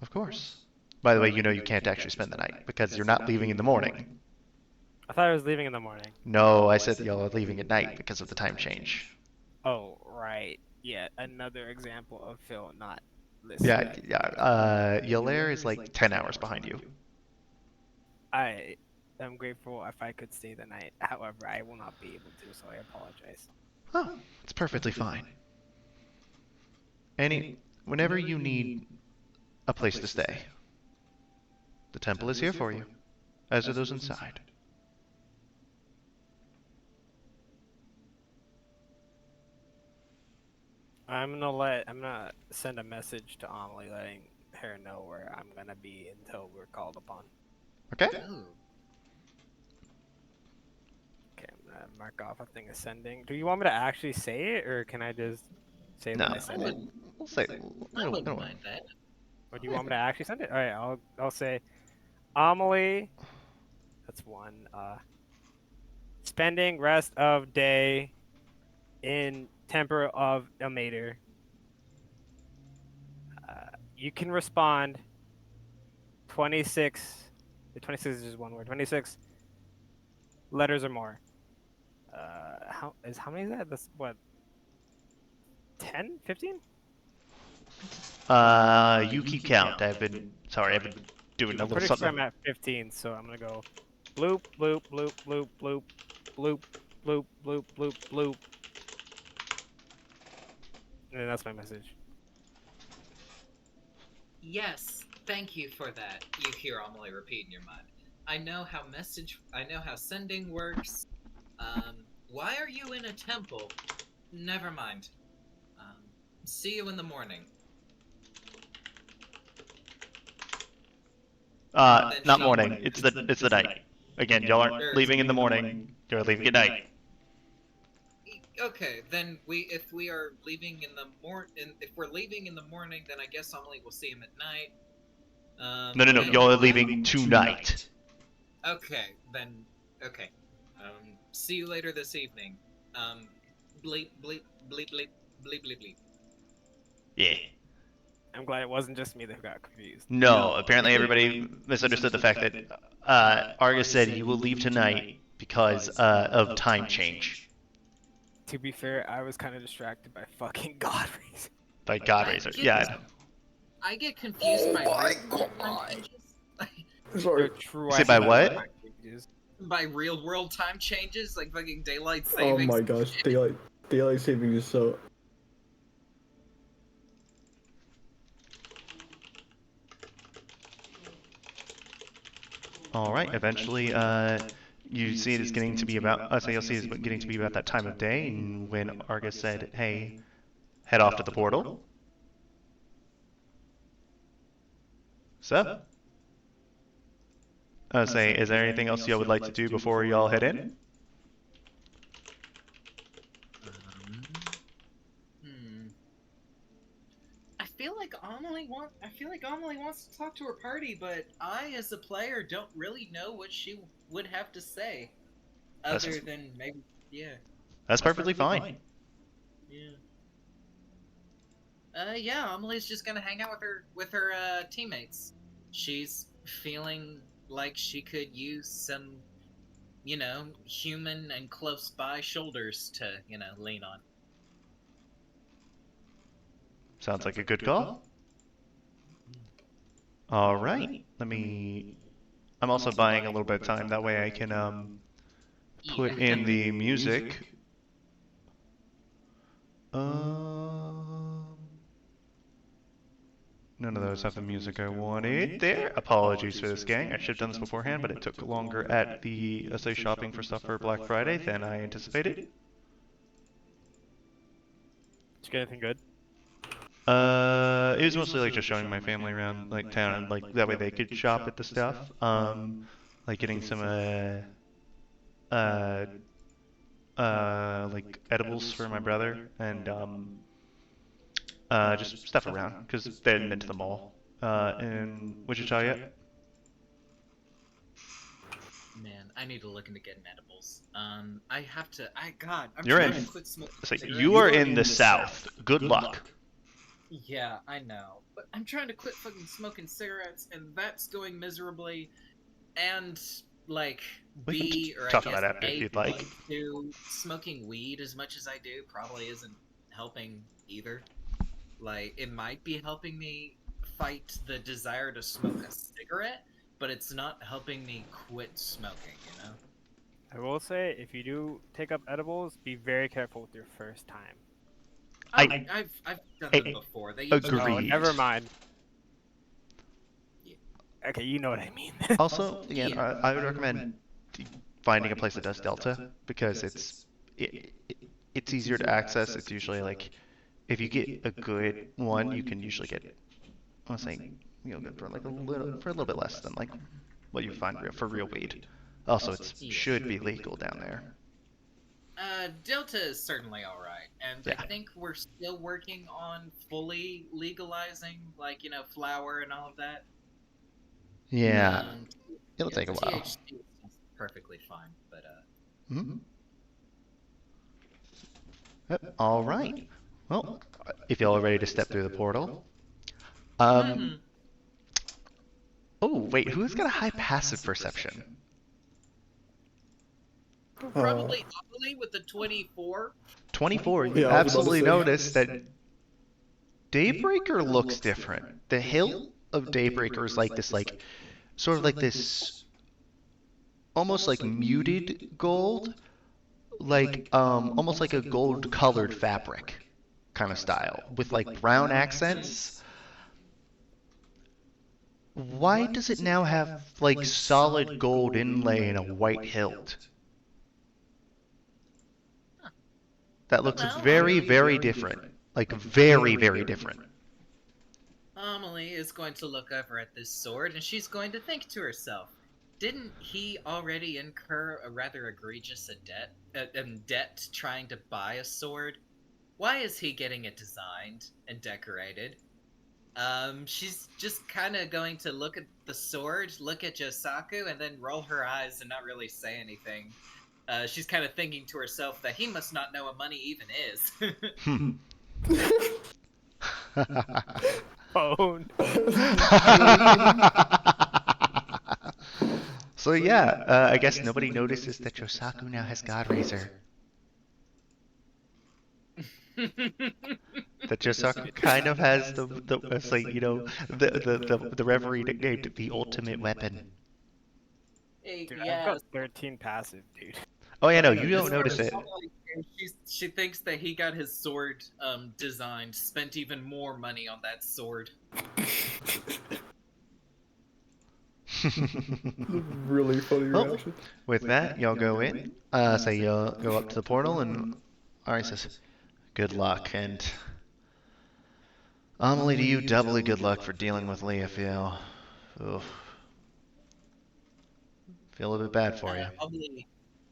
Of course. By the way, you know you can't actually spend the night because you're not leaving in the morning. I thought I was leaving in the morning. No, I said y'all are leaving at night because of the time change. Oh, right. Yet another example of Phil not listening. Yeah. Yolaire is like 10 hours behind you. I am grateful if I could stay the night. However, I will not be able to, so I apologize. Oh, it's perfectly fine. Whenever you need a place to stay, the temple is here for you, as are those inside. I'm gonna send a message to Amelie letting her know where I'm gonna be until we're called upon. Okay? Ooh. Okay, I'm gonna mark off a thing ascending. Do you want me to actually say it, or can I just say No, that I said it? we'll say. I wouldn't mind that. Or do you want me to actually send it? All right, I'll say, Amelie. That's one. Spending rest of day in Temple of Ilmater. You can respond 26. The 26 is just one word. 26 letters or more. How many is that? That's what? 10? 15? You keep count. I've been doing a I'm little pretty sure something. I'm at 15, so I'm gonna go bloop, bloop, bloop, bloop, bloop, bloop, bloop, bloop, bloop, bloop. And then that's my message. Yes, thank you for that. You hear Amelie repeat in your mind. I know how sending works. Why are you in a temple? Never mind. See you in the morning. Not morning. It's the night. Again, y'all aren't leaving in the morning. You're leaving at night. Okay, then if we're leaving in the morning, then I guess Amelie will see him at night. No. Y'all are leaving tonight. Okay, then. Okay. See you later this evening. Bleep bleep bleep bleep bleep bleep bleep. Yeah. I'm glad it wasn't just me that got confused. No, apparently everybody misunderstood the fact that Argus said he will leave tonight because of time change. To be fair, I was kind of distracted by fucking Godrazor. By Godrazor. Yeah. I get confused by real time changes. Sorry. True. Say by what? By real world time changes, like fucking daylight Oh savings. my gosh, daylight saving is so. All right. Eventually, you see it is getting to be about. So you'll see it's getting to be about that time of day, and when Argus said, "Hey, head off to the portal." So, say, is there anything else y'all would like to do before y'all head in? I feel like Amelie wants to talk to her party, but I, as a player, don't really know what she would have to say, other than maybe, yeah. That's perfectly fine. Yeah, Amelie's just gonna hang out with her teammates. She's feeling like she could use some, human and close by shoulders to, lean on. Sounds like a good call. All right. I'm also buying a little bit of time. That way I can put in the music. None of those have the music I wanted there. Apologies for this, gang. I should have done this beforehand, but it took longer at the SA shopping for stuff for Black Friday than I anticipated. Did you get anything good? It was mostly like just showing my family around like town and like that way they could shop at the stuff. Like getting some uh like edibles for my brother and just stuff around because they hadn't been to the mall in Wichita yet. Man, I need to look into getting edibles. I have to. God, I'm You're trying in. to quit smoking. It's like cigarettes. you are in the South. Good luck. Yeah, I know, but I'm trying to quit fucking smoking cigarettes, and that's going miserably. And like We can B or I talk guess about that after if A you'd like. to smoking weed as much as I do probably isn't helping either. Like it might be helping me fight the desire to smoke a cigarette, but it's not helping me quit smoking, you know? I will say, if you do take up edibles, be very careful with your first time. I've done them before. They usually Agreed. Oh, never mind. Yeah. Okay, you know what I mean. Also, again, Yeah. I would recommend finding a place that does Delta because it's easier to access. It's usually like if you get a good one, you can usually get, I want to say, good for like a little bit less than like what you find for real weed. Also, it should be legal down there. Delta is certainly alright, and Yeah. I think we're still working on fully legalizing, like, you know, flower and all of that. Yeah, Um, it'll take a while. THC is perfectly fine, but Mhm. Yep, all right. Well, if y'all are ready to step through the portal. Mhm. Oh, wait, who's got a high passive perception? Probably Ugly with the 24. 24. Yeah, You I was about to absolutely say. notice that Daybreaker looks different. The hilt of Daybreaker is like this, like, sort of like this, almost like muted gold, like, almost like a gold-colored fabric kind of style, with like brown accents. Why does it now have like solid gold inlay and a white hilt? That looks Well, very, very different. Like very, very different. Amelie is going to look over at this sword, and she's going to think to herself, didn't he already incur a rather egregious debt trying to buy a sword? Why is he getting it designed and decorated? She's just kind of going to look at the sword, look at Josaku, and then roll her eyes and not really say anything. She's kind of thinking to herself that he must not know what money even is. Phone. So yeah, I guess nobody notices that Josaku now has Godrazor. That Josaku kind of has the it's like, you know, the reverie that gave the ultimate weapon. Hey, Dude, I've yeah, got 13 passive, dude. Oh yeah, no, you this don't sword notice is it. probably- She thinks that he got his sword designed, spent even more money on that sword. Really funny Well, reaction. with that, y'all go in. Say y'all go up to the portal, and Ari says, "Good luck." And Amelie, to you, doubly good luck for dealing with Leofiel. Oof. Feel a bit bad for you.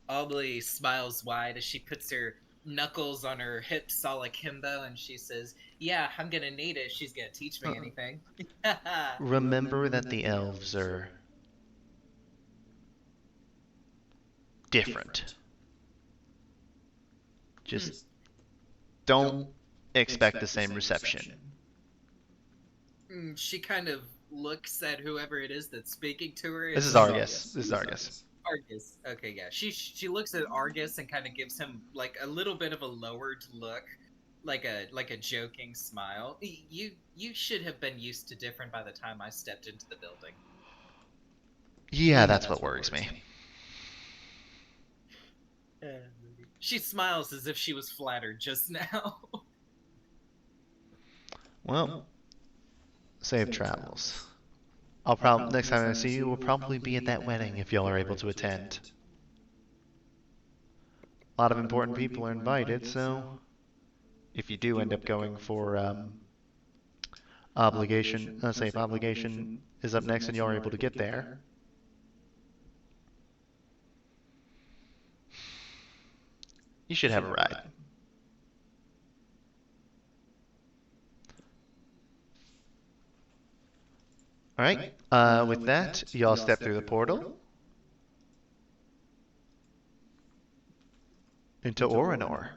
Aubly smiles wide as she puts her knuckles on her hips all akimbo, and she says, "Yeah, I'm gonna need it if she's gonna teach me anything." Remember that the elves are different. Just don't expect the same reception. She kind of looks at whoever it is that's speaking to her. This is Argus. This is Argus. Argus. Okay, yeah. She looks at Argus and kind of gives him like a little bit of a lowered look, like a joking smile. You should have been used to different by the time I stepped into the building. Yeah, that's what worries me. She smiles as if she was flattered just now. Well, Safe travels. Next time I see you, we'll probably be at that wedding if y'all are able to attend. A lot of important people are invited, so if you do end up going for safe obligation is up next and y'all are able to get there. You should have a ride. Alright, with that, y'all step through the portal into Orinor,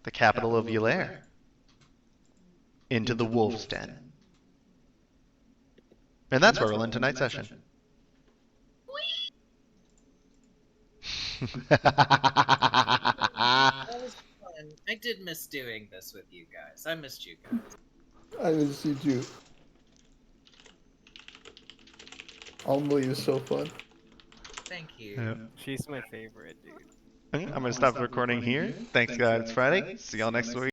the capital of Yulair, into the Wolf's Den. And that's where we'll end tonight's session. That was fun. I did miss doing this with you guys. I missed you guys. I miss you too. Amelie is so fun. Thank you. Yeah. She's my favorite, dude. I'm gonna stop the recording here. Thanks, guys. It's Friday. See y'all next week.